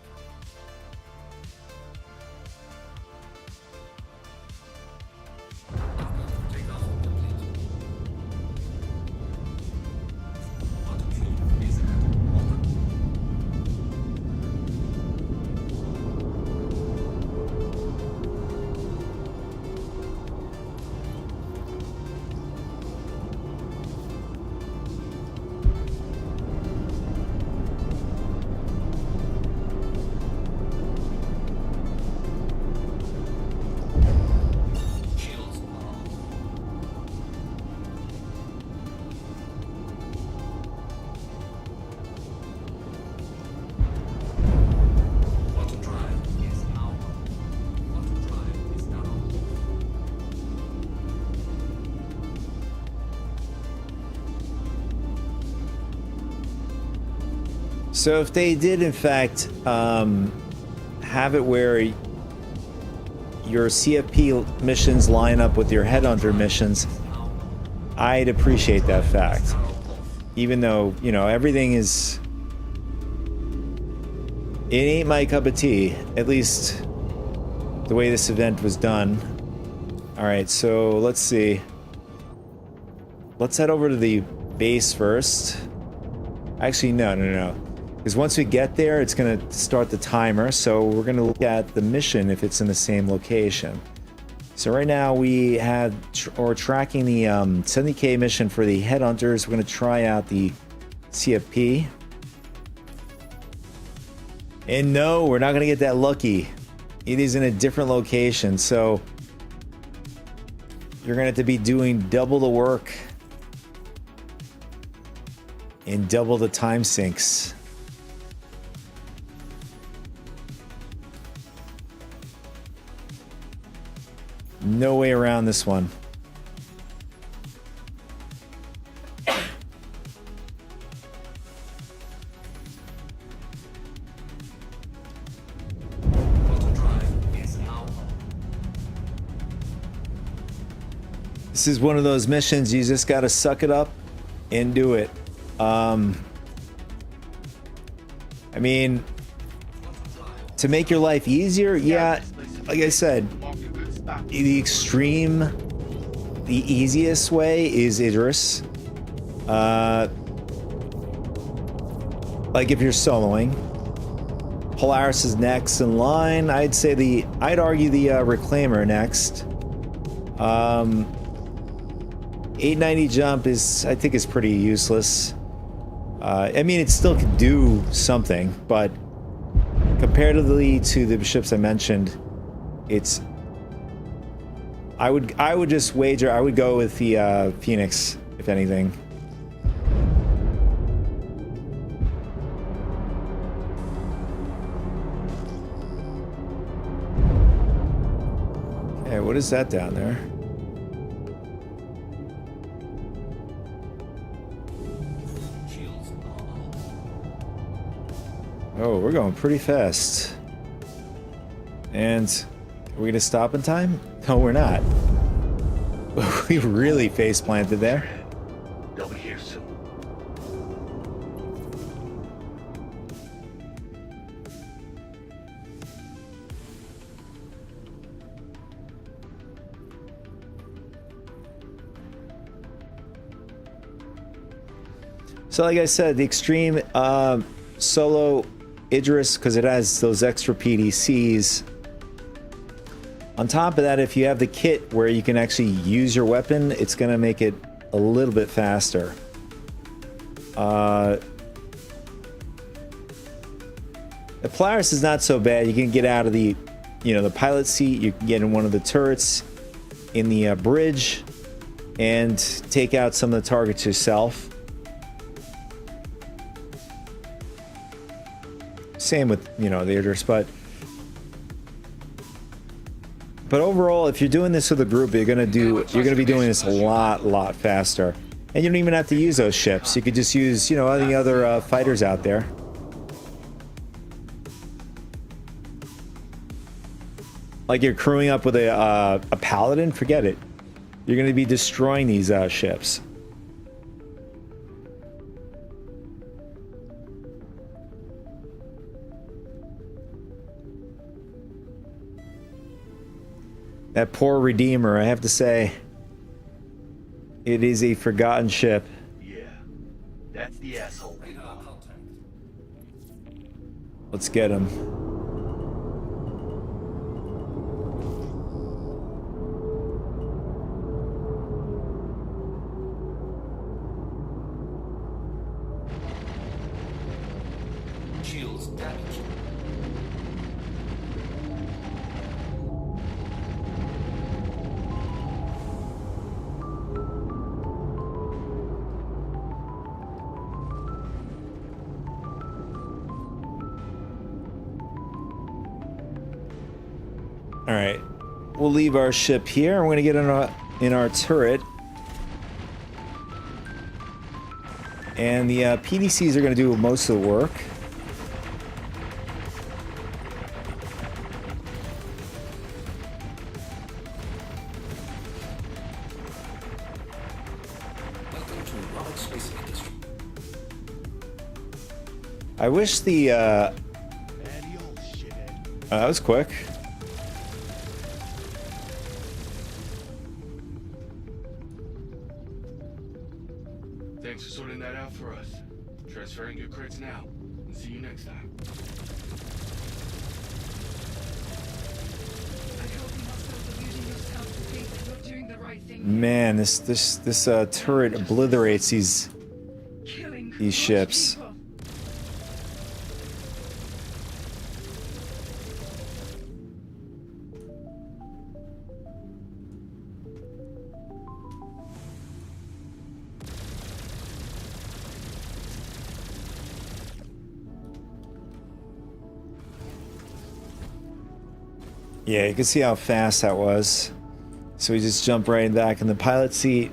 So if they did, in fact, have it where your CFP missions line up with your Headhunter missions, I'd appreciate that fact. Even though, you know, everything is... It ain't my cup of tea, at least the way this event was done. Alright, so let's see. Let's head over to the base first. Actually, no. Because once we get there, it's going to start the timer, so we're going to look at the mission if it's in the same location. So right now we have, or tracking the 70k mission for the Headhunters. We're going to try out the CFP. And no, we're not going to get that lucky. It is in a different location, so you're going to have to be doing double the work and double the time sinks. No way around this one. This is one of those missions you just gotta suck it up and do it. I mean, to make your life easier, yeah, like I said, the extreme, the easiest way is Idris. Like if you're soloing. Polaris is next in line. I'd argue the Reclaimer next. 890 jump I think is pretty useless. I mean, it still could do something, but comparatively to the ships I mentioned, it's... I would just wager, I would go with the Phoenix, if anything. Okay, what is that down there? Oh, we're going pretty fast. And are we gonna stop in time? No, we're not. We really face planted there. They'll be here soon. So like I said, the extreme solo Idris, because it has those extra PDCs. On top of that, if you have the kit where you can actually use your weapon, it's going to make it a little bit faster. The Polaris is not so bad. You can get out of the, the pilot seat. You can get in one of the turrets in the bridge and take out some of the targets yourself. Same with, the Idris, but overall, if you're doing this with a group, you're gonna be doing this a lot faster, and you don't even have to use those ships. You could just use, any other fighters out there. Like you're crewing up with a paladin, forget it. You're gonna be destroying these ships. That poor Redeemer, I have to say, it is a forgotten ship. Yeah, that's the asshole. Let's get him. Shields damaged. All right, we'll leave our ship here. We're gonna get in our turret, and the PDCs are gonna do most of the work. I wish the that was quick. Thanks for sorting that out for us. Transferring your crates now. And see you next time. I hope you're not still deluding yourself to think that you're doing the right thing. Man, this turret obliterates Killing these ships. people. Yeah, you can see how fast that was. So we just jump right back in the pilot seat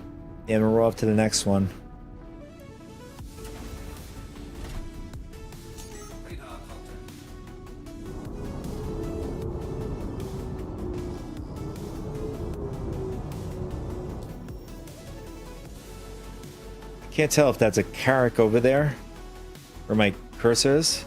and we're off to the next one. Can't tell if that's a Carrack over there where my cursor is.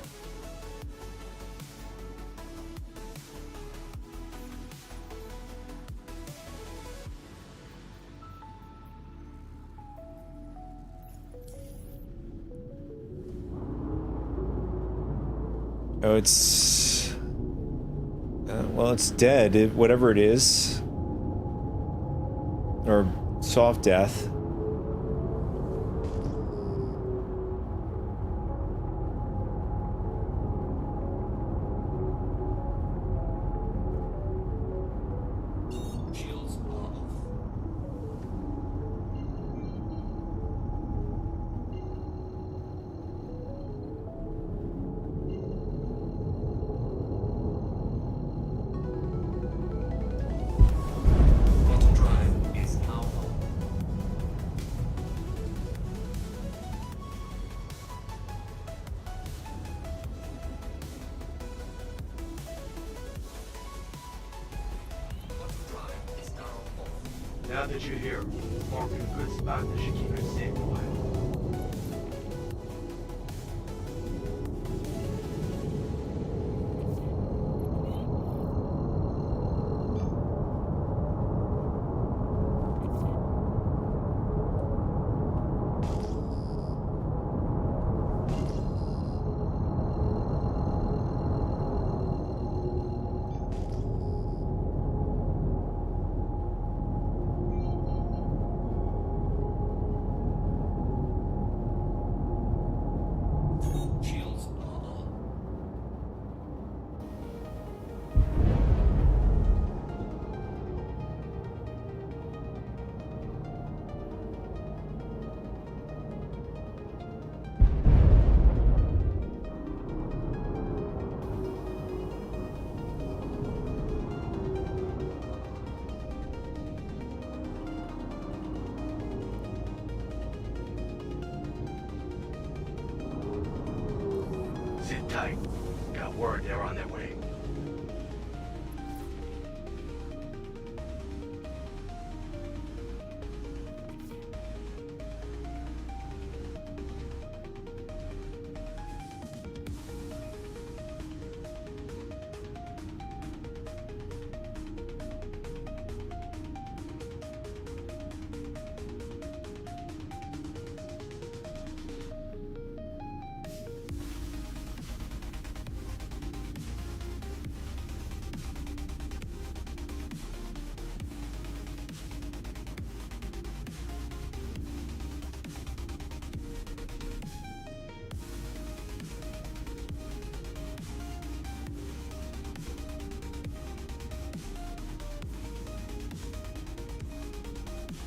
Oh, it's... well, it's dead, whatever it is. Or soft death. Now that you're here, mark in a good spot that should keep it safe for a while. Sit tight. Got word they're on their way.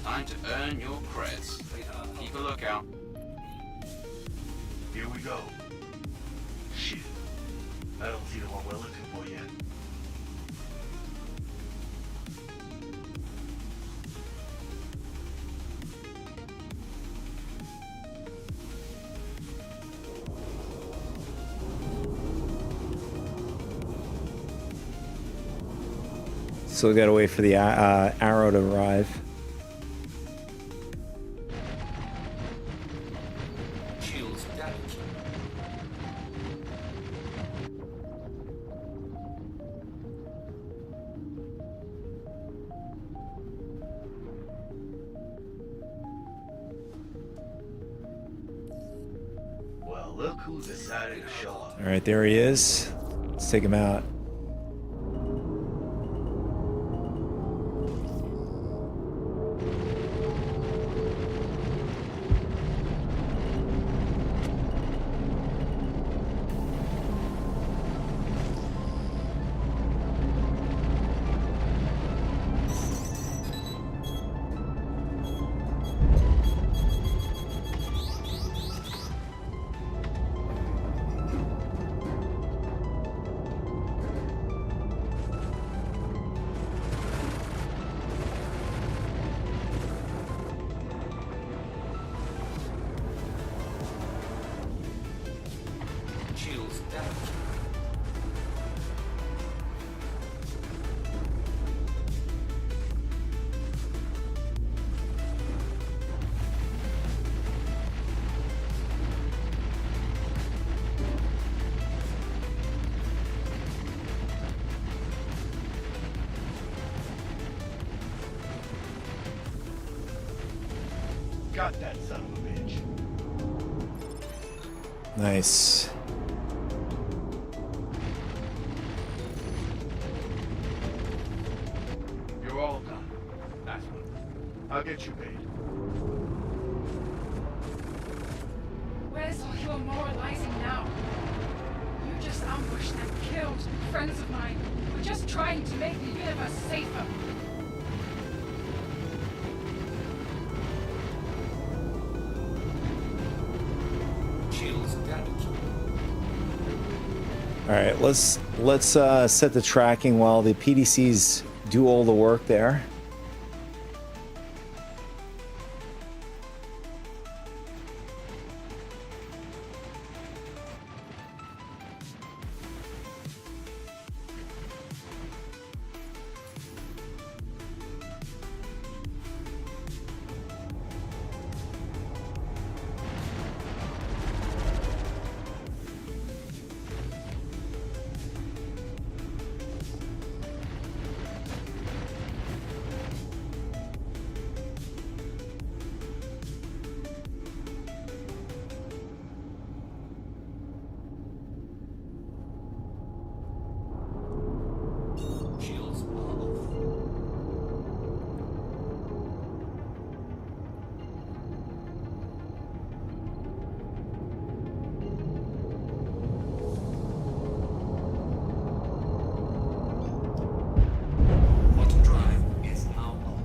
Time to earn your creds. Keep a lookout. Here we go. Shit. I don't see the one we're looking for yet. Still gotta wait for the arrow to arrive. look who decided to show up. All right, there he is. Let's take him out. Shields damaged. Got that son of a bitch. Nice. You're all done. That's one. I'll get you paid. Where's all your moralizing now? You just ambushed and killed friends of mine who were just trying to make the universe safer. Shields damaged. All right, let's set the tracking while the PDCs do all the work there. Shields are off. Quantum drive is now on.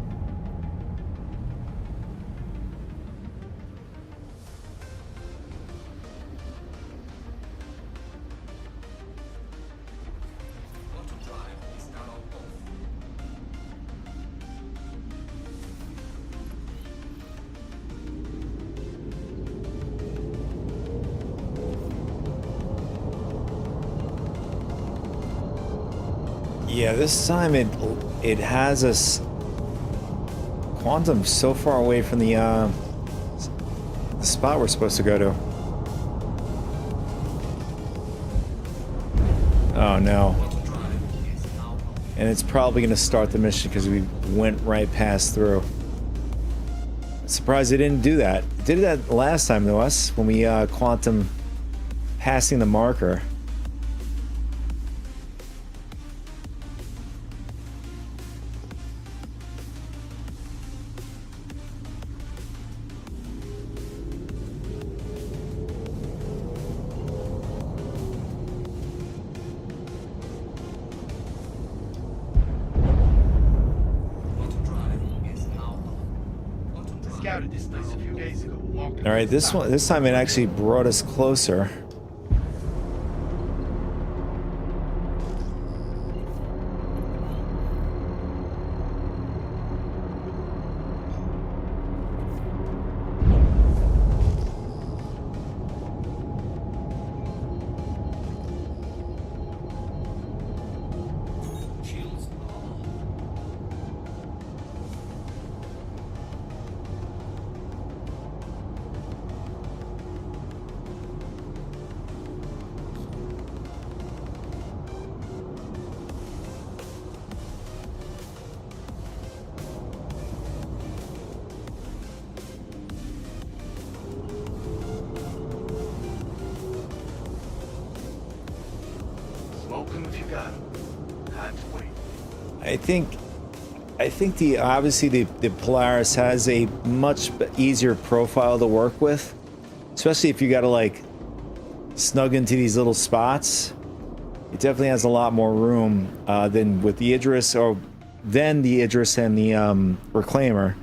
Quantum drive is now off. Yeah, this time it has us quantum so far away from the spot we're supposed to go to. Oh no. Quantum drive is now on. And it's probably going to start the mission because we went right past through. Surprised they didn't do that. Did that last time though, us, when we quantum passing the marker. Quantum drive is now on. Quantum drive. Scouted this place a few days ago. Marked it All right, as this time it actually brought us closer. Shields are off. I think the obviously the Polaris has a much easier profile to work with, especially if you got to like snug into these little spots. It definitely has a lot more room than with the Idris, or than the Idris and the Reclaimer.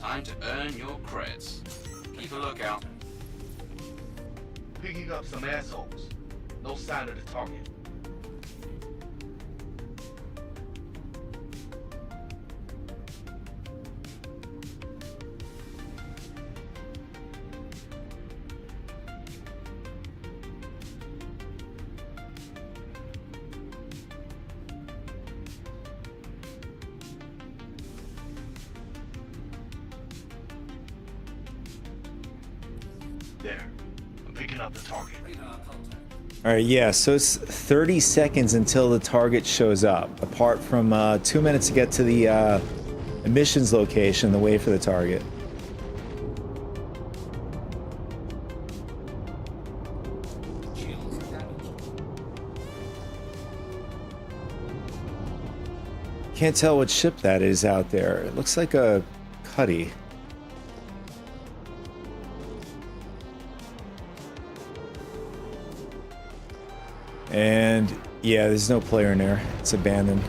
Time to earn your credits. Keep a lookout. Picking up some assholes. No sign of the target. There. I'm picking up the target. All right, yeah, so it's 30 seconds until the target shows up, apart from 2 minutes to get to the emissions location, the way for the target. Can't tell what ship that is out there. It looks like a Cuddy. And yeah, there's no player in there. It's abandoned.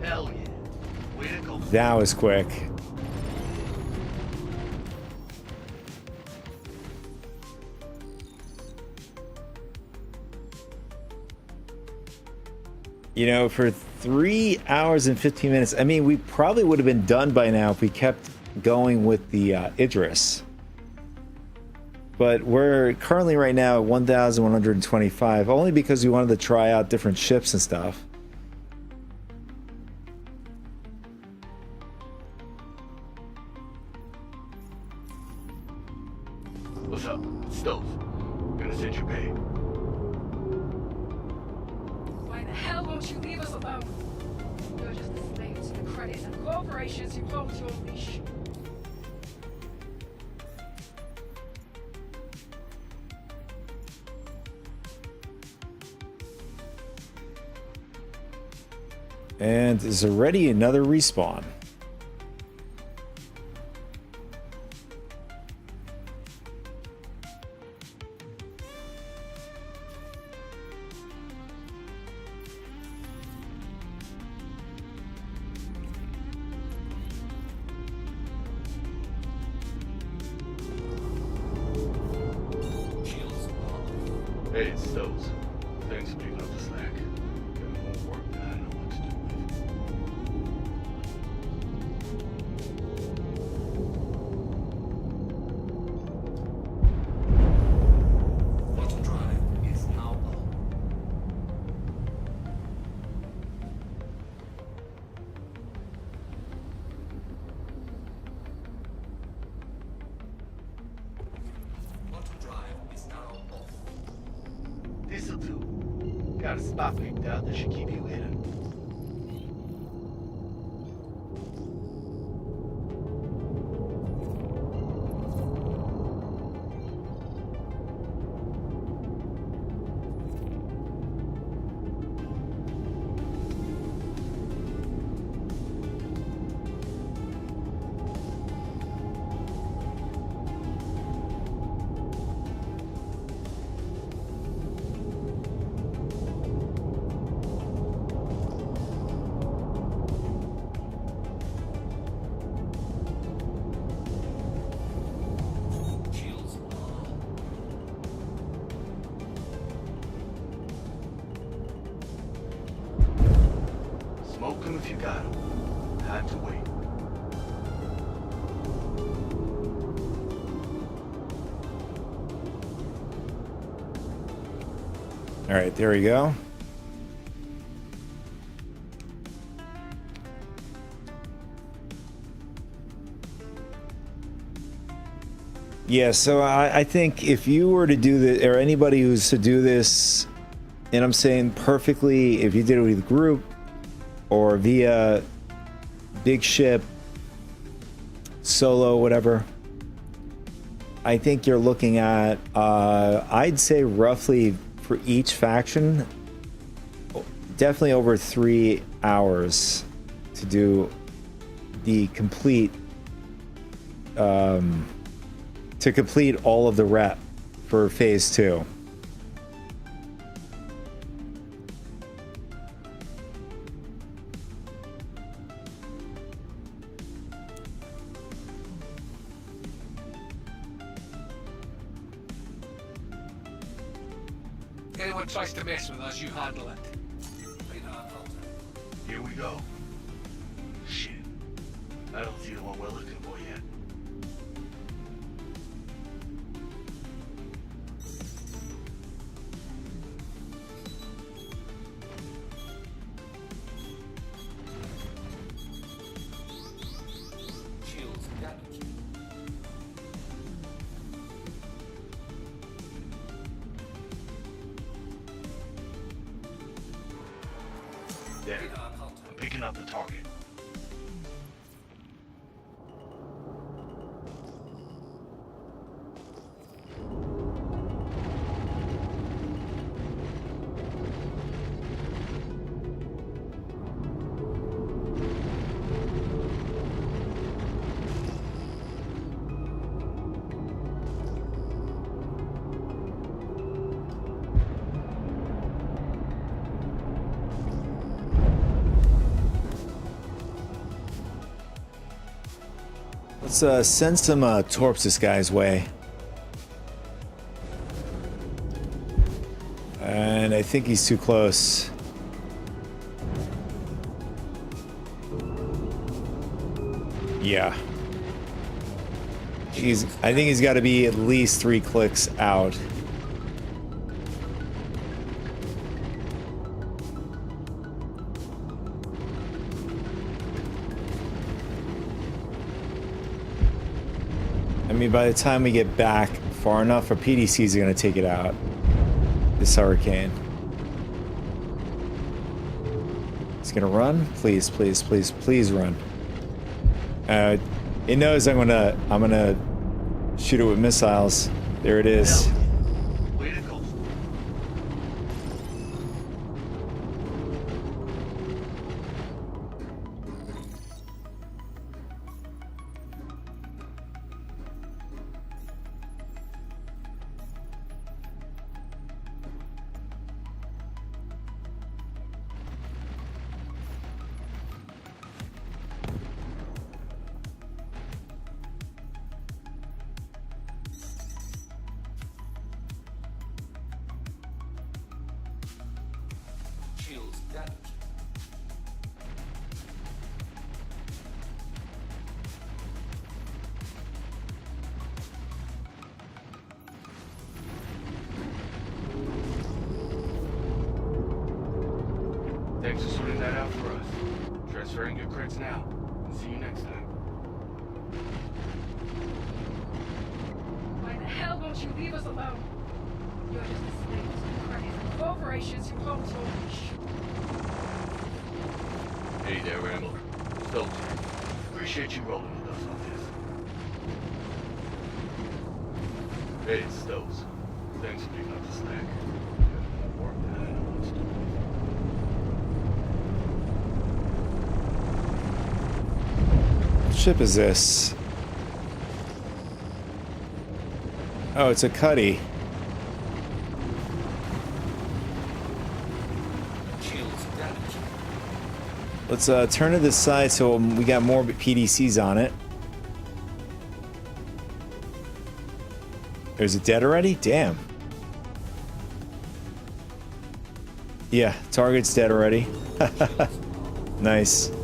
Hell yeah. Way to go. That was quick. You know, for 3 hours and 15 minutes, I mean, we probably would have been done by now if we kept going with the Idris. But we're currently right now at 1,125, only because we wanted to try out different ships and stuff. What's up? Stove. Gonna send your pay. Why the hell won't you leave us alone? You're just a slave to the credits and corporations who hold your leash. And there's already another respawn. Hey, it's Stoves. Thanks for picking up the slack. Got more work than I know what to do with. Bottom drive is now on. Bottom drive is now off. This'll do. Got a spot picked out that should keep you hidden. them if you got them. Time to wait. All right, there we go. Yeah, so I think if you were to do this, or anybody who's to do this, and I'm saying perfectly, if you did it with a group or via big ship, solo, whatever, I think you're looking at, I'd say roughly for each faction, definitely over 3 hours to do the complete, to complete all of the rep for phase 2. Anyone tries to mess with us, you handle it. Here we go. Shit. I don't see the one we're looking for yet. Shields damaged. There. I'm picking up the target. Let's send some torps this guy's way. And I think he's too close. Yeah. I think he's got to be at least 3 clicks out. I mean, by the time we get back far enough, our PDCs are going to take it out. This hurricane. It's going to run? Please, please, please, please run. It knows I'm gonna shoot it with missiles. There it is. Way to go. Shields damaged. Thanks for sorting that out for us. Transferring your crits now. See you next time. Why the hell won't you leave us alone? You're just a slave to the credit of corporations who hold so much. Hey there, Rambler. Stokes. Appreciate you rolling with us on this. Hey, it's Stokes. Thanks for picking up the slack. You have more work than I know what's doing. What ship is this? Oh, it's a Cuddy. Shields damaged. Let's turn to this side so we got more PDCs on it. Is it dead already? Damn. Yeah, target's dead already. Nice. Auto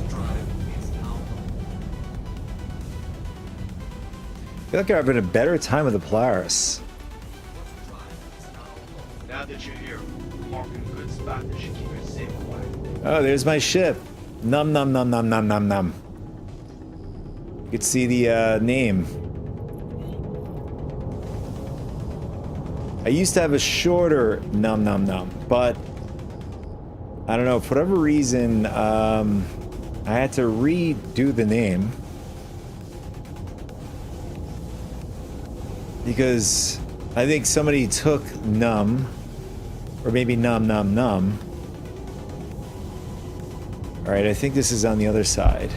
drive is now on. I feel like I'm having a better time with the Polaris. Auto drive is now on. Now that you're here, mark a good spot that should keep you safe and quiet. Oh, there's my ship. Num num num num num num num. You can see the name. I used to have a shorter num num num, but I don't know, for whatever reason, I had to redo the name because I think somebody took num, or maybe num num num. All right, I think this is on the other side.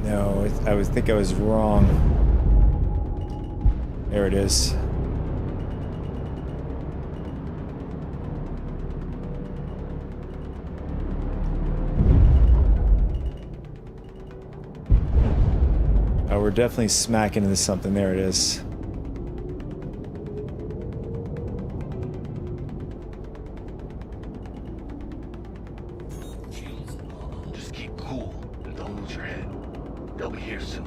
No, I think I was wrong. There it is. Oh, we're definitely smacking into something. There it is. Just keep cool and don't lose your head. They'll be here soon.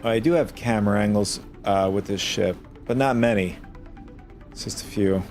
Oh, I do have camera angles with this ship, but not many. It's just a few.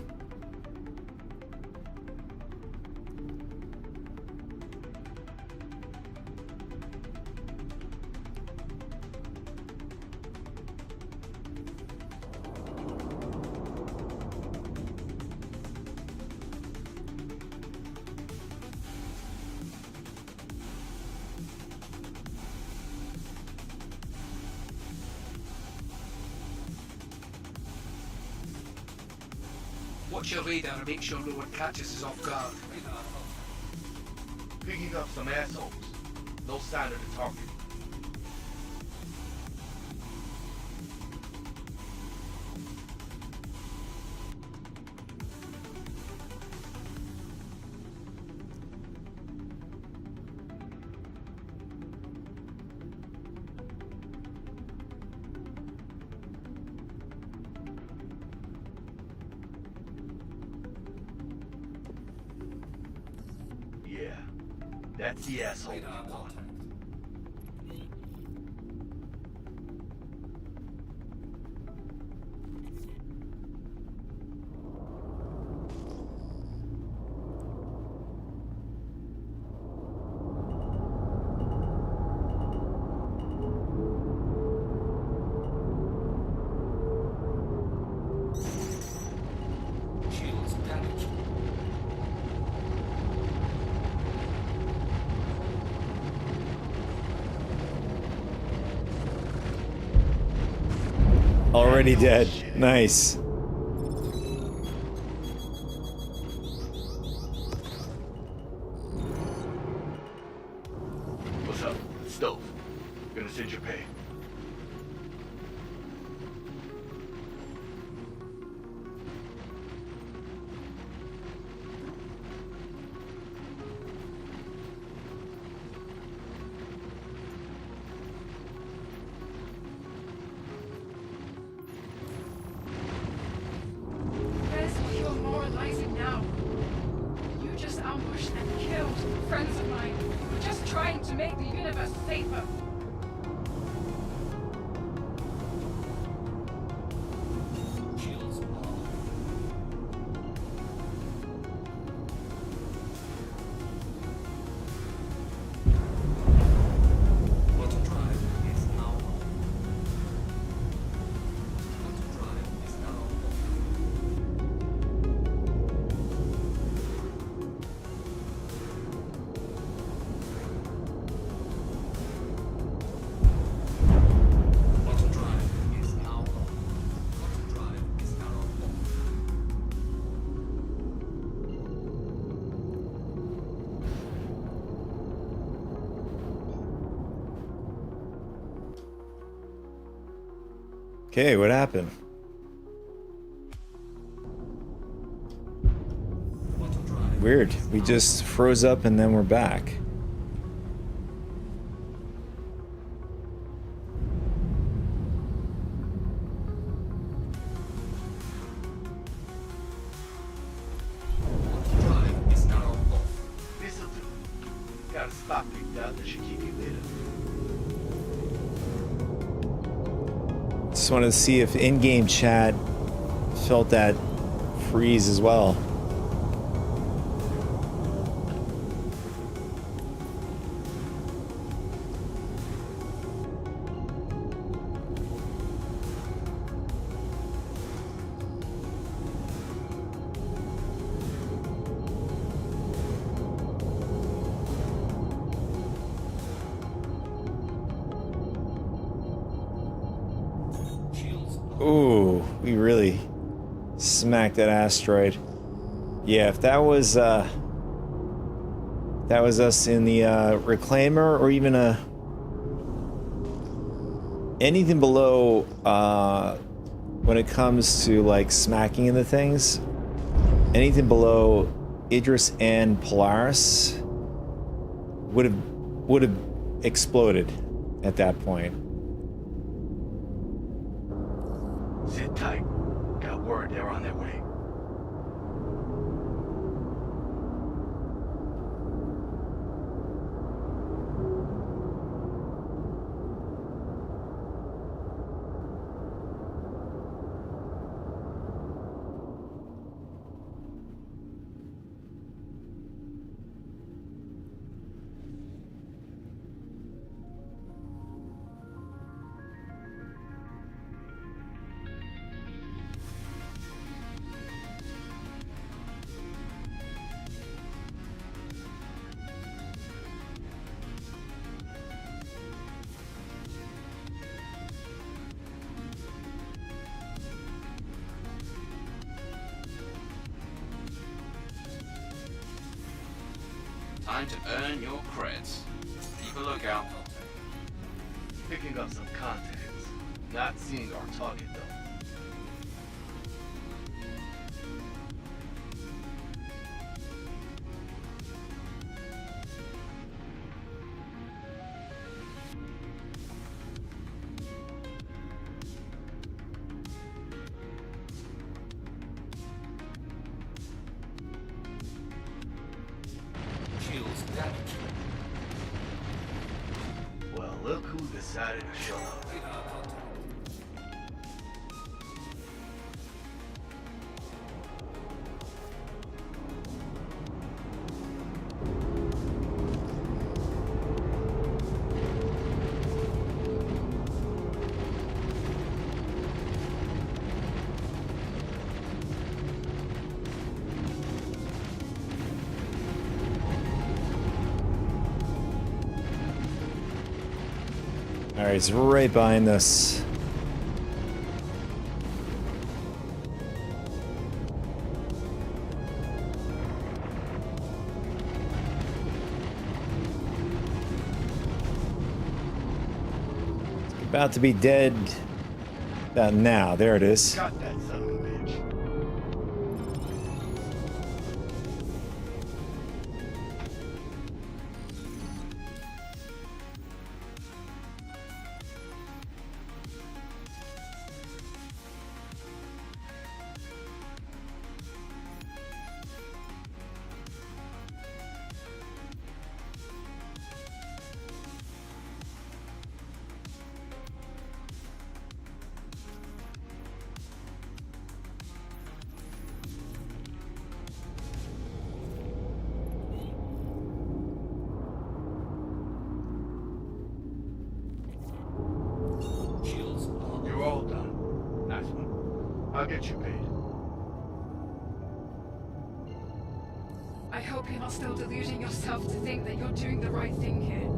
Watch your radar and make sure no one catches us off guard. Picking up some assholes. No sign of the target. Yeah, that's the asshole we Radar want. contact. Shields damaged. Already dead. Nice. What's up? Stove. Gonna send your pay. Where's your moralizing now? You just ambushed and killed friends of mine who were just trying to make the universe safer. Shields on. Auto drive is now on. Auto drive is now on. Okay, what happened? Weird. We just froze up and then we're back. This'll do. Got a spot picked out that should keep you lit up. Just wanted to see if in-game chat felt that freeze as well. Ooh, we really smacked that asteroid. Yeah, if that was us in the reclaimer, or even anything below when it comes to like smacking into things, anything below Idris and Polaris would have exploded at that point. Sit tight. Got word they're on their way. Time to earn your credits. Keep a lookout. Picking up some contacts. Not seeing our target though. Shields damaged. Well, look who decided to show up. Radar contact. Alright, it's right behind us. It's about to be dead. Now, there it is. Got that son of a bitch. Shields are You're all done. Nice one. I'll get you paid. I hope you're not still deluding yourself to think that you're doing the right thing here.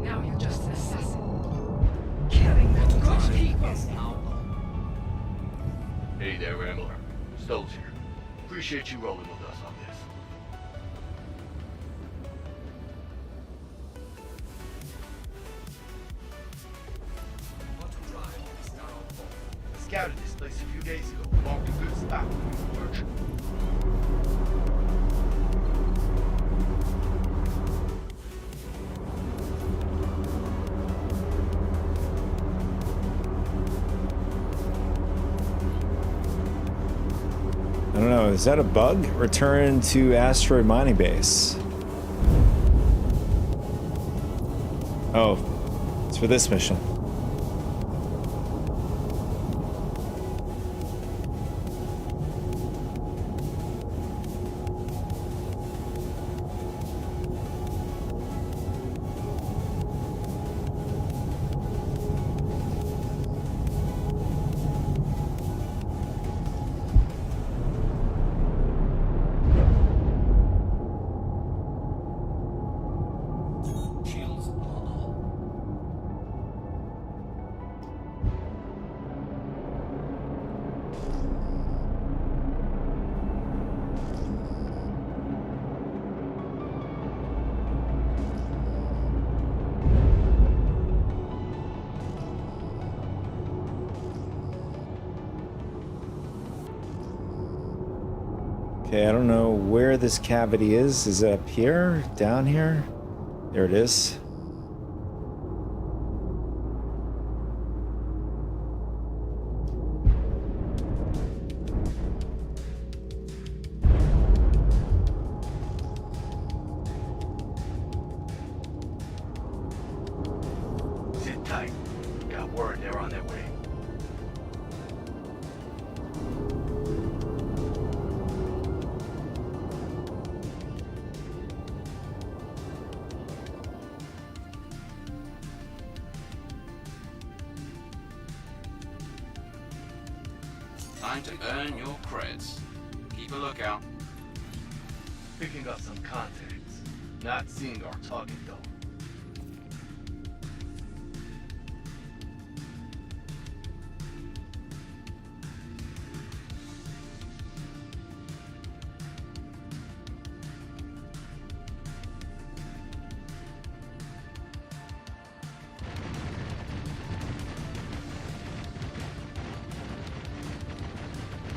Now you're just an assassin. Killing good people. is now on. Hey there, Rambler. Stowe's here. Appreciate you rolling with us on this. Auto drive is now days ago, bought a good stock from the merchant. I don't know, is that a bug? Return to asteroid mining base. Oh, it's for this mission. Shields are up. Okay, I don't know where this cavity is. Is it up here? Down here? There it is. Sit tight. Got word they're on their way. Time to earn your creds. Keep a lookout. Picking up some contacts. Not seeing our target though.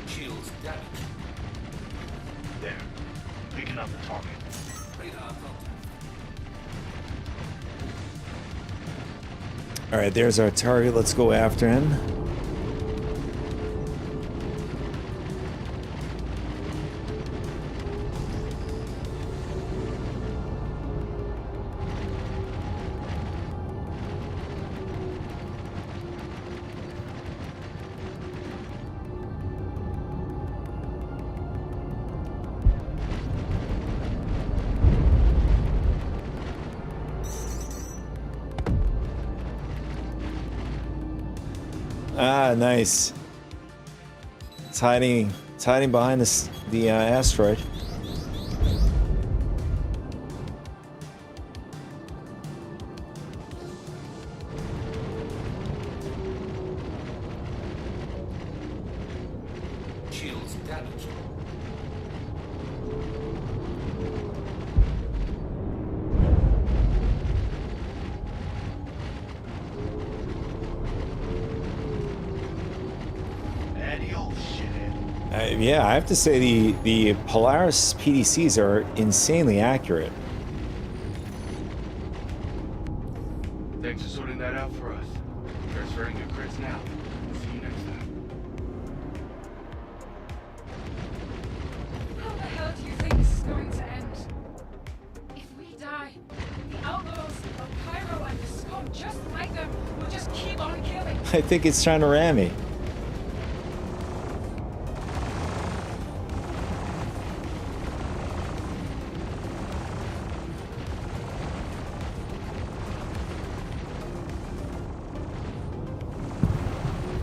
Shields damaged. There. Picking up the target. Radar contact. All right, there's our target. Let's go after him. Ah, nice. It's hiding behind the asteroid. Shields damaged. Adios, shithead. Yeah, I have to say the Polaris PDCs are insanely accurate. Thanks for sorting that out for us. Transferring your crits now. See you next time. How the hell do you think this is going to end? If we die, the outlaws of Pyro and the scum just like them will just keep on killing. I think it's trying to ram me.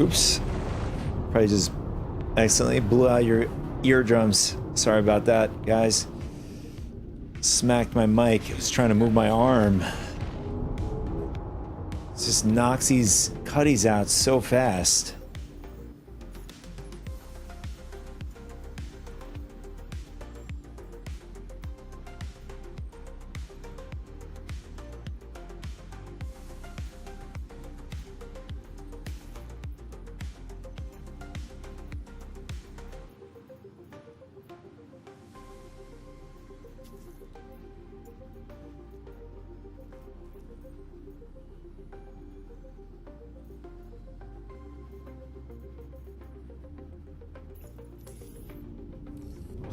Oops. Probably just accidentally blew out your eardrums. Sorry about that, guys. Smacked my mic. I was trying to move my arm. It just knocks these cutties out so fast.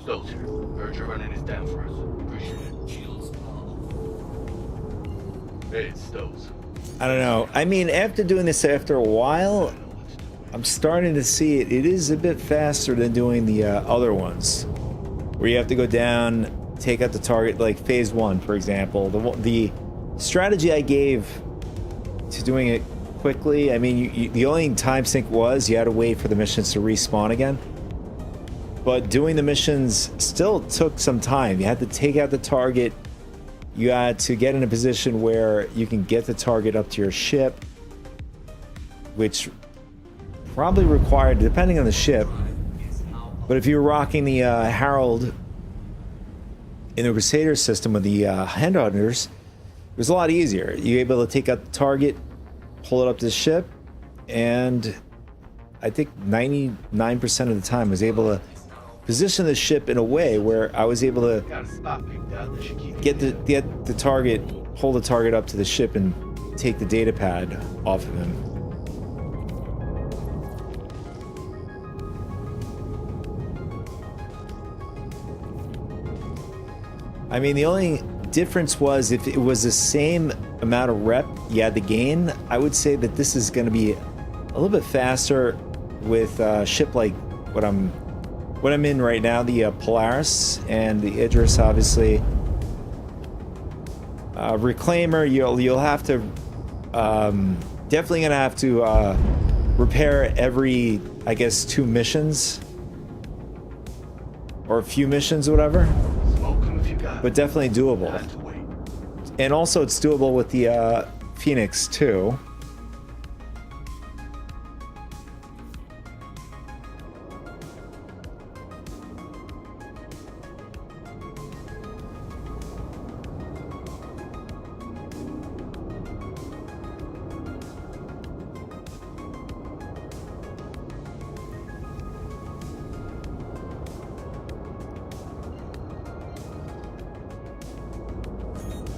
Stoves here. Heard you're running this down for us. Appreciate it. Shields are off. Hey, it's Stoves. I don't know. I mean, after doing this after a while, I'm starting to see it. It is a bit faster than doing the other ones, where you have to go down, take out the target, like phase 1, for example. The strategy I gave to doing it quickly, I mean, the only time sink was you had to wait for the missions to respawn again. But doing the missions still took some time. You had to take out the target. You had to get in a position where you can get the target up to your ship, which probably required, depending on the ship, but if you were rocking the Herald in the Crusader system with the Handhunters, it was a lot easier. You were able to take out the target, pull it up to the ship, and I think 99% of the time was able to position the ship in a way where I was able to Got a spot picked out that should keep get the target, pull the target up to the ship, and take the data pad off of him. I mean, the only difference was if it was the same amount of rep you had to gain, I would say that this is going to be a little bit faster with a ship like what I'm in right now, the Polaris and the Idris, obviously. Reclaimer, you'll have to definitely gonna have to repair every, I guess, 2 missions or a few missions or whatever. Smoke 'em if you got But definitely doable. Have to wait. And also it's doable with the Phoenix too.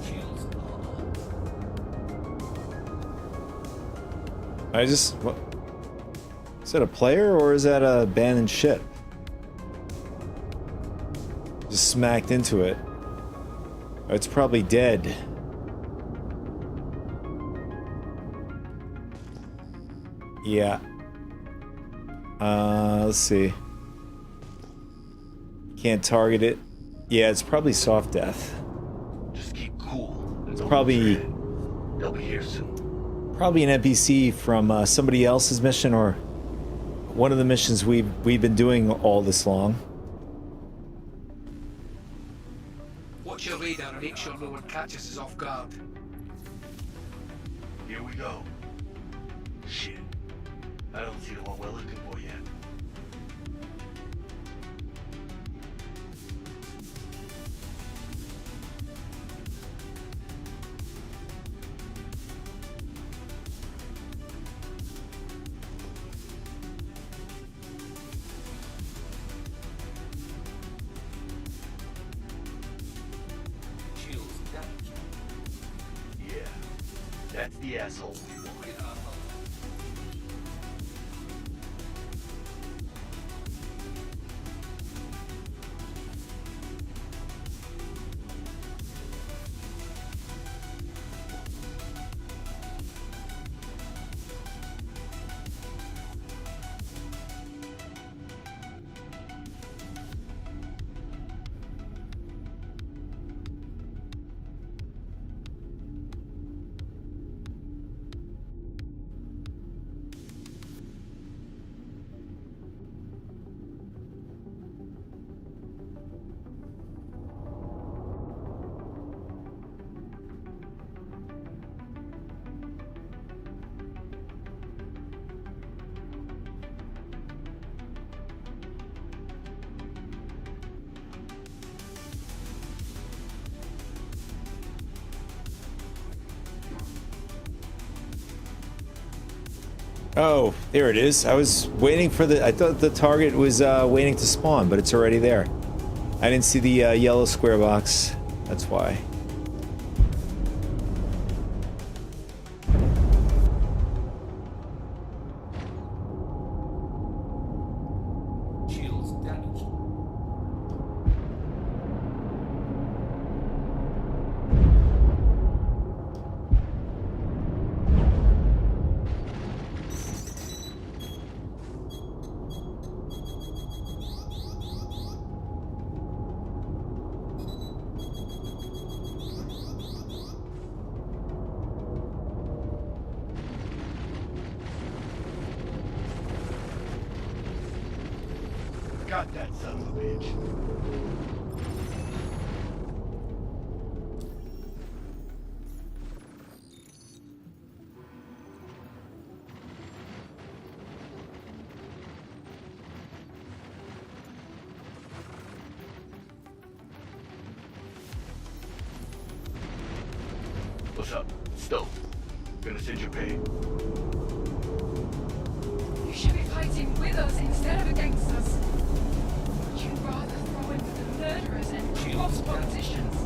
Shields are off. What? Is that a player or is that a abandoned ship? Just smacked into it. Oh, it's probably dead. Yeah. Let's see. Can't target it. Yeah, it's probably soft death. Just keep cool. It's probably They'll be here soon. Probably an NPC from somebody else's mission or one of the missions we've been doing all this long. Watch your radar and make sure no one catches us off guard. Here we go. Shit. I don't see the one we're looking for yet. Shields damaged. Yeah. That's the asshole we want. Oh, there it is. I was waiting for I thought the target was waiting to spawn, but it's already there. I didn't see the yellow square box. That's why. Shields damaged. Got that son of a bitch. What's up? Stowe. Gonna send your pay. You should be fighting with us instead of against us. Would you rather throw in with the murderers and corrupt politicians?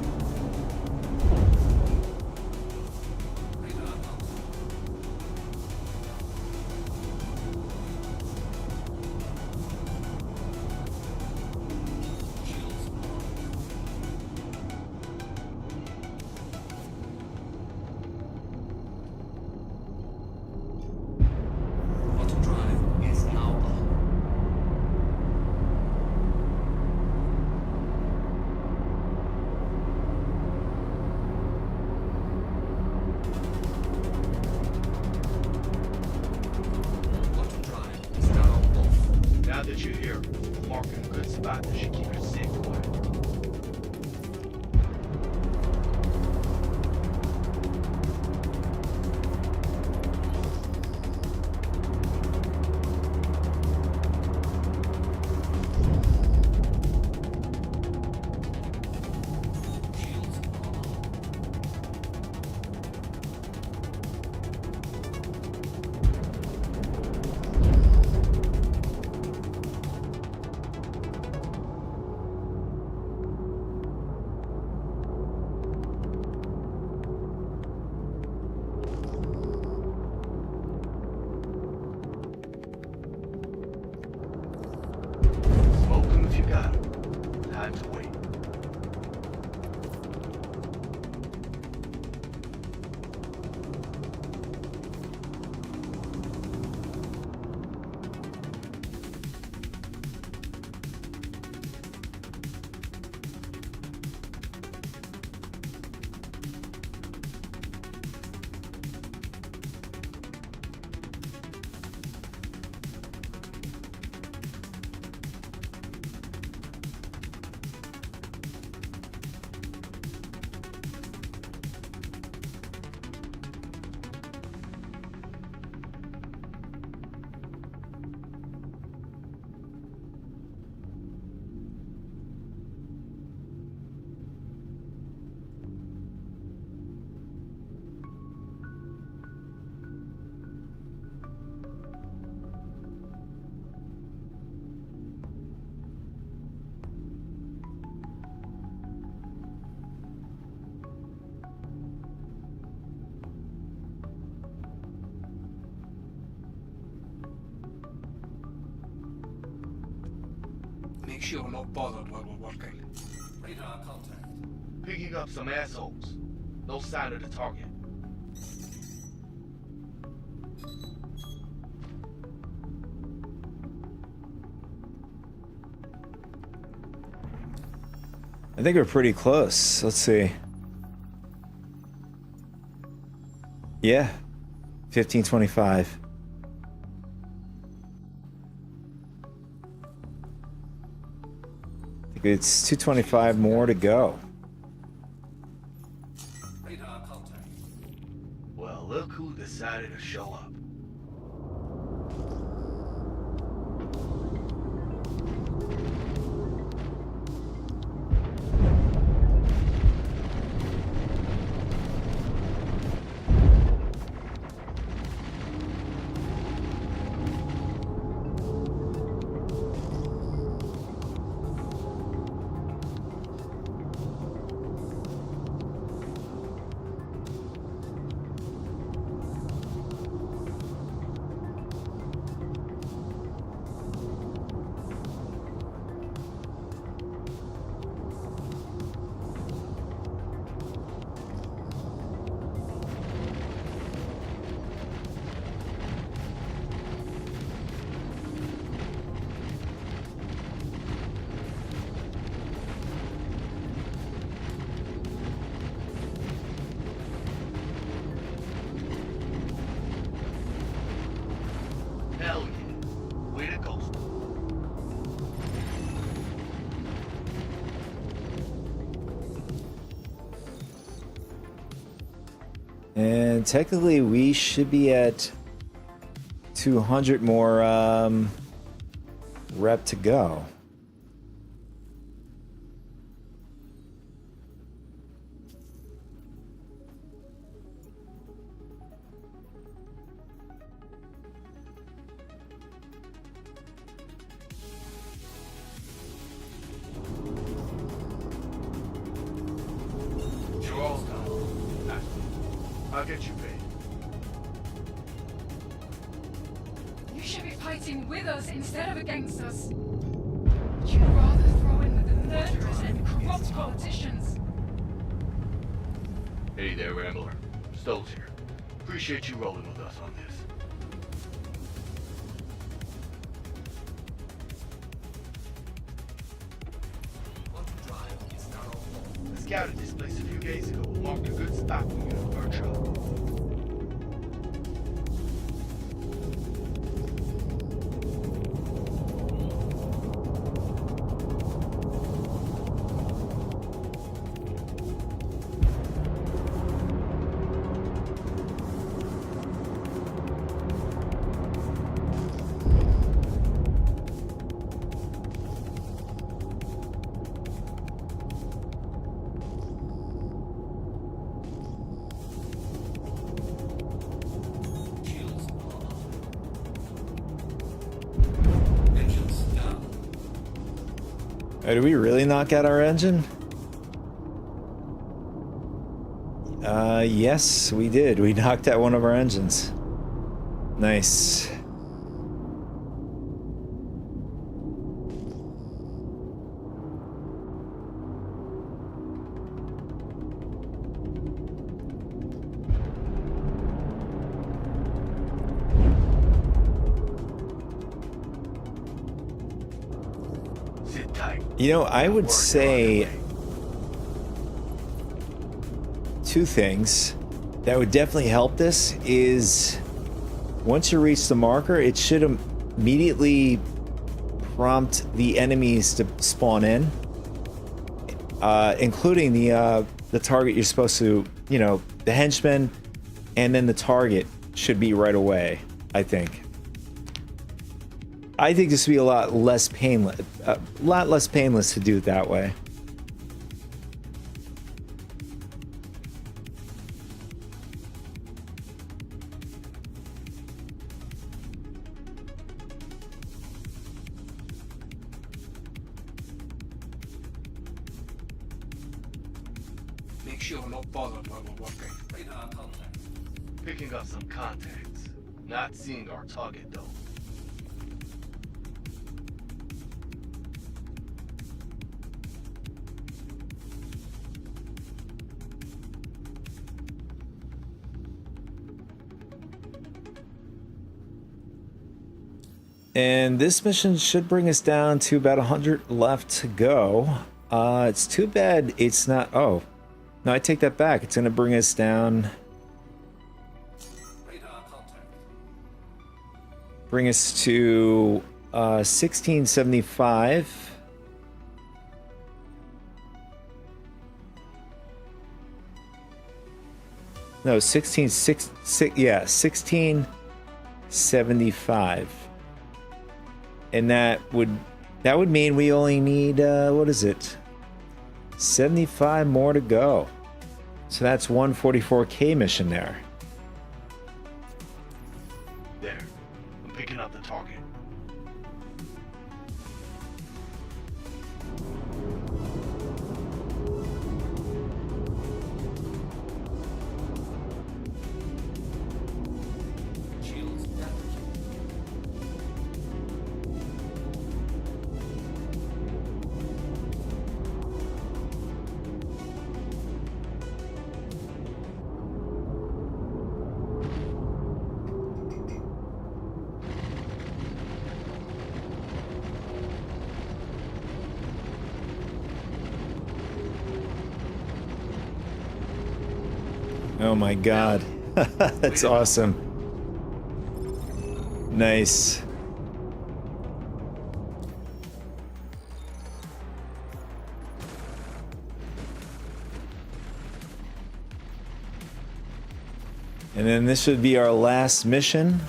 Auto drive is now on. Auto drive is now off. Now that you're here, I'm marking a good spot that should keep your sick quiet. Shields on. Smoke them if you got them. Time to wait. Make sure we're not bothered while we're working. Radar contact. Picking up some assholes. No sign of the target. I think we're pretty close. Let's see. Yeah. 1525. I think it's 225 more to go. Radar contact. Well, look who decided to show up. And technically, we should be at 200 more rep to go. You're all done. I'll get you paid. You should be fighting with us instead of against us. Would you rather throw in with the murderers and corrupt politicians? Hey there, Rambler. Stoles here. Appreciate you rolling with us on this. Quantum drive is now on. I scouted this place a few days ago. Marked a good spot for you to perch up. Shields are up. Engines down. Oh, did we really knock out our engine? Yes, we did. We knocked out one of our engines. Nice. Sit tight. You know, I would say two things that would definitely help this is once you reach the marker, it should immediately prompt the enemies to spawn in, including the target you're supposed to, you know, the henchman, and then the target should be right away, I think. I think this would be a lot less painless to do it that way. Make sure we're not bothered while we're working. Radar contact. Picking up some contacts. Not seeing our target though. And this mission should bring us down to about 100 left to go. It's too bad it's not... Oh. No, I take that back. It's going to bring us down... Radar contact. Bring us to 1675. No, 1675. And that would mean we only need what is it? 75 more to go. So that's 144K mission there. There. I'm picking up the target. Shields damaged. Oh my god. That's awesome. Nice. And then this should be our last mission.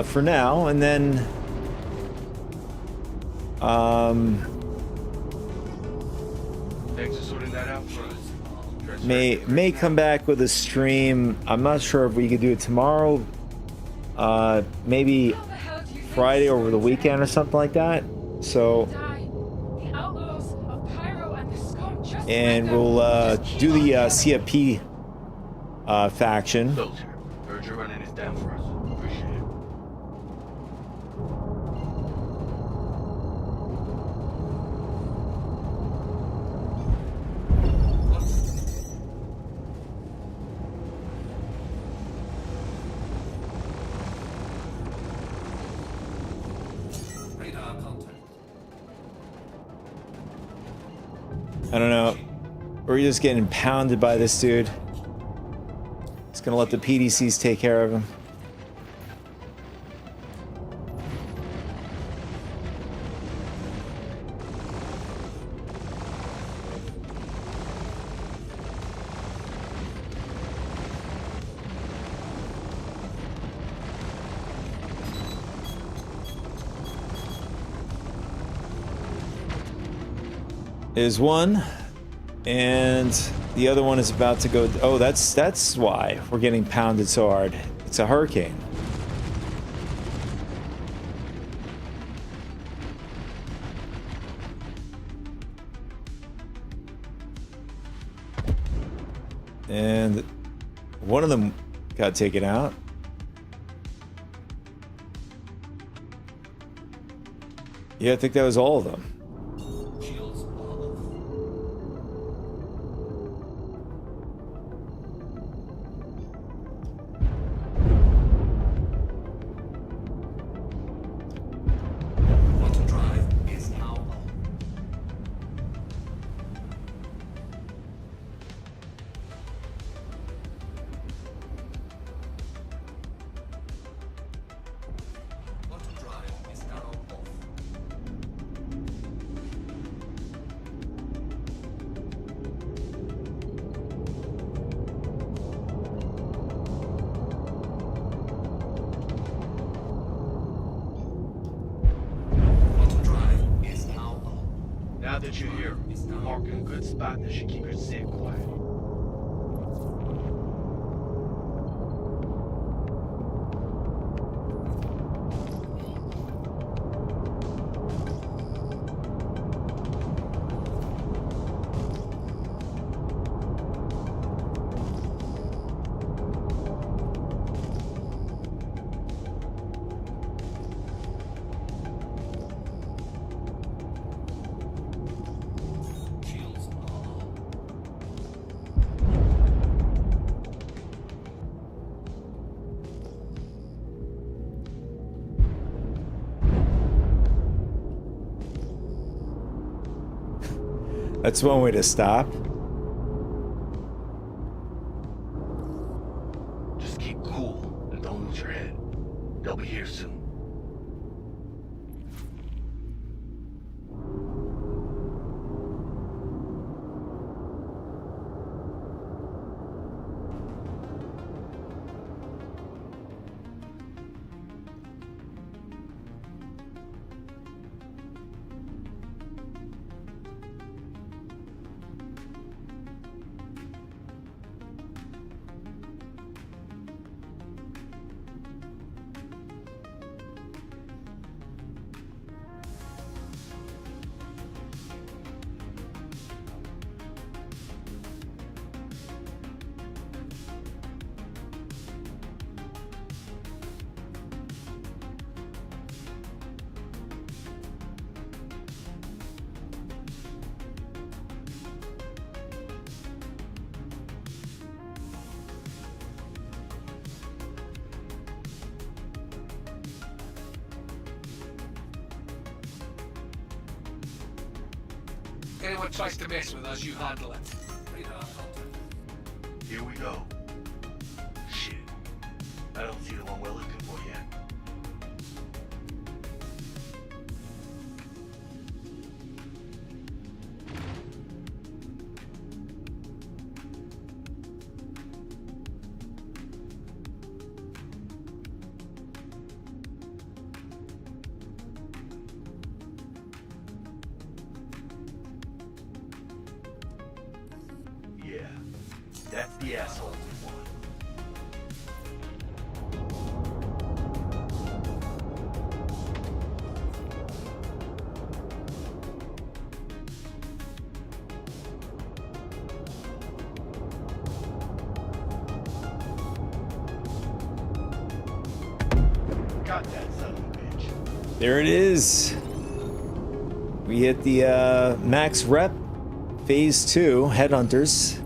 For now, and then Thanks for sorting that out for us. may come back with a stream. I'm not sure if we could do it tomorrow. Maybe How the hell do you think Friday this is over the going to weekend end? or something like that. So, Die. The outlaws of Pyro and the scum just and like them we'll will just keep do the on CFP faction. Soldier, heard you're running this down for us. Appreciate it. Radar contact. I don't know. We're just getting pounded by this dude. It's gonna let the PDCs take care of him. Is one, and the other one is about to go. Oh, that's why we're getting pounded so hard. It's a hurricane. And one of them got taken out. Yeah, I think that was all of them. Shields are off. Quantum drive is now on. Quantum drive is now off. Quantum drive is now on. Now that you're here, you're marking a good spot that should keep your safe quiet. Shields are on. That's one way to stop. Just keep cool and don't lose your head. They'll be here soon. Anyone tries to mess with us, you handle it. Radar contact. Here we go. Shit. I don't see the one we're looking for yet. yeah. That's the asshole we want. Got that son of a bitch. There it is. We hit the max rep, phase 2, Headhunters.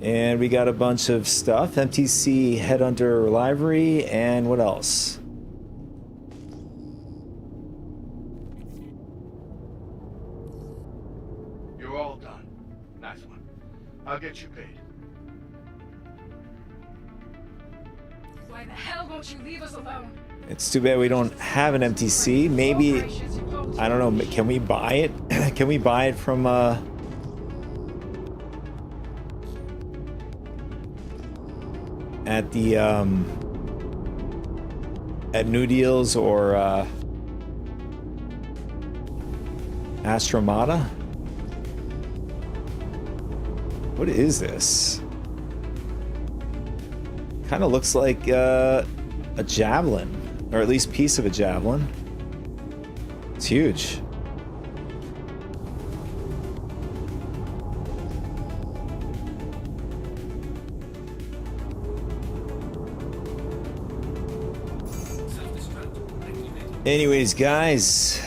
And we got a bunch of stuff. MTC Headhunter livery, and what else? You're all done. Nice one. I'll get you paid. Why the hell won't you leave us alone? It's too bad we don't have an MTC. Maybe, I don't know, can we buy it? Can we buy it from at the at New Deals or Astromata? What is this? Kind of looks like a javelin, or at least piece of a javelin. It's huge. Anyways, guys,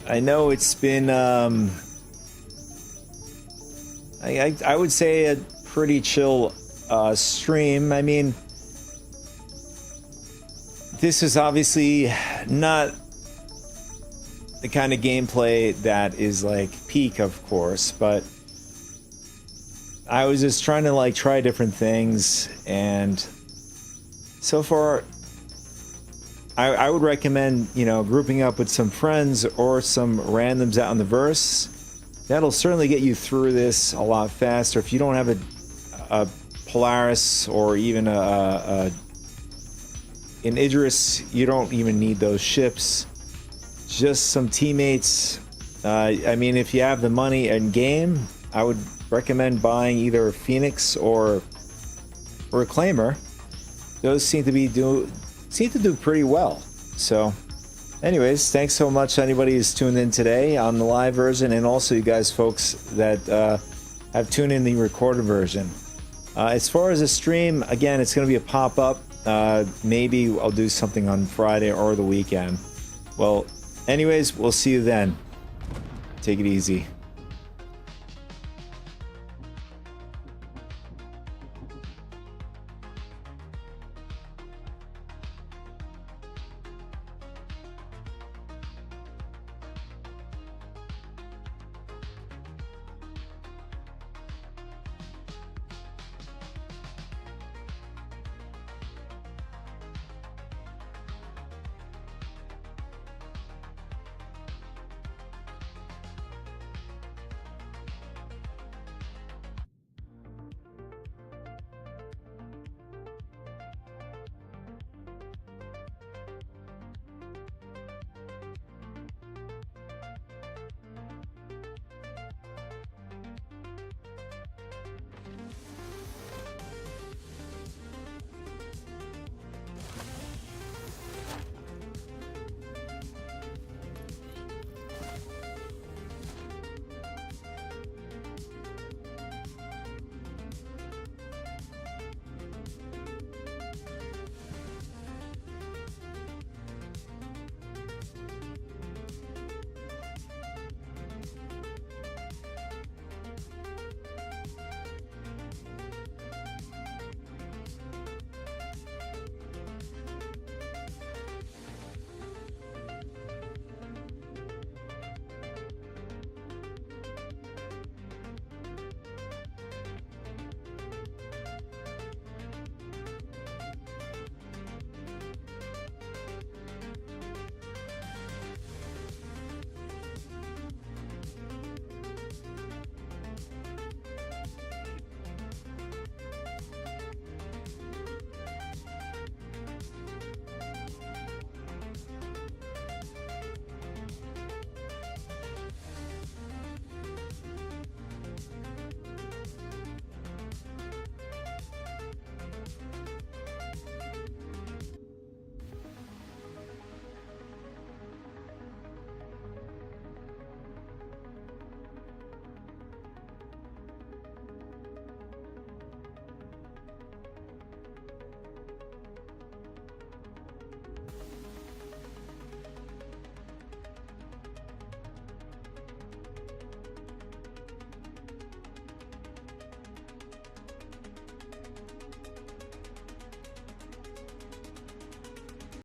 I know it's been I would say a pretty chill stream. I mean, this is obviously not the kind of gameplay that is like peak, of course, but I was just trying to like try different things, and so far I would recommend, you know, grouping up with some friends or some randoms out in the verse. That'll certainly get you through this a lot faster. If you don't have a Polaris or even an Idris, you don't even need those ships. Just some teammates. I mean, if you have the money in game, I would recommend buying either a Phoenix or a Reclaimer. Those seem to do pretty well. So anyways, thanks so much to anybody who's tuned in today on the live version, and also you guys folks that have tuned in the recorded version. As far as the stream, again, it's going to be a pop-up. Maybe I'll do something on Friday or the weekend. Well, anyways, we'll see you then. Take it easy.